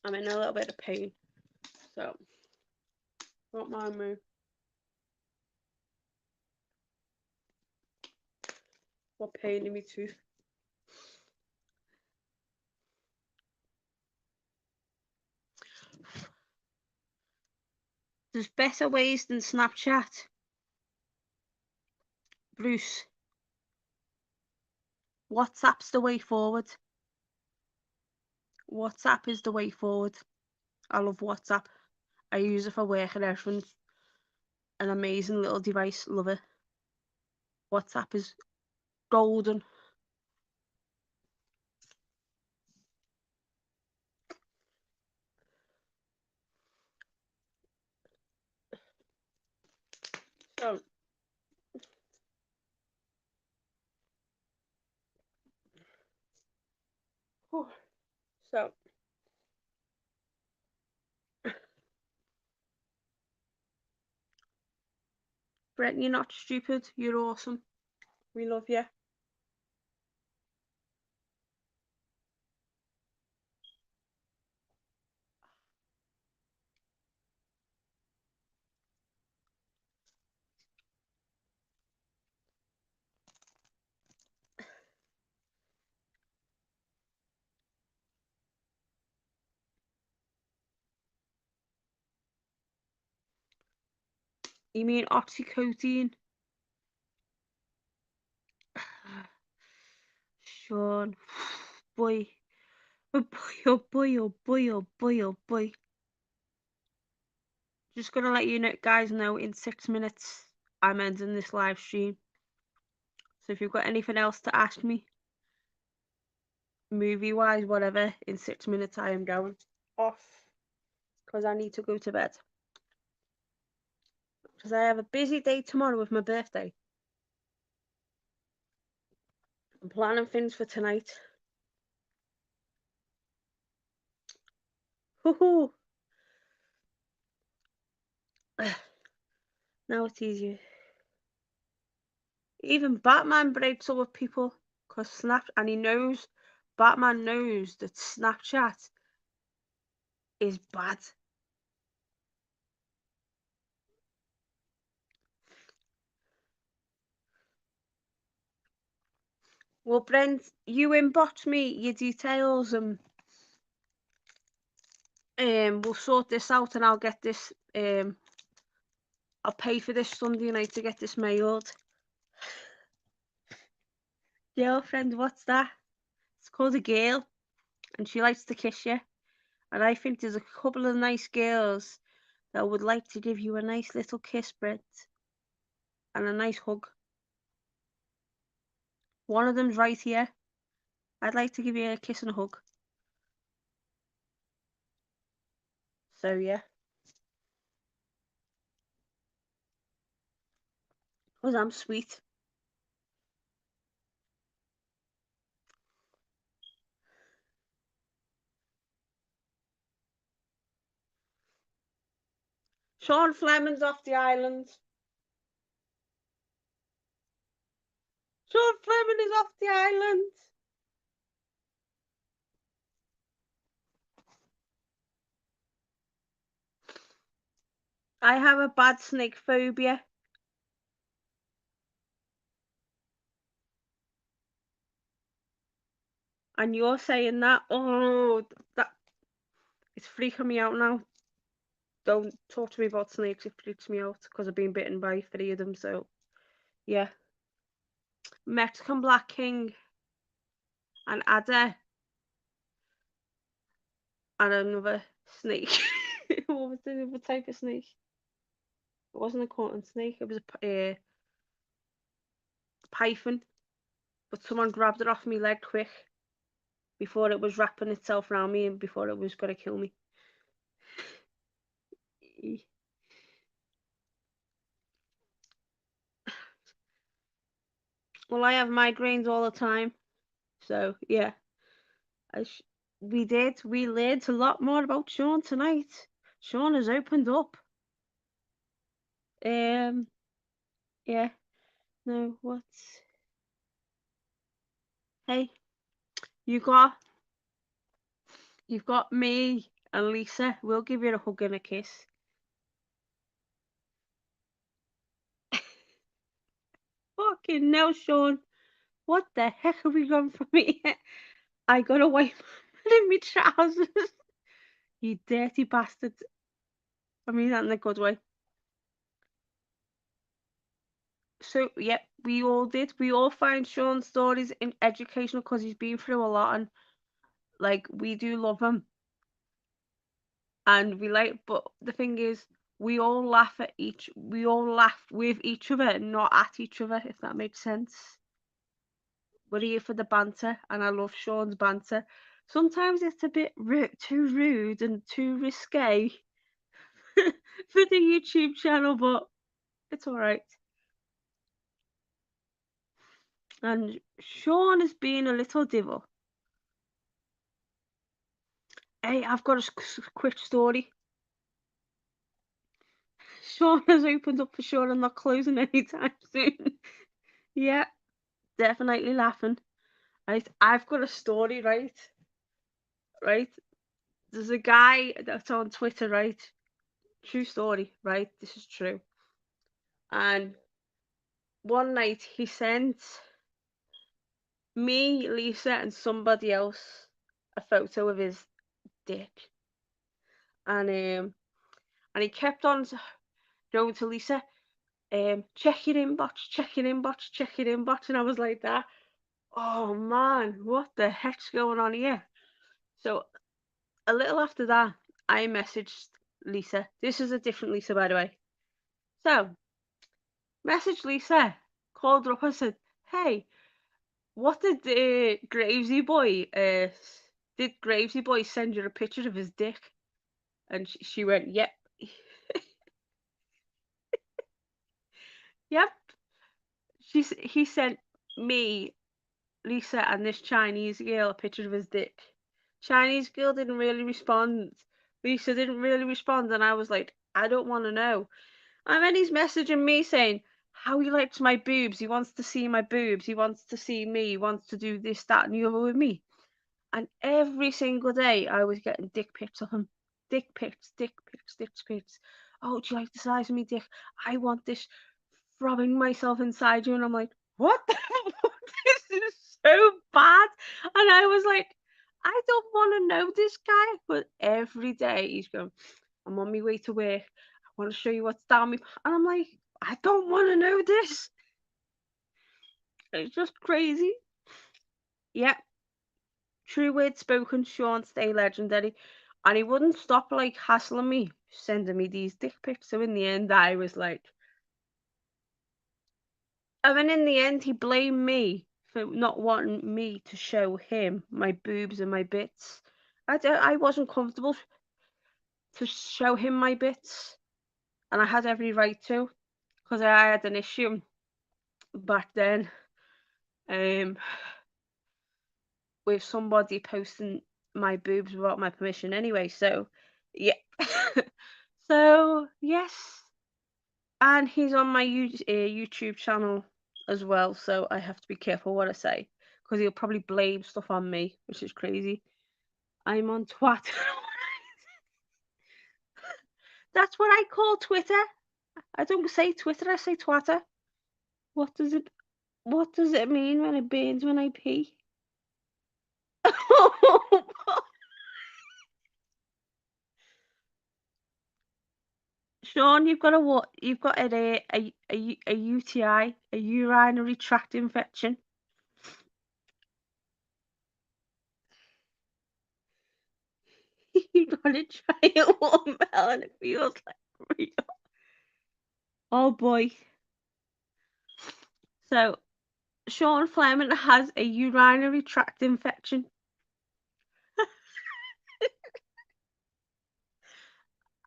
I'm in a little bit of pain, so don't mind me. What pain in my tooth. There's better ways than Snapchat. Bruce, WhatsApp's the way forward. WhatsApp is the way forward. I love WhatsApp. I use it for work and everything. An amazing little device. Love it. WhatsApp is golden. So, so Brent, you're not stupid. You're awesome. We love you. You mean oxycodone? Sean, boy, oh boy, oh boy, oh boy, oh boy, oh boy. Just gonna let you know, guys know in 6 minutes I'm ending this live stream. So if you've got anything else to ask me, movie wise, whatever, in 6 minutes I am going off because I need to go to bed. Because I have a busy day tomorrow with my birthday. I'm planning things for tonight. Hoo-hoo. Now it's easier. Even Batman breaks up with people because and he knows, Batman knows that Snapchat is bad. Well, Brent, you inbox me your details and we'll sort this out, and I'll get this. I'll pay for this Sunday night to get this mailed. Girlfriend, what's that? It's called a girl, and she likes to kiss you. And I think there's a couple of nice girls that would like to give you a nice little kiss, Brett, and a nice hug. One of them's right here. I'd like to give you a kiss and a hug. So yeah. Because I'm sweet. Sean Fleming's off the island. Sean Fleming is off the island. I have a bad snake phobia. And you're saying that? Oh, that it's freaking me out now. Don't talk to me about snakes. It freaks me out because I've been bitten by 3 of them. So, yeah. Mexican Black King and Adder and another snake. What was the other type of snake? It wasn't a cotton snake. It was a python. But someone grabbed it off my leg quick before it was wrapping itself around me and before it was going to kill me. Well, I have migraines all the time. So, yeah. We learned a lot more about Sean tonight. Sean has opened up. Yeah. No, what's... Hey, you've got me and Lisa. We'll give you a hug and a kiss. Fucking no, Sean. What the heck have we gone from here? I got away in my trousers. You dirty bastard. I mean that in a good way. So, yeah, we all did. We all find Sean's stories in educational because he's been through a lot, and like we do love him. And we like, but the thing is, we all laugh with each other, not at each other, if that makes sense. We're here for the banter, and I love Sean's banter. Sometimes it's a bit too rude and too risque for the YouTube channel, but it's all right. And Sean has been a little devil. Hey, I've got a quick story. Sean has opened up for sure and not closing anytime soon. Yeah, definitely laughing. Right, I've got a story, right? Right, there's a guy that's on Twitter, right? True story, right? This is true. And one night he sent me, Lisa, and somebody else a photo of his dick, and he kept on going to Lisa, check your inbox, check your inbox, check your inbox, and I was like that. Oh man, what the heck's going on here? So a little after that, I messaged Lisa. This is a different Lisa, by the way. So, messaged Lisa, called her up and said, "Hey, what did Gravesy boy? Did Gravesy boy send you a picture of his dick?" And she went, "Yep, yep." He sent me, Lisa, and this Chinese girl a picture of his dick. Chinese girl didn't really respond. Lisa didn't really respond, and I was like, I don't want to know. And then he's messaging me saying how he likes my boobs. He wants to see my boobs. He wants to see me. He wants to do this, that, and the other with me. And every single day, I was getting dick pics of him. Dick pics, dick pics, dick pics. Oh, do you like the size of me dick? I want this, throbbing myself inside you. And I'm like, what the fuck? This is so bad. And I was like, I don't want to know this guy, but every day he's going, I'm on my way to work. I want to show you what's down me. And I'm like, I don't want to know this. It's just crazy. Yeah, true words spoken, Sean, stay legendary. And he wouldn't stop like hassling me, sending me these dick pics. So in the end, I was like, and then in the end, he blamed me for not wanting me to show him my boobs and my bits. I wasn't comfortable to show him my bits, and I had every right to, because I had an issue back then um, with somebody posting my boobs without my permission anyway. So, yeah. So, yes. And he's on my YouTube channel as well, so I have to be careful what I say, because he'll probably blame stuff on me, which is crazy. I'm on twat. That's what I call Twitter. I don't say Twitter, I say twatter. What does it mean when it burns when I pee? Sean, you've got a UTI, a urinary tract infection. You've got to try it one bell and it feels like real. Oh boy. So Sean Fleming has a urinary tract infection.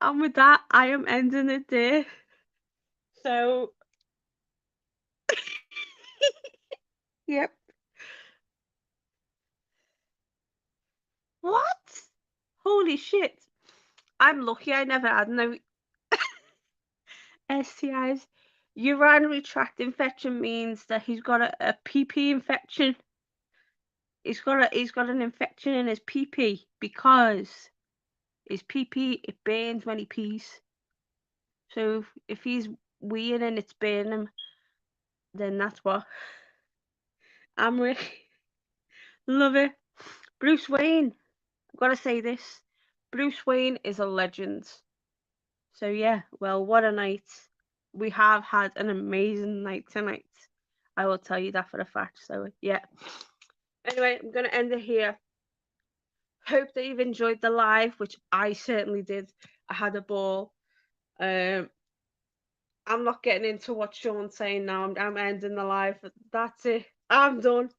And with that, I am ending it there. So, yep. What? Holy shit. I'm lucky I never had no STIs. Urinary tract infection means that he's got a PP infection. He's got an infection in his PP because his PP, it burns when he pees. So if he's weeing and it's burning him, then that's what. I'm really love it. Bruce Wayne. I've got to say this. Bruce Wayne is a legend. So yeah, well, what a night. We have had an amazing night tonight. I will tell you that for a fact. So yeah. Anyway, I'm gonna end it here. Hope that you've enjoyed the live, which I certainly did. I had a ball. I'm not getting into what Sean's saying now. I'm ending the live. That's it. I'm done.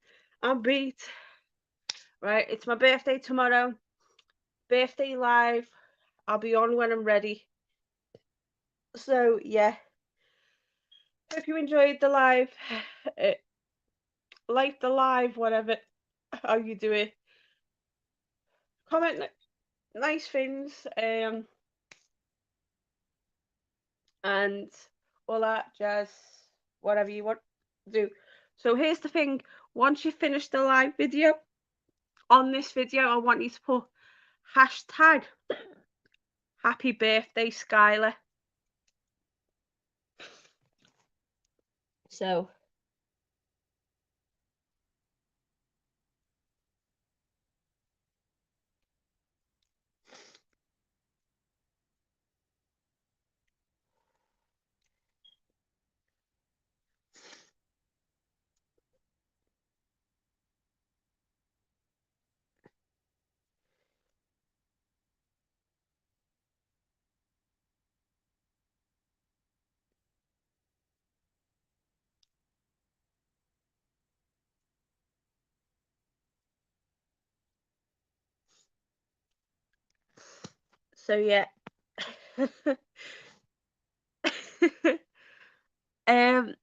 I'm beat. Right, it's my birthday tomorrow. Birthday live. I'll be on when I'm ready. So yeah. Hope you enjoyed the live. Like the live, whatever how you do it. Comment nice things. And all that jazz, whatever you want to do. So here's the thing, once you finish the live video, on this video, I want you to put hashtag happy birthday Skyla. So yeah. um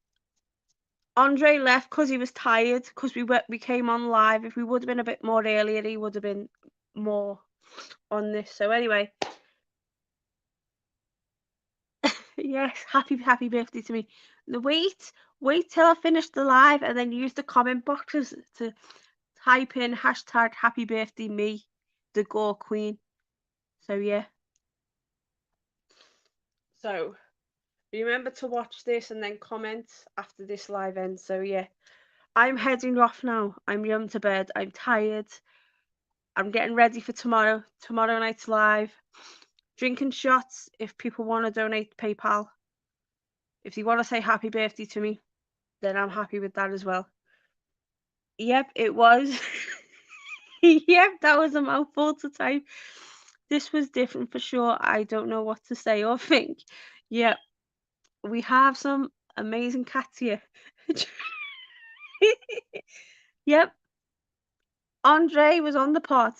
Andre left because he was tired, because we came on live. If we would have been a bit more earlier, he would have been more on this. So anyway, yes, happy birthday to me. Wait till I finish the live and then use the comment boxes to type in hashtag happy birthday me, the Gore Queen. So yeah. So remember to watch this and then comment after this live ends. So yeah. I'm heading off now. I'm going to bed. I'm tired. I'm getting ready for tomorrow. Tomorrow night's live. Drinking shots if people want to donate PayPal. If you want to say happy birthday to me, then I'm happy with that as well. Yep, it was. Yep, that was a mouthful to type. This was different for sure. I don't know what to say or think. Yep, we have some amazing cats here. Yep, Andre was on the pot.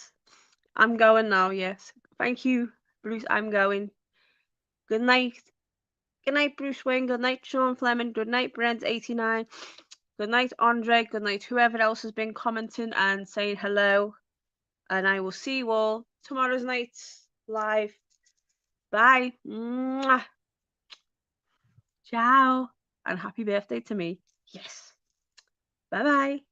I'm going now, yes. Thank you, Bruce. I'm going. Good night. Good night, Bruce Wayne. Good night, Sean Fleming. Good night, Brent89. Good night, Andre. Good night, whoever else has been commenting and saying hello. And I will see you all tomorrow's night live. Bye. Mwah. Ciao. And happy birthday to me. Yes. Bye bye.